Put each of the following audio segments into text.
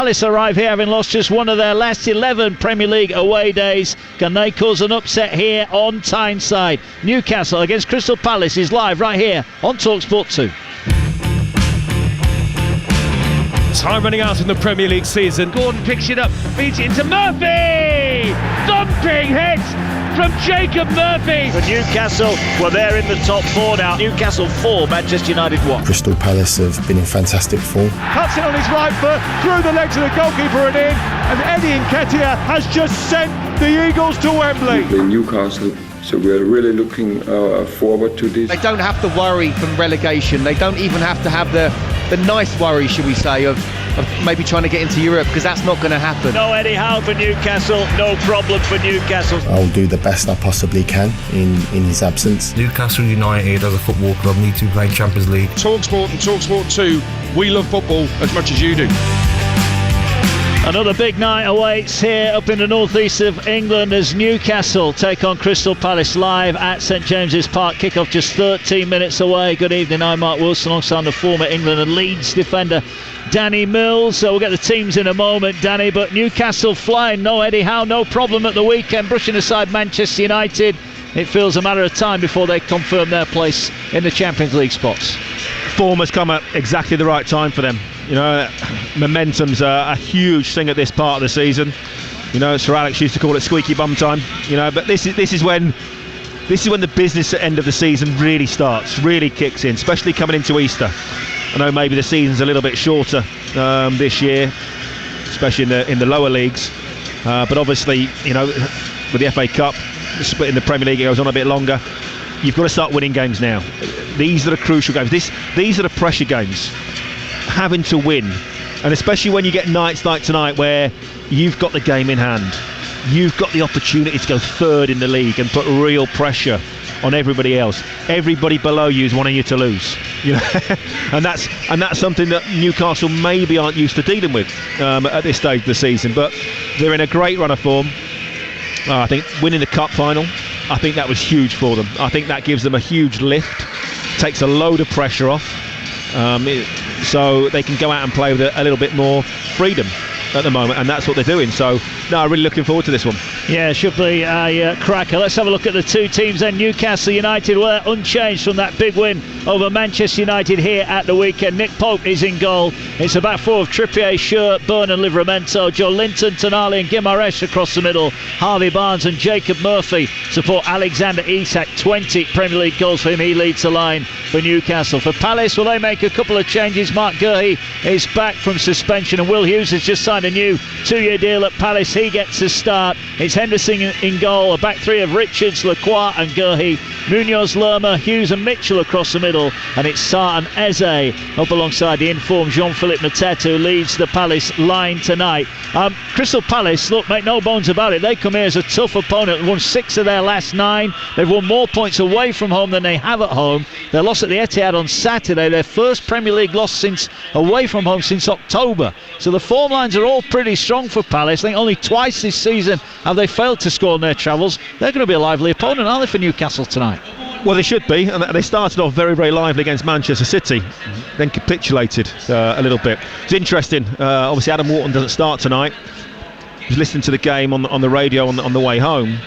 Palace arrive here having lost just one of their last 11 Premier League away days. Can they cause an upset here on Tyneside? Newcastle against Crystal Palace is live right here on TalkSport 2. Time running out in the Premier League season. Gordon picks it up, feeds it into Murphy! Thumping hit from Jacob Murphy! For Newcastle, well, they're in the top four now. Newcastle 4, Manchester United 1. Crystal Palace have been in fantastic form. Cuts it on his right foot, through the legs of the goalkeeper and in, and Eddie Nketiah has just sent the Eagles to Wembley. We play Newcastle, so we're really looking forward to this. They don't have to worry from relegation. They don't even have to have the nice worry, should we say, of maybe trying to get into Europe, because that's not going to happen. No Eddie Howe for Newcastle, no problem for Newcastle. I'll do the best I possibly can in his absence. Newcastle United as a football club need to play Champions League. TalkSport and TalkSport 2, we love football as much as you do. Another big night awaits here up in the northeast of England as Newcastle take on Crystal Palace live at St James's Park. Kick-off just 13 minutes away. Good evening, I'm Mark Wilson alongside the former England and Leeds defender Danny Mills. So we'll get the teams in a moment, Danny, but Newcastle flying, no Eddie Howe, no problem at the weekend, brushing aside Manchester United. It feels a matter of time before they confirm their place in the Champions League spots. Form has come at exactly the right time for them. You know, momentum's a huge thing at this part of the season. You know, Sir Alex used to call it squeaky bum time. You know, but this is when the business at end of the season really starts, really kicks in, especially coming into Easter. I know maybe the season's a little bit shorter this year, especially in the lower leagues. But obviously, you know, with the FA Cup, the split in the Premier League, it goes on a bit longer. You've got to start winning games now. These are the crucial games. These are the pressure games. Having to win, and especially when you get nights like tonight where you've got the game in hand, you've got the opportunity to go third in the league and put real pressure on everybody else. Everybody below you is wanting you to lose, you know, and that's something that Newcastle maybe aren't used to dealing with at this stage of the season. But they're in a great run of form. I think winning the cup final, I think that was huge for them. I think that gives them a huge lift, takes a load of pressure off. So they can go out and play with a little bit more freedom at the moment, and that's what they're doing. So, no, I'm really looking forward to this one. Yeah, it should be a cracker. Let's have a look at the two teams then. Newcastle United were unchanged from that big win over Manchester United here at the weekend. Nick Pope is in goal. It's a back four of Trippier, Shirt, Byrne and Livramento. Joe Linton, Tonali and Guimaraes across the middle. Harvey Barnes and Jacob Murphy support Alexander Isak. 20 Premier League goals for him. He leads the line for Newcastle. For Palace, will they make a couple of changes? Mark Gurhey is back from suspension, and Will Hughes has just signed a new 2-year deal at Palace. He gets to start. It's Henderson in goal, a back three of Richards, Lacroix and Gurhey, Munoz, Lerma, Hughes and Mitchell across the middle, and it's Sarr and Eze up alongside the informed Jean-Philippe Mateta, who leads the Palace line tonight. Crystal Palace, look, make no bones about it, they come here as a tough opponent. They've won 6 of their last 9. They've won more points away from home than they have at home. They lost at the Etihad on Saturday, their first Premier League loss since away from home since October. So the form lines are all pretty strong for Palace. I think only twice this season have they failed to score on their travels. They're going to be a lively opponent, aren't they, for Newcastle tonight? Well, they should be, and they started off very, very lively against Manchester City, then capitulated a little bit. It's interesting, obviously Adam Wharton doesn't start tonight. I was listening to the game on the radio on the way home.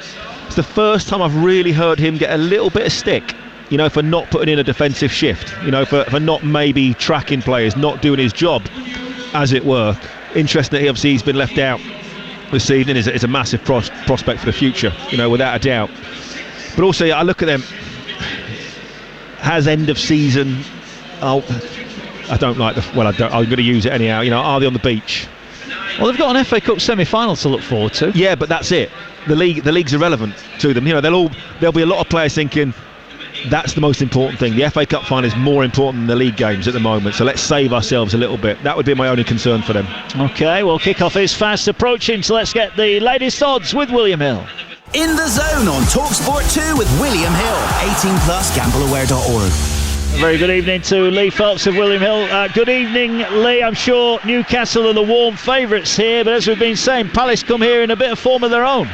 It's the first time I've really heard him get a little bit of stick, you know, for not putting in a defensive shift, you know, for not maybe tracking players, not doing his job, as it were. Interesting that he's been left out this evening. Is a massive prospect for the future, you know, without a doubt. But also, I look at them, has end of season, I'm going to use it anyhow, you know, are they on the beach? Well, they've got an FA Cup semi-final to look forward to. Yeah, but that's it. The league's irrelevant to them. You know, there'll be a lot of players thinking that's the most important thing. The FA Cup final is more important than the league games at the moment, so let's save ourselves a little bit. That would be my only concern for them. Okay, well, kick-off is fast approaching, so let's get the latest odds with William Hill. In the Zone on TalkSport 2 with William Hill. 18 plus, gambleaware.org. A very good evening to Lee Phelps of William Hill. Good evening, Lee. I'm sure Newcastle are the warm favourites here, but as we've been saying, Palace come here in a bit of form of their own.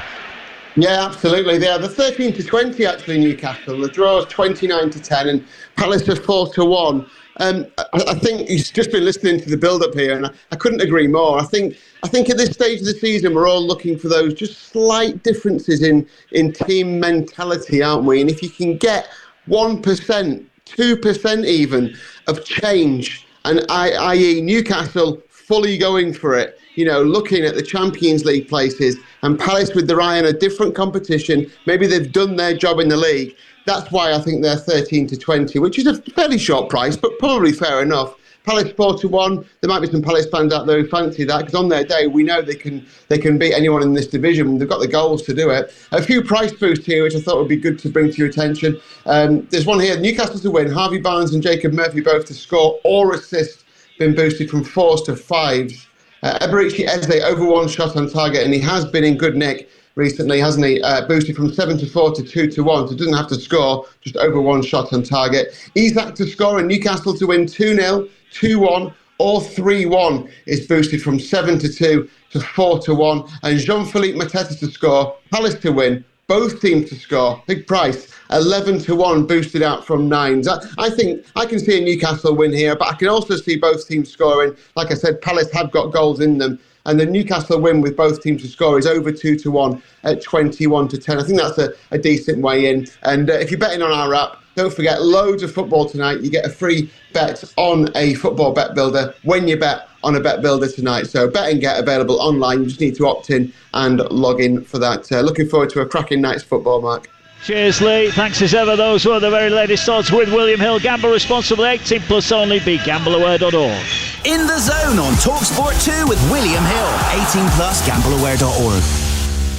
Yeah, absolutely. They are the 13-20 actually, Newcastle. The draw is 29-10 and Palace are 4-1. I think he's just been listening to the build-up here, and I couldn't agree more. I think at this stage of the season, we're all looking for those just slight differences in team mentality, aren't we? And if you can get 1%, 2% even of change, and i.e. Newcastle fully going for it, looking at the Champions League places, and Palace with their eye on a different competition, maybe they've done their job in the league. That's why I think they're 13 to 20, which is a fairly short price, but probably fair enough. Palace 4-1. There might be some Palace fans out there who fancy that, because on their day we know they can beat anyone in this division. They've got the goals to do it. A few price boosts here, which I thought would be good to bring to your attention. There's one here: Newcastle to win. Harvey Barnes and Jacob Murphy both to score or assist. Been boosted from 4s to 5s. Eberici Eze over 1 shot on target, and he has been in good nick recently, hasn't he? Boosted from 7 to 4 to 2 to 1, so doesn't have to score, just over 1 shot on target. Isak to score and Newcastle to win 2-0, 2-1 or 3-1 is boosted from 7 to 2 to 4 to 1. And Jean-Philippe Mateta to score, Palace to win, both teams to score, big price, 11 to 1 boosted out from 9s. I think I can see a Newcastle win here, but I can also see both teams scoring. Like I said, Palace have got goals in them. And the Newcastle win with both teams to score is over 2 to 1 at 21 to 10. I think that's a decent way in. And if you're betting on our app, don't forget, loads of football tonight. You get a free bet on a football bet builder when you bet on a bet builder tonight. So bet and get available online. You just need to opt in and log in for that. Looking forward to a cracking night's football, Mark. Cheers, Lee. Thanks as ever. Those were the very latest odds with William Hill. Gamble responsibly. 18 plus only. BeGambleAware.org. In the Zone on TalkSport 2 with William Hill. 18 plus GambleAware.org.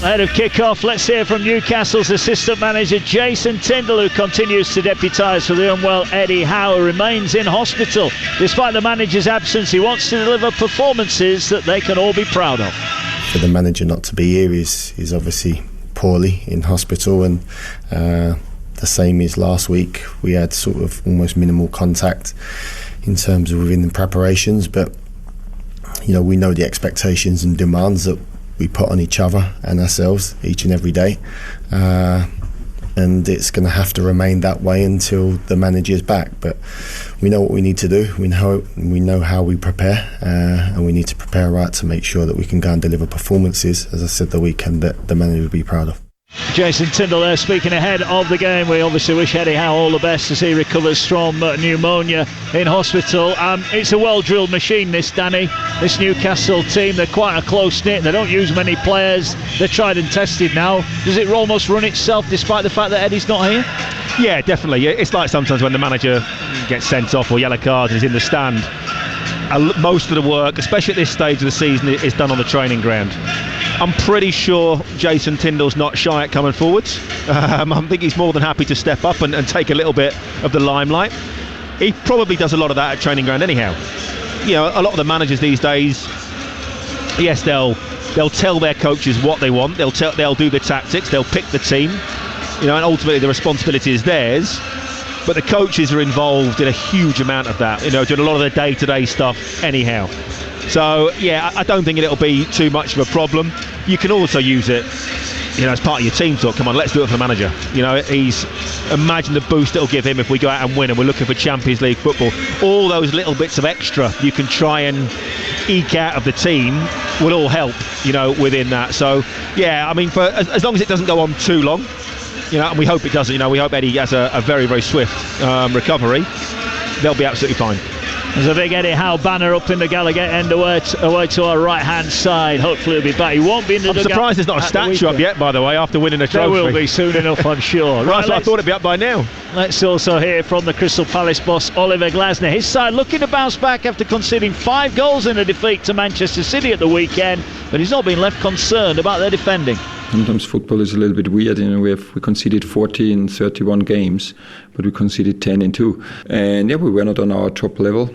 Ahead of kick-off, let's hear from Newcastle's assistant manager Jason Tindall, who continues to deputise for the unwell Eddie Howe, who remains in hospital. Despite the manager's absence, he wants to deliver performances that they can all be proud of. For the manager not to be here is obviously poorly in hospital, and the same as last week. We had sort of almost minimal contact in terms of within the preparations, but we know the expectations and demands that we put on each other and ourselves each and every day, and it's going to have to remain that way until the manager's back. But we know what we need to do. We know how we prepare, and we need to prepare right to make sure that we can go and deliver performances, as I said, the weekend that the manager will be proud of. Jason Tindall there speaking ahead of the game. We obviously wish Eddie Howe all the best as he recovers from pneumonia in hospital. It's a well-drilled machine, this, Danny. This Newcastle team, they're quite a close-knit. They don't use many players. They're tried and tested now. Does it almost run itself despite the fact that Eddie's not here? Yeah, definitely. It's like sometimes when the manager gets sent off or yellow card and is in the stand. Most of the work, especially at this stage of the season, is done on the training ground. I'm pretty sure Jason Tindall's not shy at coming forwards. I think he's more than happy to step up and take a little bit of the limelight. He probably does a lot of that at training ground anyhow. A lot of the managers these days, yes, they'll tell their coaches what they want. They'll do the tactics. They'll pick the team. And ultimately the responsibility is theirs. But the coaches are involved in a huge amount of that. Doing a lot of the day-to-day stuff anyhow. So yeah, I don't think it'll be too much of a problem. You can also use it, as part of your team talk. Come on, let's do it for the manager. Imagine the boost it'll give him if we go out and win and we're looking for Champions League football. All those little bits of extra you can try and eke out of the team will all help, within that. So yeah, for as long as it doesn't go on too long, and we hope it doesn't. We hope Eddie has a very, very swift recovery. They'll be absolutely fine. There's a big Eddie Howe banner up in the Gallagher end away to our right-hand side. Hopefully he'll be back. He won't be in the dugout. I'm surprised there's not a statue up yet, by the way, after winning a trophy. There will be soon enough, I'm sure. Right, so I thought it'd be up by now. Let's also hear from the Crystal Palace boss, Oliver Glasner. His side looking to bounce back after conceding 5 goals in a defeat to Manchester City at the weekend, but he's not been left concerned about their defending. Sometimes football is a little bit weird. We conceded 40 in 31 games, but we conceded 10 in 2. And yeah, we were not on our top level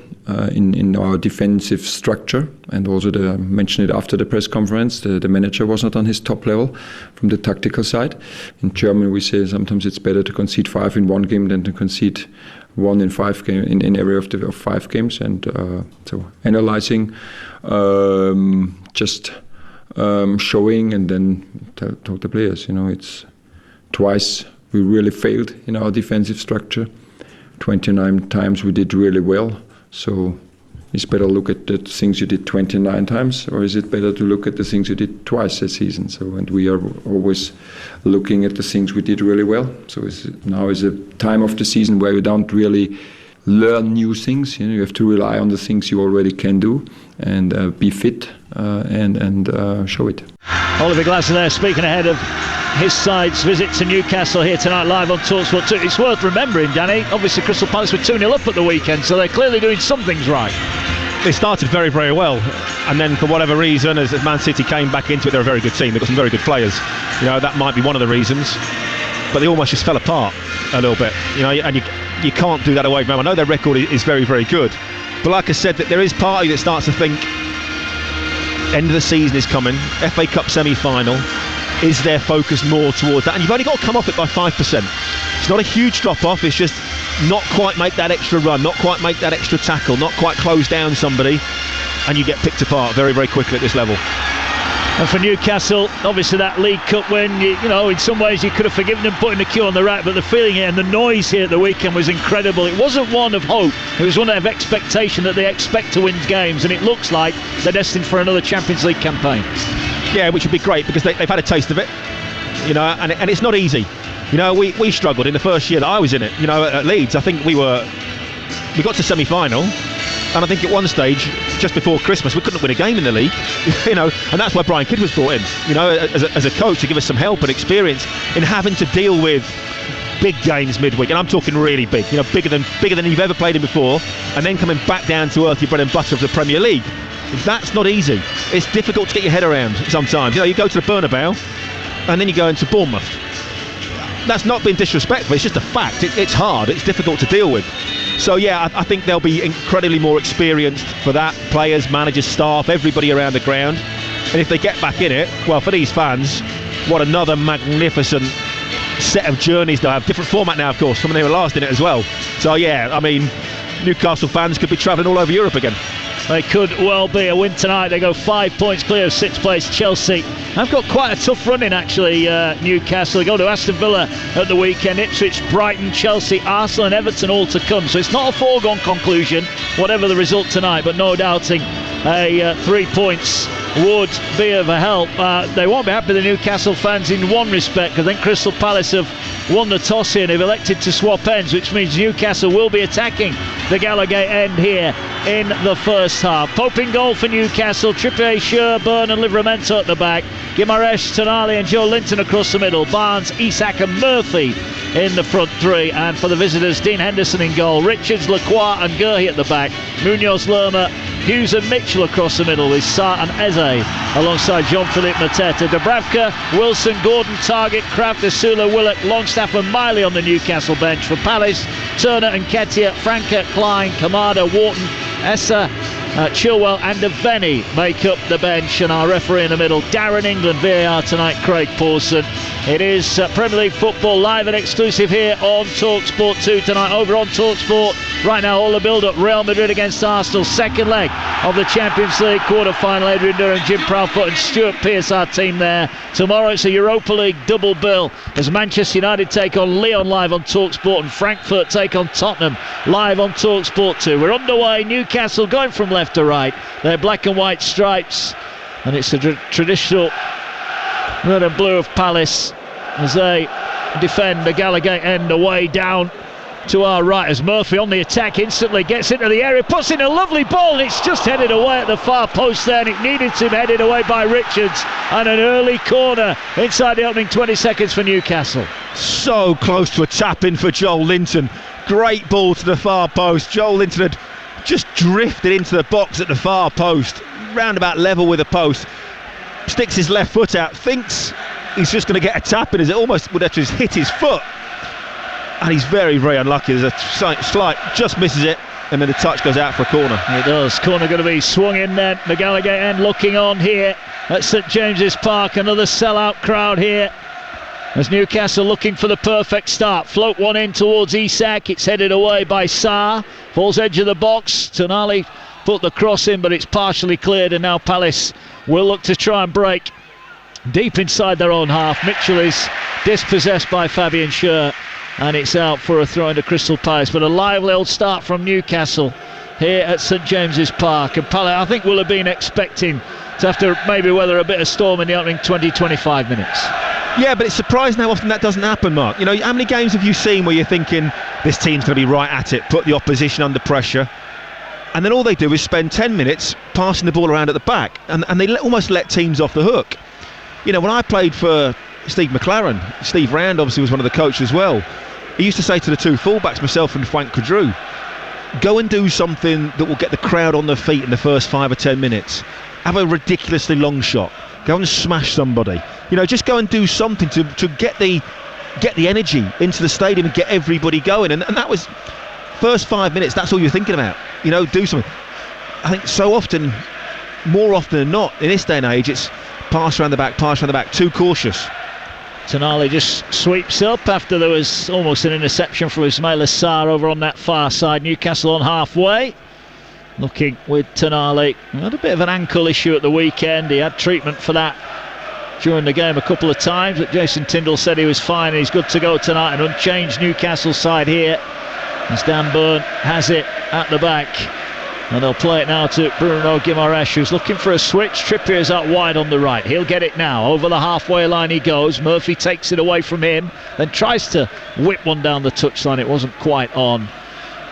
in our defensive structure. And also, I mentioned it after the press conference, the manager was not on his top level from the tactical side. In German, we say sometimes it's better to concede 5 in one game than to concede 1 in 5 games in every of 5 games. And so analyzing, showing, and then talk the players. It's twice we really failed in our defensive structure. 29 times we did really well. So it's better to look at the things you did 29 times, or is it better to look at the things you did twice a season? So, and we are always looking at the things we did really well. So now is a time of the season where you don't really learn new things. You have to rely on the things you already can do and be fit and show it. Oliver Glasser there speaking ahead of his side's visit to Newcastle here tonight live on TalkSport 2. It's worth remembering, Danny, obviously Crystal Palace were 2-0 up at the weekend, so they're clearly doing some things right. They started very, very well, and then for whatever reason, as Man City came back into it, they're a very good team. They've got some very good players. That might be one of the reasons, but they almost just fell apart a little bit. And you can't do that away from home. I know their record is very, very good, but like I said, that there is part of you that starts to think end of the season is coming, FA Cup semi-final. Is their focus more towards that? And you've only got to come off it by 5%. It's not a huge drop-off, it's just not quite make that extra run, not quite make that extra tackle, not quite close down somebody, and you get picked apart very, very quickly at this level. And for Newcastle, obviously that League Cup win, in some ways you could have forgiven them putting the queue on the rack, but the feeling here and the noise here at the weekend was incredible. It wasn't one of hope, it was one of expectation that they expect to win games, and it looks like they're destined for another Champions League campaign. Yeah, which would be great because they've had a taste of it, and it's not easy. We struggled in the first year that I was in it. At Leeds, I think we got to semi-final, and I think at one stage, just before Christmas, we couldn't win a game in the league. And that's why Brian Kidd was brought in. As a coach to give us some help and experience in having to deal with big games midweek, and I'm talking really big. Bigger than you've ever played in before, and then coming back down to earth, your bread and butter of the Premier League. That's not easy. It's difficult to get your head around sometimes. You go to the Bernabeu and then you go into Bournemouth. That's not being disrespectful, it's just a fact. It's hard, it's difficult to deal with. So yeah, I think they'll be incredibly more experienced for that. Players, managers, staff, everybody around the ground. And if they get back in it, well, for these fans, what another magnificent set of journeys they'll have. Different format now, of course, from when they were last in it as well. So yeah, Newcastle fans could be travelling all over Europe again. They could well be. A win tonight, they go 5 points clear of 6th place Chelsea. They've got quite a tough run in actually, Newcastle. They go to Aston Villa at the weekend, Ipswich, Brighton, Chelsea, Arsenal and Everton all to come. So it's not a foregone conclusion, whatever the result tonight, but no doubting 3 points would be of a help. They won't be happy, the Newcastle fans, in one respect, because I think Crystal Palace have won the toss here and have elected to swap ends, which means Newcastle will be attacking the Gallowgate end here in the first half. Pope in goal for Newcastle, Trippier, Sherburn and Livramento at the back, Guimaraes, Tonali and Joe Linton across the middle, Barnes, Isak and Murphy in the front three, and for the visitors, Dean Henderson in goal, Richards, Lacroix and Gurhi at the back, Munoz, Lerma, Hughes and Mitchell across the middle with Sarr and Eze alongside Jean-Philippe Mateta, Dubravka, Wilson, Gordon, Targett, Kraft, Asula, Willock, Longstaff and Miley on the Newcastle bench. For Palace, Turner and Nketiah, Franca, Klein, Kamada, Wharton, Essa, Chilwell and Aveni make up the bench, and our referee in the middle, Darren England. VAR tonight, Craig Pawson. It is Premier League football live and exclusive here on TalkSport 2 tonight. Over on TalkSport right now, all the build-up, Real Madrid against Arsenal, second leg of the Champions League quarter-final. Adrian Durham, Jim Proudfoot and Stuart Pearce, our team there. Tomorrow it's a Europa League double bill as Manchester United take on Lyon live on TalkSport and Frankfurt take on Tottenham live on TalkSport 2. We're underway. Newcastle going from left to right. They're black and white stripes, and it's the traditional red and blue of Palace as they defend the Gallowgate end away down to our right, as Murphy on the attack instantly gets into the area, puts in a lovely ball, and it's just headed away at the far post there, and it needed to be headed away by Richards, and an early corner inside the opening 20 seconds for Newcastle. So close to a tap-in for Joel Linton. Great ball to the far post. Joel Linton had just drifted into the box at the far post, round about level with the post, sticks his left foot out, thinks he's just going to get a tap-in as it almost would have just hit his foot. And he's very, very unlucky. There's a slight, just misses it, and then the touch goes out for a corner. It does. Corner going to be swung in then. The Gallowgate end looking on here at St James's Park. Another sellout crowd here as Newcastle looking for the perfect start. Float one in towards Isak. It's headed away by Sarr. Falls edge of the box. Tonali put the cross in, but it's partially cleared, and now Palace will look to try and break deep inside their own half. Mitchell is dispossessed by Fabian Schär. and it's out for a throw into Crystal Palace. But a lively old start from Newcastle here at St James's Park, and Palace, I think, will have been expecting to have to maybe weather a bit of storm in the opening 20-25 minutes. Yeah, but it's surprising how often that doesn't happen, Mark. You know, how many games have you seen where you're thinking this team's going to be right at it, put the opposition under pressure, and then all they do is spend 10 minutes passing the ball around at the back, and they almost let teams off the hook. You know, when I played for Steve McLaren, Steve Rand obviously was one of the coaches as well, he used to say to the two fullbacks, myself and Frank Quadru, go and do something that will get the crowd on their feet in the first 5 or 10 minutes. Have a ridiculously long shot. Go and smash somebody. You know, just go and do something to get the energy into the stadium and get everybody going. And that was first 5 minutes. That's all you're thinking about. You know, do something. I think so often, more often than not, in this day and age, it's pass around the back, too cautious. Tonali just sweeps up after there was almost an interception from Ismail Assar over on that far side. Newcastle on halfway. Looking with Tonali. He had a bit of an ankle issue at the weekend. He had treatment for that during the game a couple of times, but Jason Tindall said he was fine and he's good to go tonight. An unchanged Newcastle side here as Dan Burn has it at the back, and they'll play it now to Bruno Guimaraes, who's looking for a switch. Trippier's out wide on the right. He'll get it now. Over the halfway line he goes. Murphy takes it away from him, then tries to whip one down the touchline. It wasn't quite on,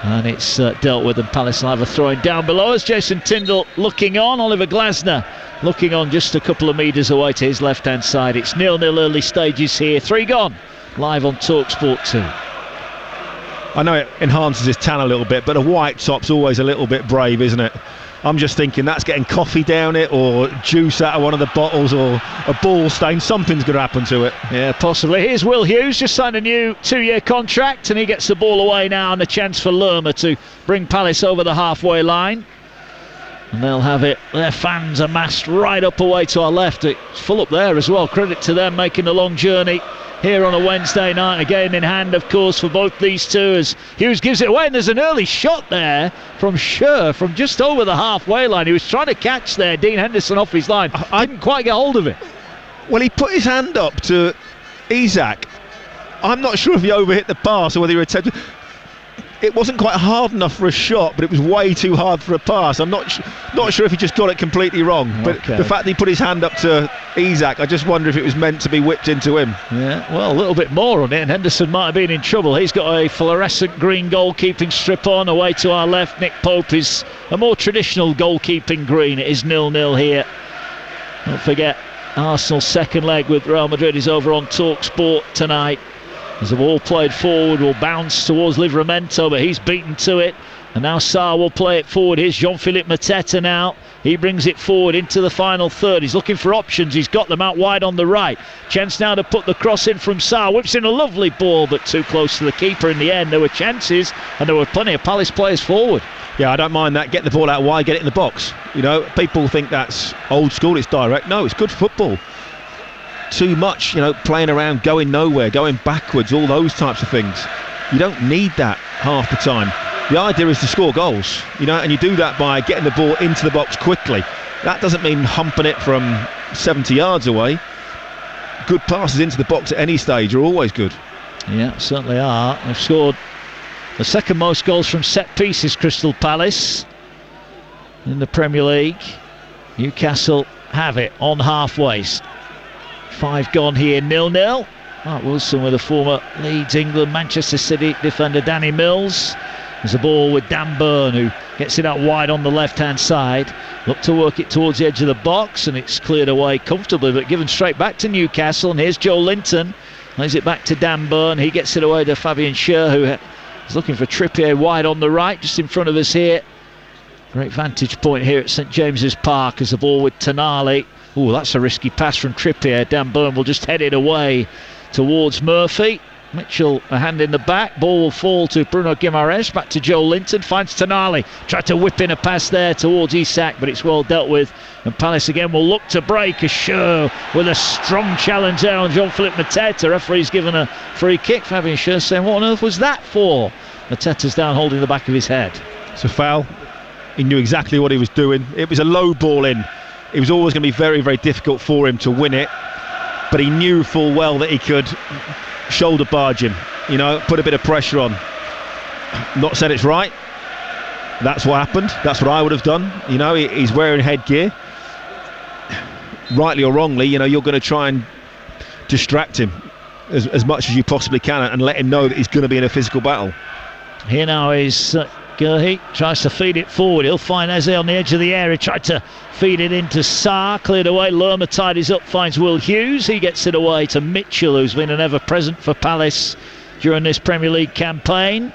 and it's dealt with, and Palace will have a throw in down below as Jason Tindall looking on. Oliver Glasner looking on just a couple of metres away to his left hand side. It's 0-0 early stages here. 3 gone live on TalkSport 2. I know it enhances his tan a little bit, but a white top's always a little bit brave, isn't it? I'm just thinking that's getting coffee down it, or juice out of one of the bottles, or a ball stain. Something's going to happen to it. Yeah, possibly. Here's Will Hughes, just signed a new 2-year contract, and he gets the ball away now, and a chance for Lerma to bring Palace over the halfway line. And they'll have it. Their fans amassed right up away to our left. It's full up there as well. Credit to them making the long journey here on a Wednesday night. A game in hand, of course, for both these two as Hughes gives it away, and there's an early shot there from Schur from just over the halfway line. He was trying to catch there Dean Henderson off his line. I didn't quite get hold of it. Well, he put his hand up to Isak. I'm not sure if he overhit the pass or whether he attempted. It wasn't quite hard enough for a shot, but it was way too hard for a pass. I'm not sure if he just got it completely wrong. But the fact that he put his hand up to Isak, I just wonder if it was meant to be whipped into him. Yeah, well, a little bit more on it, and Henderson might have been in trouble. He's got a fluorescent green goalkeeping strip on. Away to our left, Nick Pope is a more traditional goalkeeping green. It is 0-0 here. Don't forget, Arsenal's second leg with Real Madrid is over on TalkSport tonight. As the ball played forward will bounce towards Livramento, but he's beaten to it. And now Sarr will play it forward. Here's Jean-Philippe Mateta now. He brings it forward into the final third. He's looking for options. He's got them out wide on the right. Chance now to put the cross in from Sarr. Whips in a lovely ball, but too close to the keeper in the end. There were chances, and there were plenty of Palace players forward. Yeah, I don't mind that. Get the ball out wide, get it in the box. You know, people think that's old school, it's direct. No, it's good football. Too much, you know, playing around, going nowhere, going backwards, all those types of things. You don't need that half the time. The idea is to score goals, you know, and you do that by getting the ball into the box quickly. That doesn't mean humping it from 70 yards away. Good passes into the box at any stage are always good. Yeah, certainly are. They've scored the second most goals from set pieces, Crystal Palace, in the Premier League. Newcastle have it on halfway. 5 gone here, 0-0. Mark Wilson with a former Leeds, England, Manchester City defender Danny Mills. There's a ball with Dan Burn, who gets it out wide on the left-hand side. Look to work it towards the edge of the box, and it's cleared away comfortably, but given straight back to Newcastle. And here's Joe Linton. Lays it back to Dan Burn. He gets it away to Fabian Schur, who is looking for Trippier wide on the right, just in front of us here. Great vantage point here at St James's Park as the ball with Tonali. Oh, that's a risky pass from Trippier. Dan Burn will just head it away towards Murphy. Mitchell, a hand in the back. Ball will fall to Bruno Guimaraes. Back to Joe Linton. Finds Tonali. Tried to whip in a pass there towards Isak, but it's well dealt with. And Palace again will look to break. Schur with a strong challenge there on Jean-Philippe Mateta. Referee's given a free kick. Fabian Schur saying, what on earth was that for? Mateta's down holding the back of his head. It's a foul. He knew exactly what he was doing. It was a low ball in. It was always going to be very, very difficult for him to win it, but he knew full well that he could shoulder barge him. you know, put a bit of pressure on. Not said it's right. That's what happened. That's what I would have done. You know, he's wearing headgear. Rightly or wrongly, you know, you're going to try and distract him as much as you possibly can and let him know that he's going to be in a physical battle. Here now is Gurhey, tries to feed it forward. He'll find Eze on the edge of the area, tried to feed it into Sarr, cleared away. Lerma tidies up, finds Will Hughes. He gets it away to Mitchell, who's been an ever-present for Palace during this Premier League campaign.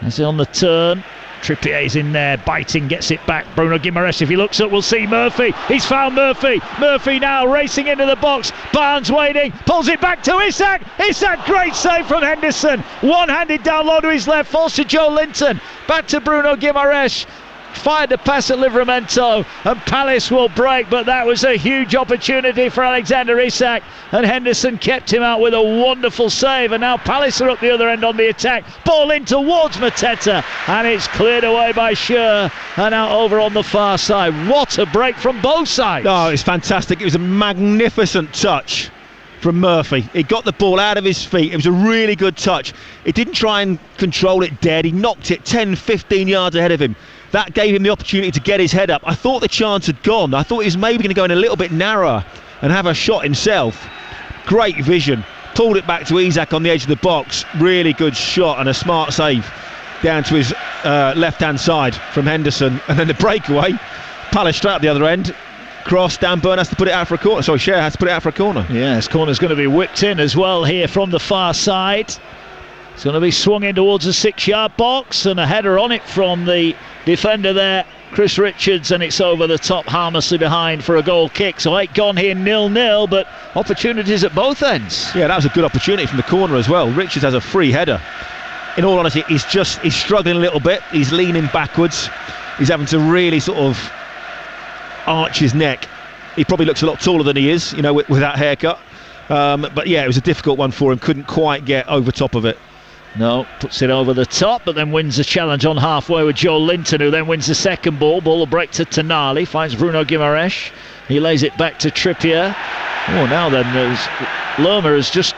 Eze on the turn. Trippier's in there, biting, gets it back. Bruno Guimaraes, if he looks up, we'll see Murphy. He's found Murphy. Murphy now racing into the box. Barnes waiting, pulls it back to Isak. Isak, great save from Henderson. One-handed down low to his left, falls to Joe Linton. Back to Bruno Guimaraes. Fired the pass at Livramento, and Palace will break, but that was a huge opportunity for Alexander Isak, and Henderson kept him out with a wonderful save, and now Palace are up the other end on the attack. Ball in towards Mateta, and it's cleared away by Schür, and out over on the far side. What a break from both sides. Oh, it's fantastic. It was a magnificent touch from Murphy. He got the ball out of his feet. It was a really good touch. He didn't try and control it dead. He knocked it 10-15 yards ahead of him. That gave him the opportunity to get his head up. I thought the chance had gone. I thought he was maybe going to go in a little bit narrower and have a shot himself. Great vision. Pulled it back to Isak on the edge of the box. Really good shot and a smart save down to his left-hand side from Henderson. And then the breakaway. Palace straight up the other end. Cross, Dan Burn has to put it out for a corner. Sorry, Schür has to put it out for a corner. Yeah, this corner's going to be whipped in as well here from the far side. It's going to be swung in towards the 6-yard box, and a header on it from the defender there, Chris Richards, and it's over the top harmlessly behind for a goal kick. So 8 gone here, 0-0, but opportunities at both ends. Yeah, that was a good opportunity from the corner as well. Richards has a free header. In all honesty, he's struggling a little bit. He's leaning backwards. He's having to really sort of arch his neck. He probably looks a lot taller than he is, you know, with that haircut. But yeah, it was a difficult one for him. Couldn't quite get over top of it. No, puts it over the top, but then wins the challenge on halfway with Joe Linton, who then wins the second ball. Ball will break to Tonali, finds Bruno Guimaraes. He lays it back to Trippier. Oh, now then, Lerma has just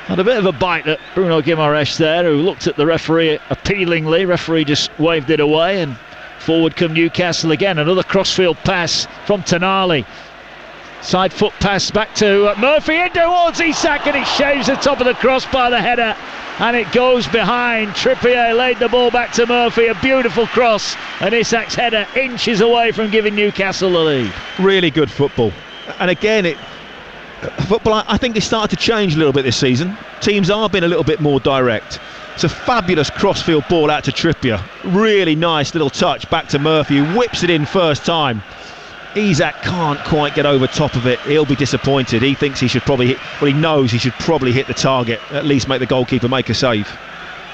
had a bit of a bite at Bruno Guimaraes there, who looked at the referee appealingly. Referee just waved it away, and forward come Newcastle again. Another crossfield pass from Tonali. Side foot pass back to Murphy in towards Isak, and it shaves the top of the crossbar, the header, and it goes behind. Trippier laid the ball back to Murphy, a beautiful cross, and Isak's header inches away from giving Newcastle the lead. Really good football. And again, football, I think, is starting to change a little bit this season. Teams are being a little bit more direct. It's a fabulous crossfield ball out to Trippier. Really nice little touch back to Murphy, who whips it in first time. Isak can't quite get over top of it. He'll be disappointed. He thinks he should probably hit, well, he knows he should probably hit the target, at least make the goalkeeper make a save.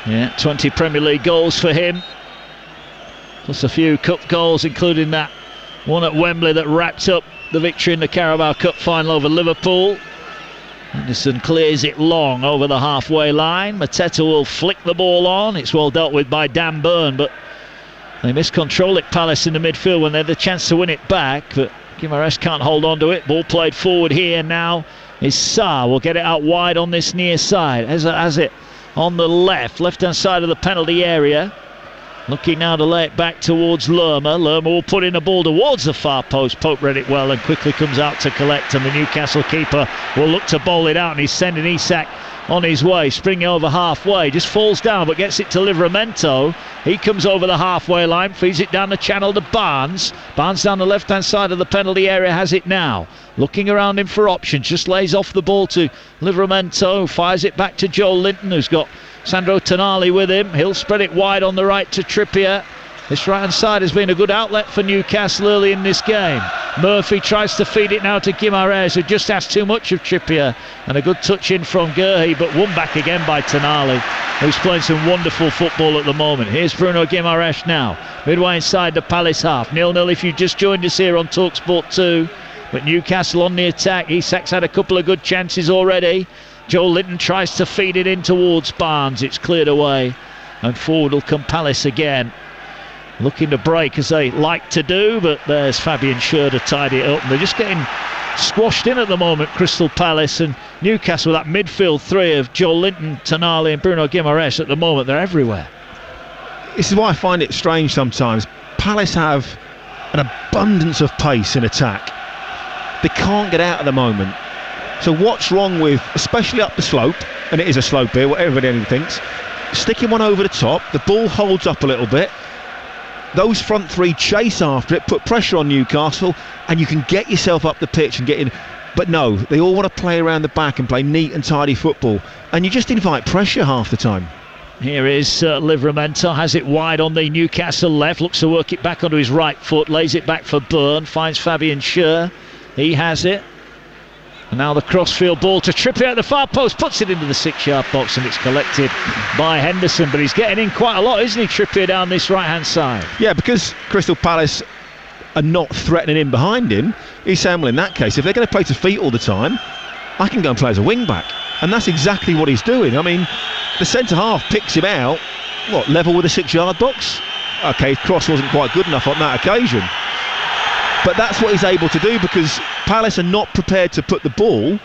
Yeah, 20 Premier League goals for him, plus a few cup goals, including that one at Wembley that wrapped up the victory in the Carabao Cup final over Liverpool. Henderson clears it long over the halfway line. Mateta will flick the ball on. It's well dealt with by Dan Burn, but they miscontrol it, Palace, in the midfield when they had the chance to win it back, but Guimaraes can't hold on to it. Ball played forward here now is Sarr. Will get it out wide on this near side. Has it on the left-hand side of the penalty area. Looking now to lay it back towards Lerma. Lerma will put in a ball towards the far post. Pope read it well and quickly comes out to collect, and the Newcastle keeper will look to bowl it out, and he's sending Isak on his way, springing over halfway, just falls down but gets it to Livramento. He comes over the halfway line, feeds it down the channel to Barnes. Barnes down the left hand side of the penalty area has it now, looking around him for options, just lays off the ball to Livramento, fires it back to Joe Linton, who's got Sandro Tonali with him. He'll spread it wide on the right to Trippier. This right hand side has been a good outlet for Newcastle early in this game. Murphy tries to feed it now to Guimaraes, who just has too much of Trippier, and a good touch in from Gurhey, but won back again by Tonali, who's playing some wonderful football at the moment. Here's Bruno Guimaraes now, midway inside the Palace half. 0-0 if you just joined us here on TalkSport 2, but Newcastle on the attack. Isak's had a couple of good chances already. Joe Linton tries to feed it in towards Barnes. It's cleared away, and forward will come Palace again, looking to break as they like to do, but there's Fabian Schür to tidy it up. And they're just getting squashed in at the moment, Crystal Palace, and Newcastle, that midfield three of Joel Linton, Tonali and Bruno Guimaraes, at the moment they're everywhere. This is why I find it strange sometimes. Palace have an abundance of pace in attack. They can't get out at the moment. So what's wrong with, especially up the slope, and it is a slope here, what everybody thinks, sticking one over the top, the ball holds up a little bit, those front three chase after it, put pressure on Newcastle, and you can get yourself up the pitch and get in. But no, they all want to play around the back and play neat and tidy football, and you just invite pressure half the time. Here is Livramento, has it wide on the Newcastle left, looks to work it back onto his right foot, lays it back for Byrne, finds Fabian Schär, he has it. And now the crossfield ball to Trippier at the far post, puts it into the 6-yard box, and it's collected by Henderson. But he's getting in quite a lot, isn't he, Trippier, down this right-hand side? Yeah, because Crystal Palace are not threatening him behind him, he's saying, well, in that case, if they're going to play to feet all the time, I can go and play as a wing-back. And that's exactly what he's doing. I mean, the centre-half picks him out, level with the 6-yard box? OK, cross wasn't quite good enough on that occasion. But that's what he's able to do, because Palace are not prepared to put the ball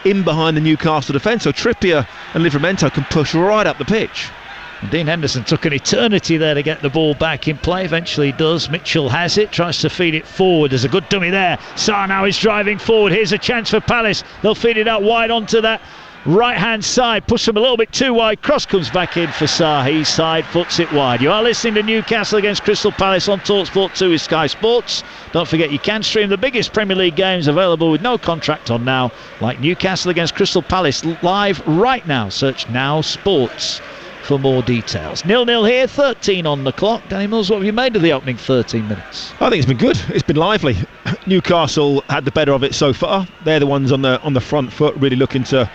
in behind the Newcastle defence. So Trippier and Livramento can push right up the pitch. And Dean Henderson took an eternity there to get the ball back in play. Eventually he does. Mitchell has it, tries to feed it forward. There's a good dummy there. Sarr now is driving forward. Here's a chance for Palace. They'll feed it out wide onto that right-hand side, push them a little bit too wide. Cross comes back in for Sarr. He side foots it wide. You are listening to Newcastle against Crystal Palace on TalkSport 2 with Sky Sports. Don't forget you can stream the biggest Premier League games available with no contract on now, like Newcastle against Crystal Palace, live right now. Search Now Sports for more details. 0-0 here, 13 on the clock. Danny Mills, what have you made of the opening 13 minutes? I think it's been good. It's been lively. Newcastle had the better of it so far. They're the ones on the front foot, really looking to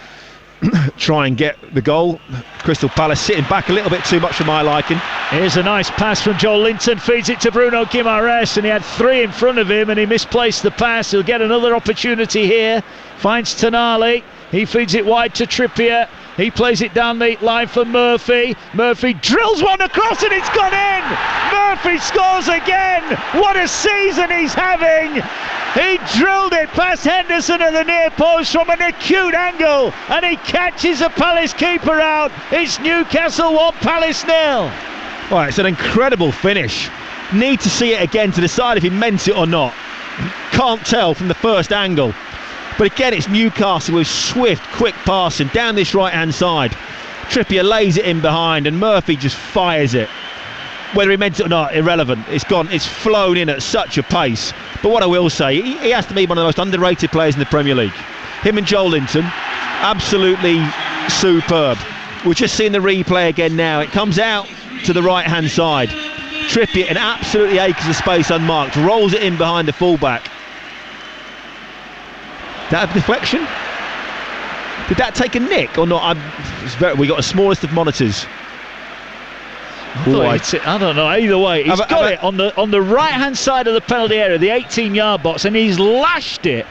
try and get the goal. Crystal Palace sitting back a little bit too much for my liking. Here's a nice pass from Joel Linton, feeds it to Bruno Guimaraes, and he had three in front of him and he misplaced the pass. He'll get another opportunity here. Finds Tonali, he feeds it wide to Trippier, he plays it down the line for Murphy. Murphy drills one across and it's gone in. Murphy scores again. What a season he's having. He drilled it past Henderson at the near post from an acute angle, and he catches the Palace keeper out. It's Newcastle 1, Palace 0. Well, it's an incredible finish. Need to see it again to decide if he meant it or not. Can't tell from the first angle. But again, it's Newcastle with swift, quick passing down this right-hand side. Trippier lays it in behind and Murphy just fires it. Whether he meant it or not, irrelevant. It's gone. It's flown in at such a pace. But what I will say, he has to be one of the most underrated players in the Premier League. Him and Joel Linton, absolutely superb. We're just seeing the replay again now. It comes out to the right-hand side. Trippier in absolutely acres of space unmarked, rolls it in behind the fullback. That a deflection? Did that take a nick or not? We got the smallest of monitors. I don't know. Either way, he's got it on the right-hand side of the penalty area, the 18-yard box, and he's lashed it.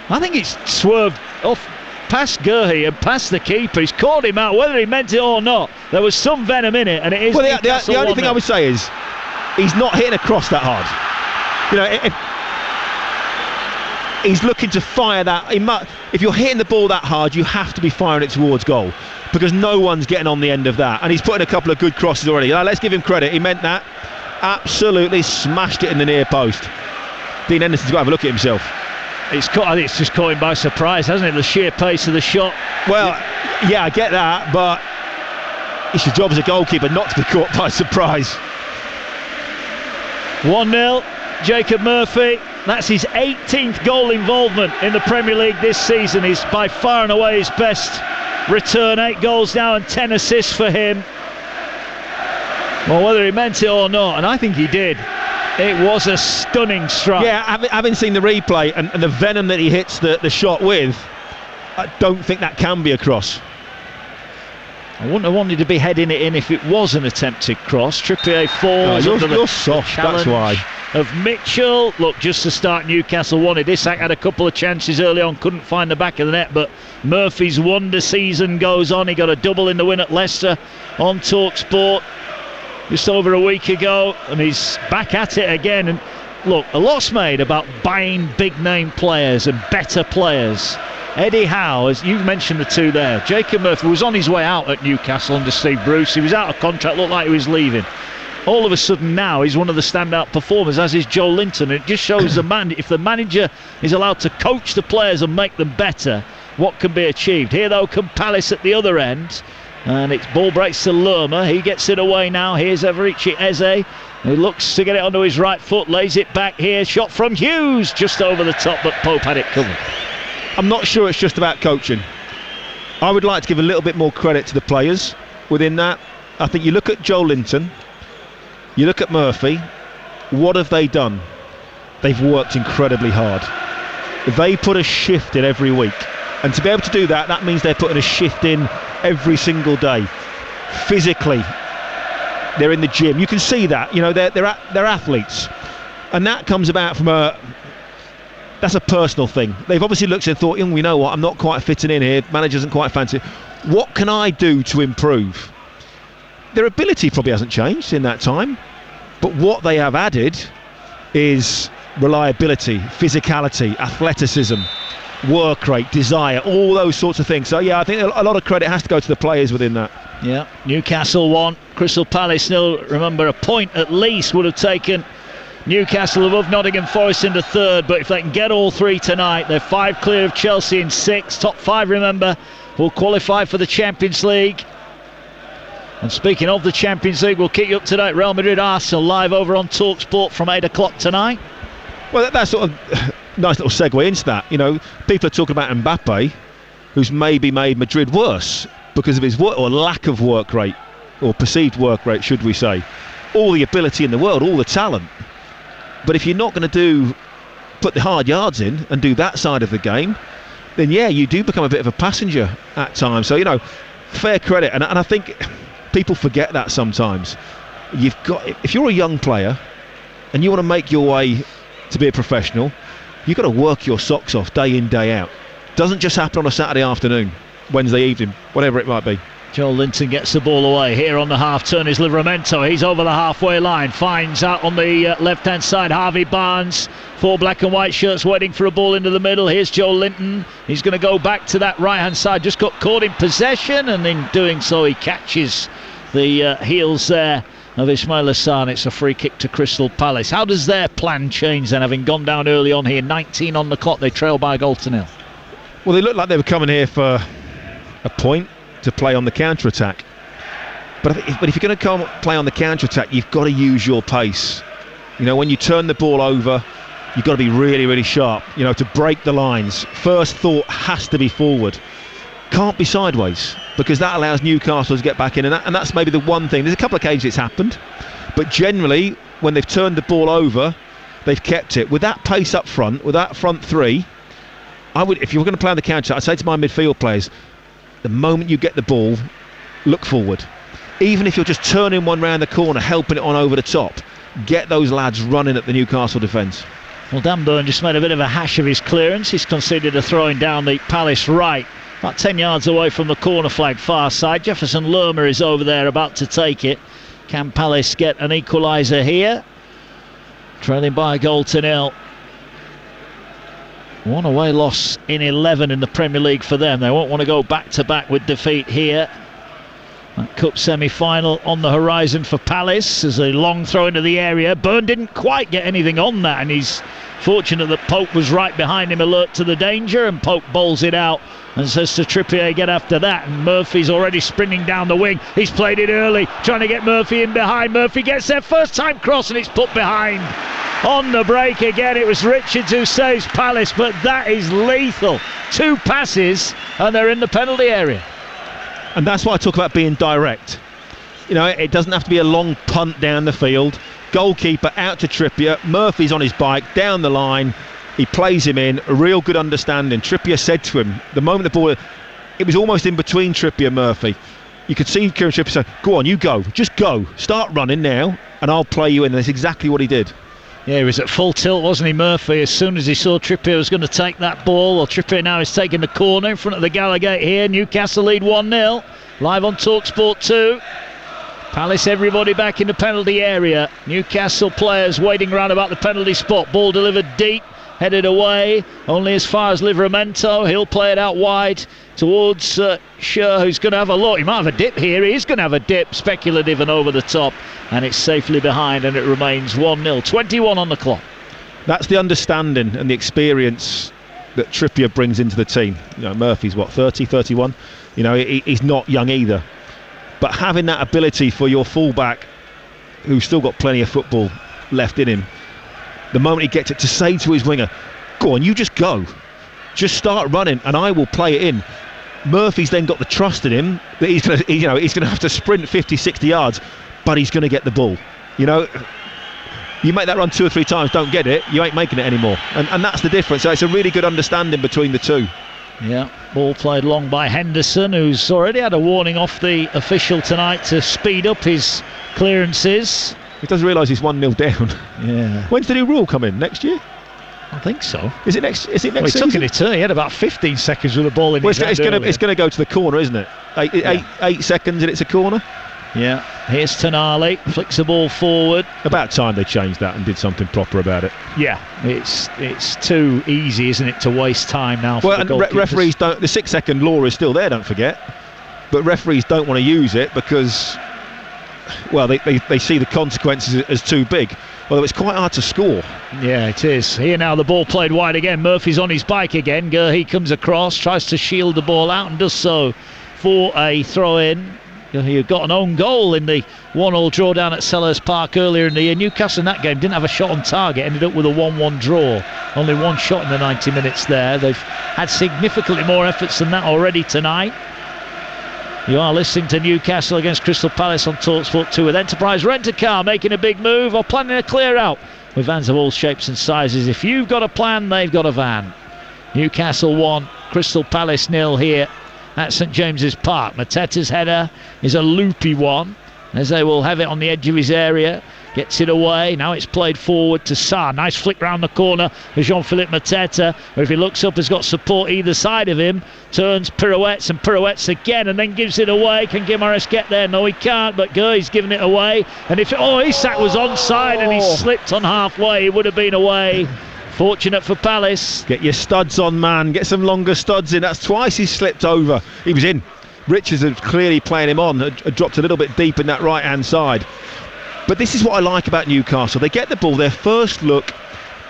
I think it's swerved off past Gurhey and past the keeper. He's called him out, whether he meant it or not. There was some venom in it, and it is. Well, the only thing I would say is he's not hitting across that hard. You know, if he's looking to fire that. If you're hitting the ball that hard, you have to be firing it towards goal, because no one's getting on the end of that. And he's putting a couple of good crosses already. Let's give him credit. He meant that. Absolutely smashed it in the near post. Dean Henderson's got to have a look at himself. I think it's just caught him by surprise, hasn't it? The sheer pace of the shot. Well, yeah, I get that, but it's your job as a goalkeeper not to be caught by surprise. 1-0. Jacob Murphy. That's his 18th goal involvement in the Premier League this season. He's by far and away his best return. 8 goals now and 10 assists for him. Well, whether he meant it or not, and I think he did, it was a stunning strike. Yeah, having seen the replay and the venom that he hits the shot with, I don't think that can be a cross. I wouldn't have wanted to be heading it in if it was an attempted cross. Trippier falls under the soft, challenge that's why. Of Mitchell. Look, just to start, Newcastle wanted. Isak had a couple of chances early on, couldn't find the back of the net, but Murphy's wonder season goes on. He got a double in the win at Leicester on TalkSport just over a week ago, and he's back at it again. And look, a lot's made about buying big-name players and better players. Eddie Howe, as you mentioned the two there, Jacob Murphy was on his way out at Newcastle under Steve Bruce. He was out of contract, looked like he was leaving. All of a sudden now he's one of the standout performers, as is Joe Linton. It just shows if the manager is allowed to coach the players and make them better, what can be achieved. Here though come Palace at the other end, and it's ball breaks to Lerma. He gets it away now. Here's Everichi Eze, who looks to get it onto his right foot, lays it back here, shot from Hughes just over the top, but Pope had it covered. I'm not sure it's just about coaching. I would like to give a little bit more credit to the players within that. I think you look at Joe Linton, you look at Murphy, what have they done? They've worked incredibly hard. They put a shift in every week, and to be able to do that, that means they're putting a shift in every single day. Physically, they're in the gym. You can see that. You know, they're athletes, and that comes about from that's a personal thing. They've obviously looked and thought, we know what, I'm not quite fitting in here. Manager doesn't quite fancy it. What can I do to improve? Their ability probably hasn't changed in that time, but what they have added is reliability, physicality, athleticism, work rate, desire, all those sorts of things. So yeah, I think a lot of credit has to go to the players within that. Yeah, Newcastle 1, Crystal Palace 0. Remember, a point at least would have taken Newcastle above Nottingham Forest in the third, but if they can get all three tonight, they're 5 clear of Chelsea in 6. Top 5, remember, will qualify for the Champions League. And speaking of the Champions League, we'll keep you up to date. Real Madrid Arsenal live over on TalkSport from 8 o'clock tonight. Well, that's sort of nice little segue into that. You know, people are talking about Mbappe, who's maybe made Madrid worse because of his work or lack of work rate, or perceived work rate, should we say. All the ability in the world, all the talent. But if you're not going to put the hard yards in and do that side of the game, then yeah, you do become a bit of a passenger at times. So, you know, fair credit. And I think people forget that sometimes. You've got, if you're a young player and you want to make your way to be a professional, you've got to work your socks off day in, day out. Doesn't just happen on a Saturday afternoon, Wednesday evening, whatever it might be. Joel Linton gets the ball away. Here on the half turn is Livramento. He's over the halfway line. Finds out on the left-hand side Harvey Barnes. 4 black and white shirts waiting for a ball into the middle. Here's Joel Linton. He's going to go back to that right-hand side. Just got caught in possession, and in doing so he catches the heels there of Ismail Hassan. It's a free kick to Crystal Palace. How does their plan change then, having gone down early on here? 19 on the clock. They trail by a goal to 0. Well, they looked like they were coming here for a point to play on the counter-attack, but if you're going to play on the counter-attack, you've got to use your pace. You know, when you turn the ball over, you've got to be really, really sharp, you know, to break the lines. First thought has to be forward, can't be sideways, because that allows Newcastle to get back in, and that's maybe the one thing. There's a couple of occasions it's happened, but generally when they've turned the ball over, they've kept it with that pace up front, with that front three. If you were going to play on the counter, I'd say to my midfield players, the moment you get the ball, look forward. Even if you're just turning one round the corner, helping it on over the top, get those lads running at the Newcastle defence. Well, Dan Burn just made a bit of a hash of his clearance. He's conceded a throwing down the Palace right, about 10 yards away from the corner flag far side. Jefferson Lerma is over there about to take it. Can Palace get an equaliser here? Trailing by a goal to 0. One away loss in 11 in the Premier League for them. They won't want to go back-to-back with defeat here. That cup semi-final on the horizon for Palace. There's a long throw into the area. Byrne didn't quite get anything on that, and he's fortunate that Pope was right behind him, alert to the danger, and Pope bowls it out and says to Trippier, get after that. And Murphy's already sprinting down the wing. He's played it early, trying to get Murphy in behind. Murphy gets there, first time cross, and it's put behind. On the break again, it was Richards who saves Palace, but that is lethal. 2 passes and they're in the penalty area. And that's why I talk about being direct. You know, it doesn't have to be a long punt down the field. Goalkeeper out to Trippier. Murphy's on his bike down the line. He plays him in. A real good understanding. Trippier said to him, the moment the ball, it was almost in between Trippier and Murphy. You could see Kieran Trippier saying, go on, you go. Just go. Start running now and I'll play you in. And that's exactly what he did. Yeah, he was at full tilt, wasn't he, Murphy? As soon as he saw Trippier was going to take that ball. Well, Trippier now is taking the corner in front of the Gallowgate here. Newcastle lead 1-0. Live on TalkSport 2. Palace, everybody back in the penalty area. Newcastle players waiting around about the penalty spot. Ball delivered deep, headed away, only as far as Livramento. He'll play it out wide towards Schur, who's going to have a look. He might have a dip here. He is going to have a dip, speculative and over the top, and it's safely behind, and it remains 1-0. 21 on the clock. That's the understanding and the experience that Trippier brings into the team. You know, Murphy's 30, 31. You know, he's not young either. But having that ability for your fullback, who's still got plenty of football left in him, the moment he gets it, to say to his winger, go on, you just go. Just start running and I will play it in. Murphy's then got the trust in him that he's going to have to sprint 50, 60 yards, but he's going to get the ball. You know, you make that run 2 or 3 times, don't get it, you ain't making it anymore. And that's the difference. So it's a really good understanding between the two. Yeah, ball played long by Henderson, who's already had a warning off the official tonight to speed up his clearances. He doesn't realise he's 1-0 down. Yeah. When's the new rule come in? Next year? I think so. Is it next season? He took an turn. He had about 15 seconds with the ball in his hand. It's going to go to the corner, isn't it? Eight seconds and it's a corner. Yeah. Here's Tonali, flicks the ball forward. About time they changed that and did something proper about it. Yeah, it's too easy, isn't it, to waste time now. For the referees don't. The 6-second law is still there, don't forget. But referees don't want to use it because, well, they see the consequences as too big. Although it's quite hard to score. Yeah, it is. Here now, the ball played wide again. Murphy's on his bike again. Gurhey comes across, tries to shield the ball out and does so for a throw-in. You've got an own goal in the 1-1 draw down at Selhurst Park earlier in the year. Newcastle in that game didn't have a shot on target, ended up with a 1-1 draw. Only one shot in the 90 minutes there. They've had significantly more efforts than that already tonight. You are listening to Newcastle against Crystal Palace on TalkSport 2 with Enterprise Rent-A-Car making a big move or planning a clear out with vans of all shapes and sizes. If you've got a plan, they've got a van. Newcastle 1, Crystal Palace 0 here at St James's Park. Mateta's header is a loopy one, as they will have it on the edge of his area. Gets it away. Now it's played forward to Sarr. Nice flick round the corner for Jean-Philippe Mateta, who, if he looks up, has got support either side of him. Turns, pirouettes and pirouettes again, and then gives it away. Can Guimaraes get there? No, he can't, but Gurhey's given it away. And if Isak was onside and he slipped on halfway, it would have been away. Fortunate for Palace. Get your studs on, man. Get some longer studs in. That's twice he's slipped over. He was in. Richards had clearly playing him on. Had dropped a little bit deep in that right-hand side. But this is what I like about Newcastle. They get the ball. Their first look,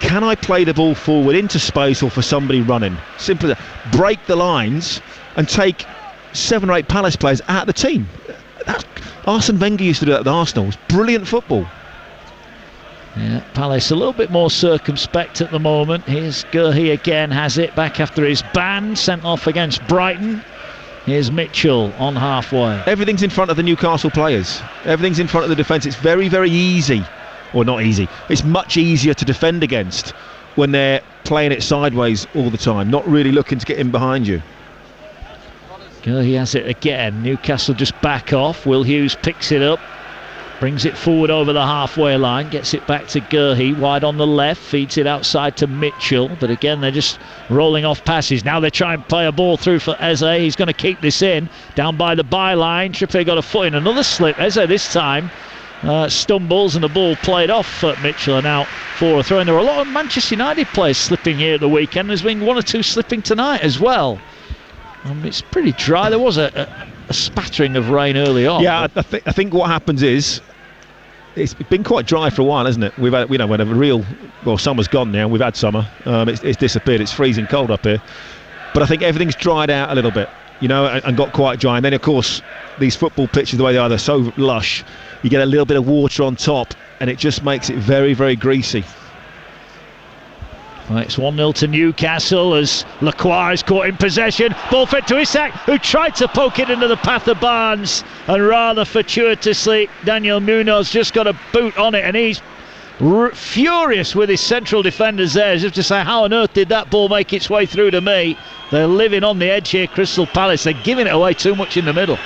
can I play the ball forward into space or for somebody running? Simply break the lines and take 7 or 8 Palace players out of the team. Arsene Wenger used to do that at Arsenal. It was brilliant football. Yeah, Palace a little bit more circumspect at the moment. Here's Gurhey again, has it back after his ban, sent off against Brighton. Here's Mitchell on halfway. Everything's in front of the Newcastle players. Everything's in front of the defence. It's very, very easy. Or not easy. It's much easier to defend against when they're playing it sideways all the time, not really looking to get in behind you. Gurhey has it again. Newcastle just back off. Will Hughes picks it up. Brings it forward over the halfway line, gets it back to Gurhey, wide on the left, feeds it outside to Mitchell, but again they're just rolling off passes. Now they try and play a ball through for Eze. He's going to keep this in, down by the byline. Trippier got a foot in, another slip. Eze this time stumbles and the ball played off Mitchell and out for a throw. And there were a lot of Manchester United players slipping here at the weekend. There's been 1 or 2 slipping tonight as well. It's pretty dry. There was a spattering of rain early on. Yeah, I think what happens is it's been quite dry for a while, hasn't it? We've had, summer's gone now. We've had summer. It's disappeared. It's freezing cold up here. But I think everything's dried out a little bit, and got quite dry. And then, of course, these football pitches, the way they are, they're so lush. You get a little bit of water on top, and it just makes it very, very greasy. Well, it's 1-0 to Newcastle as Lacroix is caught in possession. Ball fed to Isak, who tried to poke it into the path of Barnes, and rather fortuitously Daniel Munoz just got a boot on it, and he's furious with his central defenders there, as if to say, how on earth did that ball make its way through to me? They're living on the edge here, Crystal Palace. They're giving it away too much in the middle.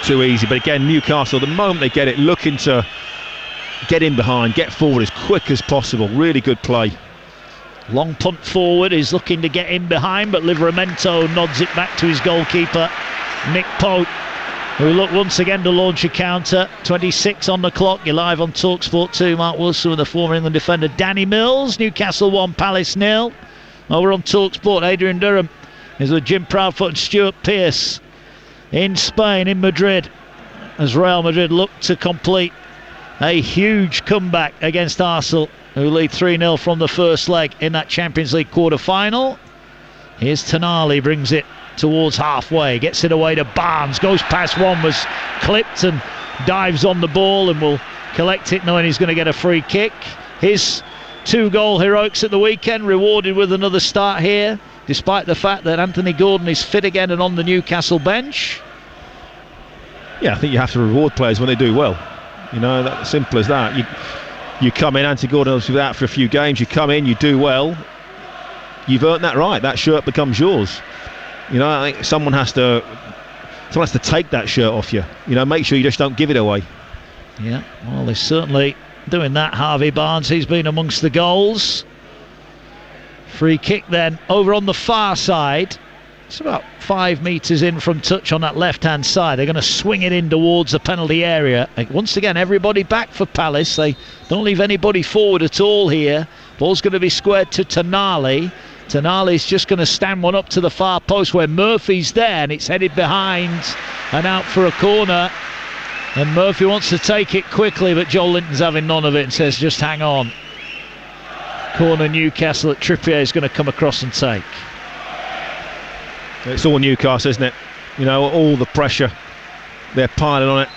Too easy, but again, Newcastle, the moment they get it, looking to get in behind, get forward as quick as possible. Really good play. Long punt forward, is looking to get in behind, but Livramento nods it back to his goalkeeper, Nick Pope. We look once again to launch a counter. 26 on the clock. You're live on TalkSport 2. Mark Wilson with the former England defender Danny Mills. Newcastle 1, Palace 0. Over on TalkSport, Adrian Durham is with Jim Proudfoot and Stuart Pearce in Spain, in Madrid, as Real Madrid look to complete a huge comeback against Arsenal, who lead 3-0 from the first leg in that Champions League quarter-final. Here's Tonali, brings it towards halfway, gets it away to Barnes, goes past one, was clipped and dives on the ball and will collect it knowing he's going to get a free kick. His 2-goal heroics at the weekend rewarded with another start here, despite the fact that Anthony Gordon is fit again and on the Newcastle bench. Yeah, I think you have to reward players when they do well. You know, that's simple as that. You come in, Anthony Gordon was out for a few games, you come in, you do well, you've earned that right, that shirt becomes yours. You know, I think someone has to take that shirt off you. You know, make sure you just don't give it away. Yeah, well, they're certainly doing that. Harvey Barnes, he's been amongst the goals. Free kick then over on the far side. It's about 5 metres in from touch on that left-hand side. They're going to swing it in towards the penalty area. Once again, everybody back for Palace. They don't leave anybody forward at all here. Ball's going to be squared to Tonali. Tonali's just going to stand one up to the far post where Murphy's there, and it's headed behind and out for a corner. And Murphy wants to take it quickly, but Joel Linton's having none of it and says just hang on. Corner Newcastle that Trippier is going to come across and take. It's all Newcastle, isn't it? You know, all the pressure they're piling on it.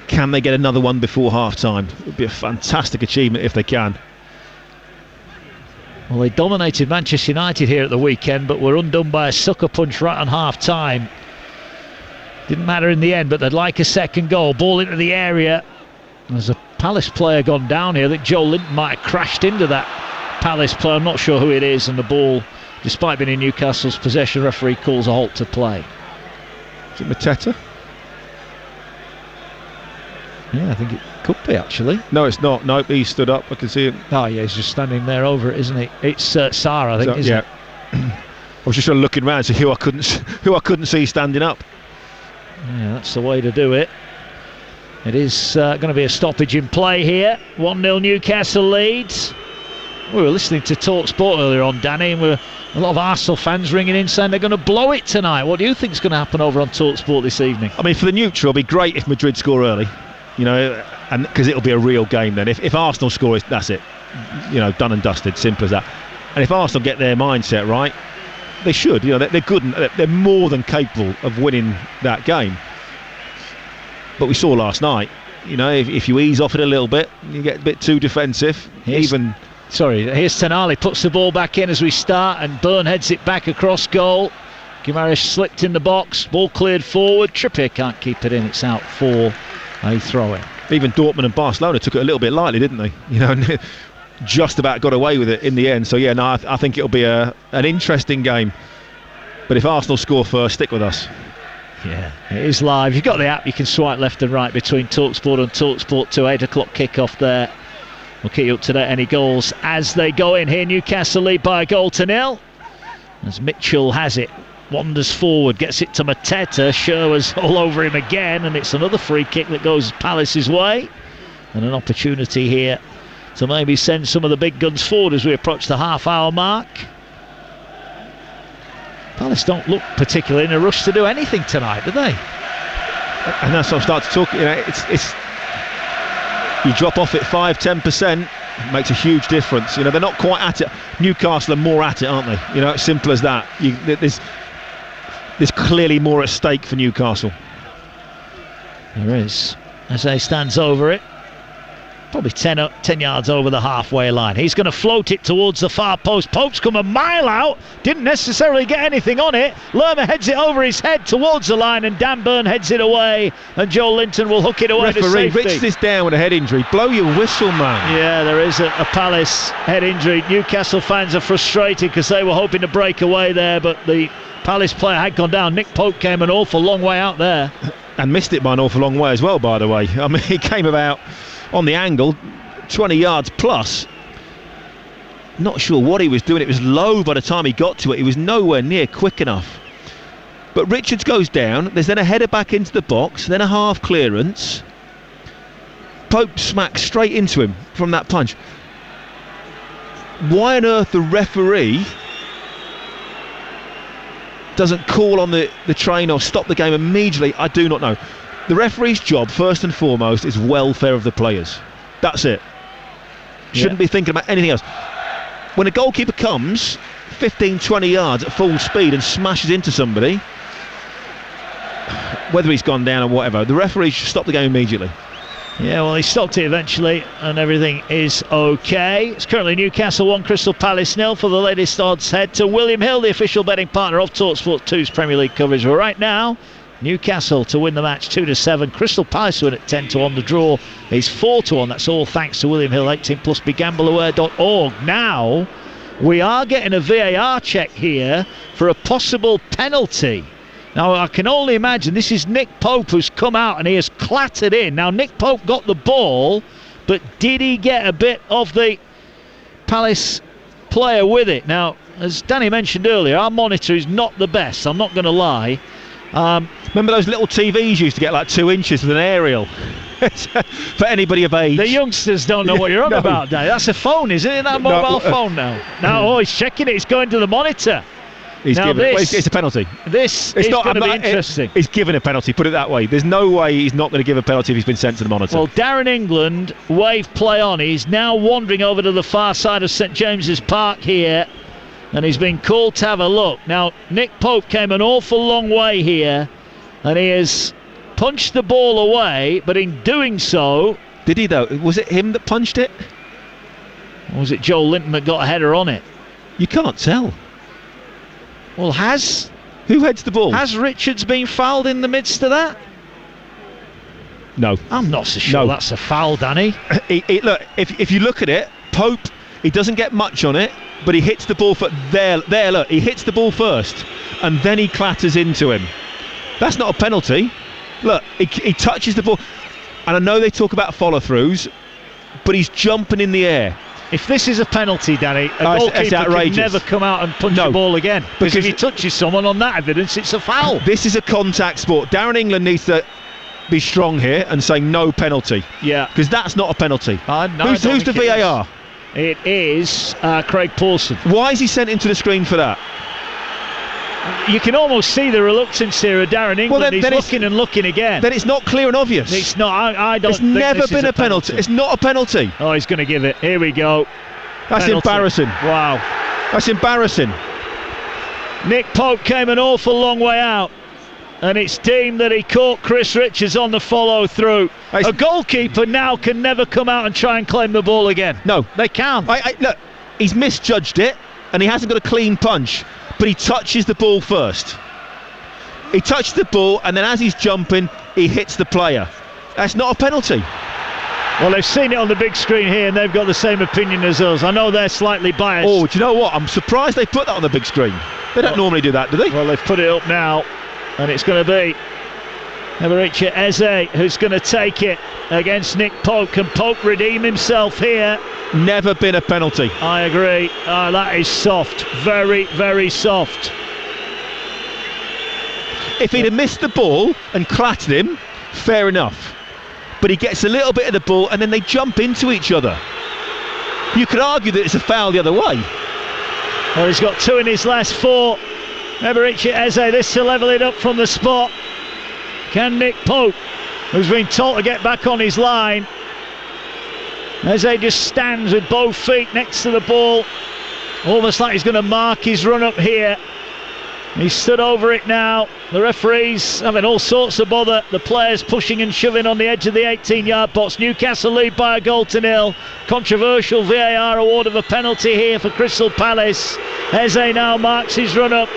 Can they get another one before half-time? It would be a fantastic achievement if they can. Well, they dominated Manchester United here at the weekend, but were undone by a sucker punch right on half-time. Didn't matter in the end, but they'd like a second goal. Ball into the area. There's a Palace player gone down here. I think Joel Linton might have crashed into that Palace player. I'm not sure who it is, and the ball, despite being in Newcastle's possession, referee calls a halt to play. Is it Mateta? Yeah, I think it could be, actually. No, it's not. Nope, he stood up. I can see him. Oh, yeah, he's just standing there over it, isn't he? It's Sarr, I think, isn't it? I was just looking around to see who I couldn't see standing up. Yeah, that's the way to do it. It is going to be a stoppage in play here. 1-0 Newcastle leads. We were listening to TalkSport earlier on, Danny, and a lot of Arsenal fans ringing in saying they're going to blow it tonight. What do you think is going to happen over on TalkSport this evening? I mean, for the neutral, it'll be great if Madrid score early. You know, and because it'll be a real game then. If Arsenal score, that's it. You know, done and dusted, simple as that. And if Arsenal get their mindset right, they should. You know, they're good and they're more than capable of winning that game. But we saw last night, you know, if you ease off it a little bit, you get a bit too defensive. Here's Tonali puts the ball back in as we start, and Byrne heads it back across goal. Guimaraes slipped in the box, ball cleared forward. Trippier can't keep it in. It's out for a throw-in. Even Dortmund and Barcelona took it a little bit lightly, didn't they? You know, just about got away with it in the end. So yeah, no, I think it'll be an interesting game. But if Arsenal score first, stick with us. Yeah, it is live. You've got the app, you can swipe left and right between TalkSport and TalkSport 2. 8 o'clock kickoff there. We'll keep you up to date any goals as they go in here. Newcastle lead by 1-0. As Mitchell has it, wanders forward, gets it to Mateta. Sherwood's all over him again, and it's another free kick that goes Palace's way. And an opportunity here to maybe send some of the big guns forward as we approach the half-hour mark. Palace don't look particularly in a rush to do anything tonight, do they? And that's what I'm starting to talk. You know, it's you drop off at 5-10%, it makes a huge difference. You know, they're not quite at it. Newcastle are more at it, aren't they? You know, it's simple as that. There's clearly more at stake for Newcastle. There is. Eze stands over it. Probably 10 yards over the halfway line. He's going to float it towards the far post. Pope's come a mile out. Didn't necessarily get anything on it. Lerma heads it over his head towards the line, and Dan Burn heads it away. And Joel Linton will hook it away to safety. Referee, Rich is down with a head injury. Blow your whistle, man. Yeah, there is a Palace head injury. Newcastle fans are frustrated because they were hoping to break away there, but the Palace player had gone down. Nick Pope came an awful long way out there. And missed it by an awful long way as well, by the way. I mean, he came about on the angle, 20 yards plus. Not sure what he was doing. It was low by the time he got to it. He was nowhere near quick enough. But Richards goes down, there's then a header back into the box, then a half clearance. Pope smacks straight into him from that punch. Why on earth the referee doesn't call on the train or stop the game immediately, I do not know. The referee's job, first and foremost, is welfare of the players. That's it. Shouldn't be thinking about anything else. When a goalkeeper comes 15, 20 yards at full speed and smashes into somebody, whether he's gone down or whatever, the referee should stop the game immediately. Yeah, well, he stopped it eventually, and everything is okay. It's currently Newcastle 1, Crystal Palace 0. For the latest odds, head to William Hill, the official betting partner of TalkSport 2's Premier League coverage. But right now, Newcastle to win the match 2-7. Crystal Palace to win at 10-1. The draw is 4-1. That's all thanks to William Hill. 18 plus begambleaware.org. Now, we are getting a VAR check here for a possible penalty. Now, I can only imagine this is Nick Pope who's come out and he has clattered in. Now, Nick Pope got the ball, but did he get a bit of the Palace player with it? Now, as Danny mentioned earlier, our monitor is not the best, I'm not going to lie. Remember those little TVs used to get like 2 inches with an aerial? For anybody of age. The youngsters don't know what you're on about, Danny. That's a phone, isn't it? That mobile phone now. Now, he's checking it. It's going to the monitor. It's a penalty. This is going to be interesting. He's given a penalty, put it that way. There's no way he's not going to give a penalty if he's been sent to the monitor. Well, Darren England, wave play on. He's now wandering over to the far side of St James's Park here, and he's been called to have a look. Now, Nick Pope came an awful long way here, and he has punched the ball away, but in doing so... Did he, though? Was it him that punched it? Or was it Joel Linton that got a header on it? You can't tell. Well, who heads the ball? Has Richards been fouled in the midst of that? No. I'm not so sure that's a foul, Danny. Look, if you look at it, Pope, he doesn't get much on it, but he hits the ball look, he hits the ball first, and then he clatters into him. That's not a penalty. Look, he touches the ball, and I know they talk about follow-throughs, but he's jumping in the air. If this is a penalty, Danny, a goalkeeper can never come out and punch the ball again. Because if he touches someone on that evidence, it's a foul. This is a contact sport. Darren England needs to be strong here and say no penalty. Yeah. Because that's not a penalty. Who's the VAR? It is Craig Paulson. Why is he sent into the screen for that? You can almost see the reluctance here of Darren England. Well, he's looking and looking again. Then it's not clear and obvious. It's not. I don't. It's never been a penalty. It's not a penalty. Oh, he's going to give it. Here we go. That's embarrassing. Wow. That's embarrassing. Nick Pope came an awful long way out, and it's deemed that he caught Chris Richards on the follow through. A goalkeeper now can never come out and try and claim the ball again. No, they can't. Look, he's misjudged it, and he hasn't got a clean punch. But he touches the ball first. He touches the ball, and then as he's jumping, he hits the player. That's not a penalty. Well, they've seen it on the big screen here, and they've got the same opinion as us. I know they're slightly biased. Oh, do you know what? I'm surprised they put that on the big screen. They don't normally do that, do they? Well, they've put it up now, and it's going to be Eberechi Eze who's going to take it against Nick Pope. Can Pope redeem himself here? Never been a penalty. I agree. That is soft. Very, very soft. If he'd have missed the ball and clattered him, fair enough. But he gets a little bit of the ball and then they jump into each other. You could argue that it's a foul the other way. Well, he's got 2 in his last 4. Eberechi Eze, this to level it up from the spot. Can Nick Pope, who's been told to get back on his line? Eze just stands with both feet next to the ball, almost like he's going to mark his run up here. He's stood over it now. The referee's having all sorts of bother. The players pushing and shoving on the edge of the 18-yard box. Newcastle lead by a goal to 0. Controversial VAR award of a penalty here for Crystal Palace. Eze now marks his run up.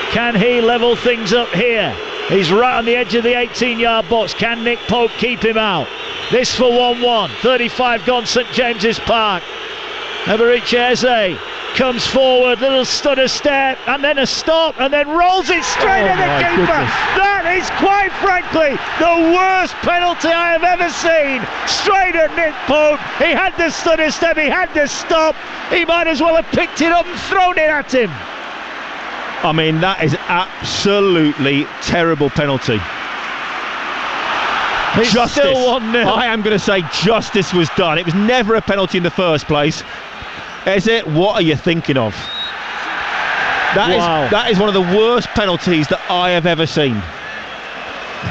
Can he level things up here? He's right on the edge of the 18-yard box. Can Nick Pope keep him out? This for 1-1. 35 gone, St James's Park. Eberechi Eze comes forward, little stutter step, and then a stop, and then rolls it straight at the keeper. Goodness. That is quite frankly the worst penalty I have ever seen. Straight at Nick Pope. He had the stutter step, he had the stop. He might as well have picked it up and thrown it at him. I mean, that is absolutely terrible penalty. It's Justice. still 1-0. I am going to say justice was done. It was never a penalty in the first place. Is it? What are you thinking of? That is one of the worst penalties that I have ever seen.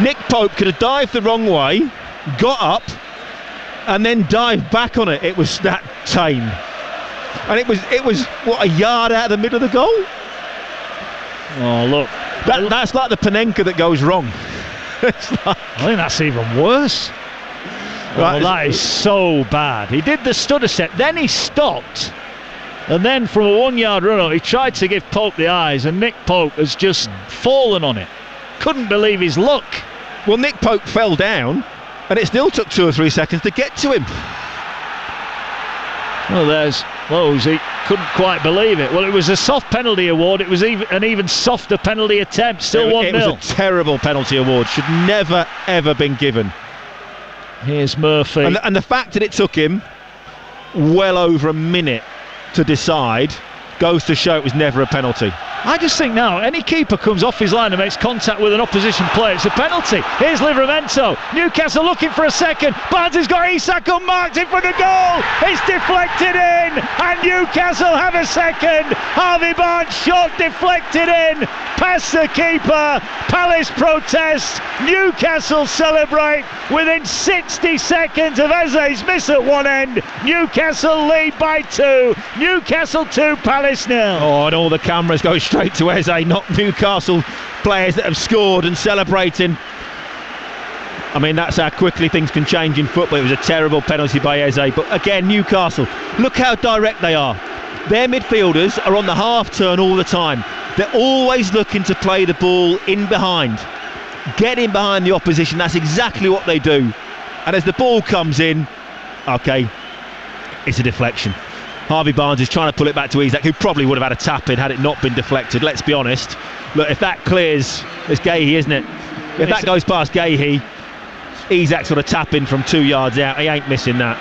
Nick Pope could have dived the wrong way, got up, and then dived back on it. It was that tame. And it was what, a yard out of the middle of the goal? Oh, look. That's like the Panenka that goes wrong. It's like, I think that's even worse. Right, that is so bad. He did the stutter step, then he stopped, and then from a 1 yard run out, he tried to give Pope the eyes, and Nick Pope has just fallen on it. Couldn't believe his luck. Well, Nick Pope fell down, and it still took 2 or 3 seconds to get to him. Well, there's Lowe's. He couldn't quite believe it. Well, it was a soft penalty award. It was an even softer penalty attempt. Still 1-0. It was a terrible penalty award. Should never, ever been given. Here's Murphy. And the fact that it took him well over a minute to decide goes to show it was never a penalty. I just think now, any keeper comes off his line and makes contact with an opposition player, it's a penalty. Here's Livramento. Newcastle looking for a second. Barnes has got Isak unmarked in front of goal. It's deflected in, and Newcastle have a second. Harvey Barnes shot deflected in, past the keeper. Palace protest. Newcastle celebrate within 60 seconds of Eze's miss at one end. Newcastle lead by 2. Newcastle 2, Palace 0. Oh, and all the cameras go straight to Eze, not Newcastle players that have scored and celebrating. I mean, that's how quickly things can change in football. It was a terrible penalty by Eze, but again, Newcastle, look how direct they are. Their midfielders are on the half turn all the time. They're always looking to play the ball in behind, get in behind the opposition. That's exactly what they do. And as the ball comes in, okay, it's a deflection. Harvey Barnes is trying to pull it back to Isak, who probably would have had a tap in had it not been deflected. Let's be honest. Look, if that clears, it's Gahey, isn't it? If that goes past Gahey, Isak's got a tap in from 2 yards out. He ain't missing that.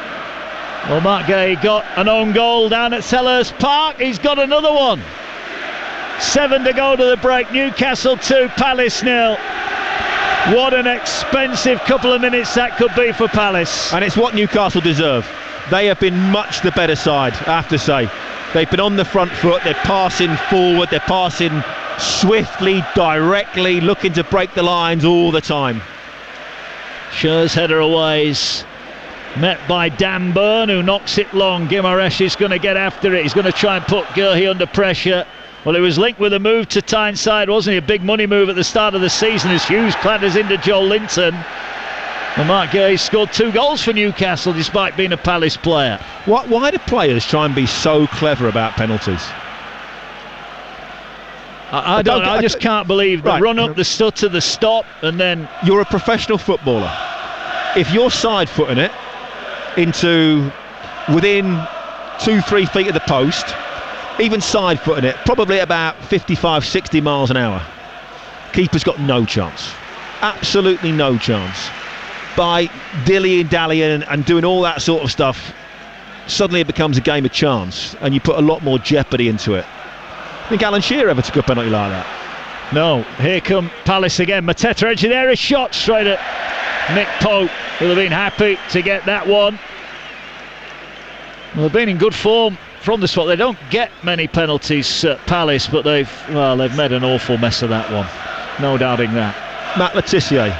Well, Mark Gahey got an own goal down at Selhurst Park. He's got another one. 7 to go to the break. Newcastle 2, Palace 0. What an expensive couple of minutes that could be for Palace. And it's what Newcastle deserve. They have been much the better side, I have to say. They've been on the front foot, they're passing forward, they're passing swiftly, directly, looking to break the lines all the time. Schur's header away is met by Dan Burn, who knocks it long. Guimaraes is going to get after it. He's going to try and put Gurhey under pressure. Well, it was linked with a move to Tyneside, wasn't he? A big money move at the start of the season as Hughes clatters into Joel Linton. And Mark Gurhey scored 2 goals for Newcastle despite being a Palace player. Why do players try and be so clever about penalties? I just can't believe the run up, the stutter, the stop, and then... You're a professional footballer. If you're side-footing it into within 2-3 feet of the post, even side-footing it, probably about 55-60 miles an hour, keeper's got no chance. Absolutely no chance. By dilly-dallying and doing all that sort of stuff, suddenly it becomes a game of chance and you put a lot more jeopardy into it. I think Alan Shearer ever took a penalty like that. No. Here come Palace again. Mateta edging there, a shot straight at Nick Pope, who'll have been happy to get that one. Well, they've been in good form from the spot. They don't get many penalties at Palace, but they've made an awful mess of that one. No doubting that. Matt Le Tissier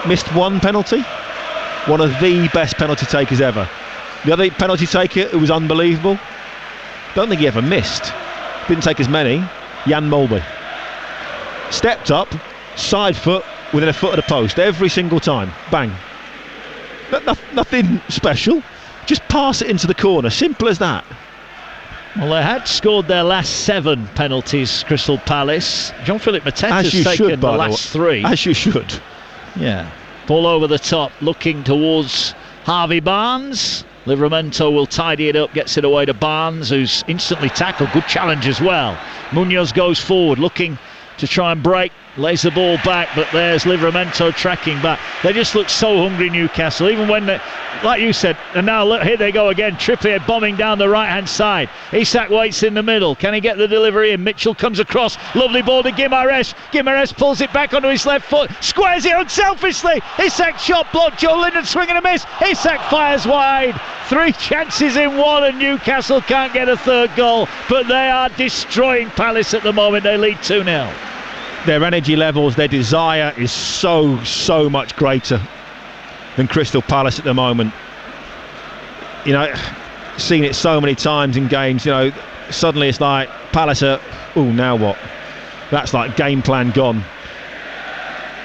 missed one penalty, one of the best penalty takers ever. The other penalty taker who was unbelievable, don't think he ever missed, didn't take as many, Jan Molby. Stepped up, side foot, within a foot of the post, every single time, bang. Nothing special, just pass it into the corner, simple as that. Well, they had scored their last 7 penalties, Crystal Palace. Jean-Philippe Mateta's taken the last 3. As you should. Yeah, ball over the top, looking towards Harvey Barnes. Livramento will tidy it up, gets it away to Barnes, who's instantly tackled. Good challenge as well. Munoz goes forward, looking to try and break. Lays the ball back, but there's Livramento tracking back. They just look so hungry, Newcastle, even when they, like you said, and now look, here they go again. Trippier bombing down the right hand side. Isak waits in the middle. Can he get the delivery in? Mitchell comes across, lovely ball to Guimaraes. Guimaraes pulls it back onto his left foot, squares it unselfishly. Isak shot blocked. Joe Linden swing and a miss. Isak fires wide. 3 chances in 1, and Newcastle can't get a third goal, but they are destroying Palace at the moment. They lead 2-0. Their energy levels, their desire is so much greater than Crystal Palace at the moment. You know, seen it so many times in games. You know, suddenly it's like Palace are, oh, now what? That's like game plan gone.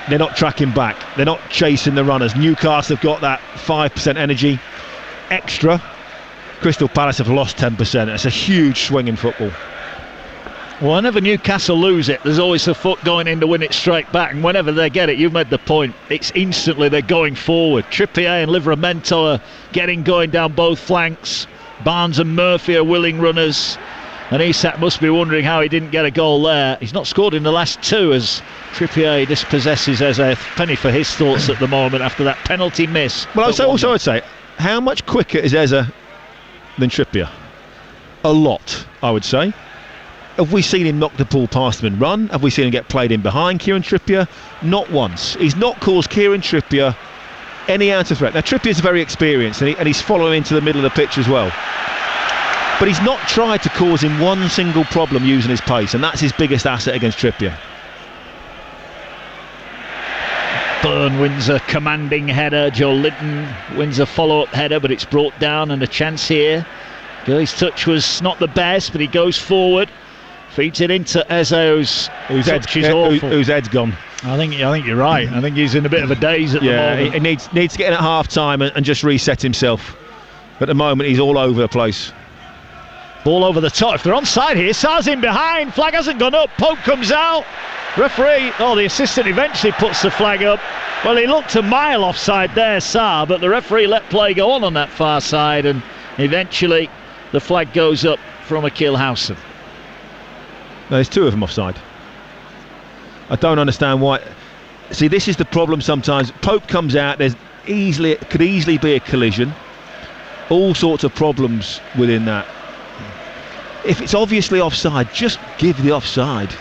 They're not tracking back. They're not chasing the runners. Newcastle have got that 5% energy extra. Crystal Palace have lost 10%. It's a huge swing in football. Well, whenever Newcastle lose it, there's always a foot going in to win it straight back, and whenever they get it, you've made the point, it's instantly they're going forward. Trippier and Livramento are getting going down both flanks. Barnes and Murphy are willing runners, and Isak must be wondering how he didn't get a goal there. He's not scored in the last 2 as Trippier dispossesses as a penny for his thoughts at the moment after that penalty miss. Well, I'd say, how much quicker is Eze than Trippier? A lot, I would say. Have we seen him knock the ball past him and run? Have we seen him get played in behind Kieran Trippier? Not once. He's not caused Kieran Trippier any out of threat. Now, Trippier's very experienced and he's following into the middle of the pitch as well. But he's not tried to cause him one single problem using his pace, and that's his biggest asset against Trippier. Byrne wins a commanding header. Joe Linton wins a follow-up header, but it's brought down, and a chance here. His touch was not the best, but he goes forward. Feeds it into Eze, whose awful. Whose head's gone. I think you're right. I think he's in a bit of a daze at the moment. He needs to get in at half time and just reset himself. At the moment, he's all over the place. Ball over the top. If they're onside here, Sarr's in behind. Flag hasn't gone up. Pope comes out. Referee, the assistant eventually puts the flag up. Well, he looked a mile offside there, Sarr, but the referee let play go on that far side, and eventually the flag goes up from Akil Howson. No, there's 2 of them offside. I don't understand why. See, this is the problem sometimes. Pope comes out, it could easily be a collision. All sorts of problems within that. If it's obviously offside, just give the offside.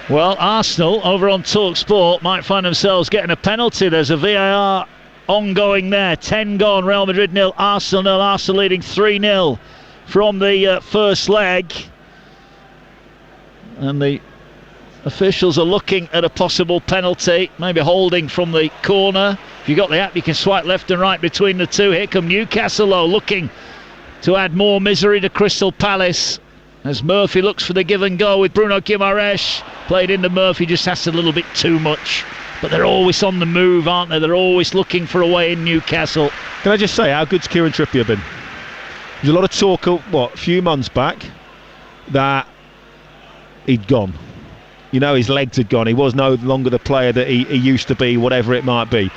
Well, Arsenal over on TalkSport might find themselves getting a penalty. There's a VAR ongoing there. 10 gone, Real Madrid 0, Arsenal 0. Arsenal leading 3-0 from the first leg. And the officials are looking at a possible penalty, maybe holding from the corner. If you've got the app, you can swipe left and right between the 2. Here come Newcastle, though, looking to add more misery to Crystal Palace. As Murphy looks for the give and go with Bruno Guimaraes. Played into Murphy, just asked a little bit too much. But they're always on the move, aren't they? They're always looking for a way in Newcastle. Can I just say, how good's Kieran Trippier been? There's a lot of talk, a few months back, that he'd gone. You know, his legs had gone. He was no longer the player that he used to be, whatever it might be.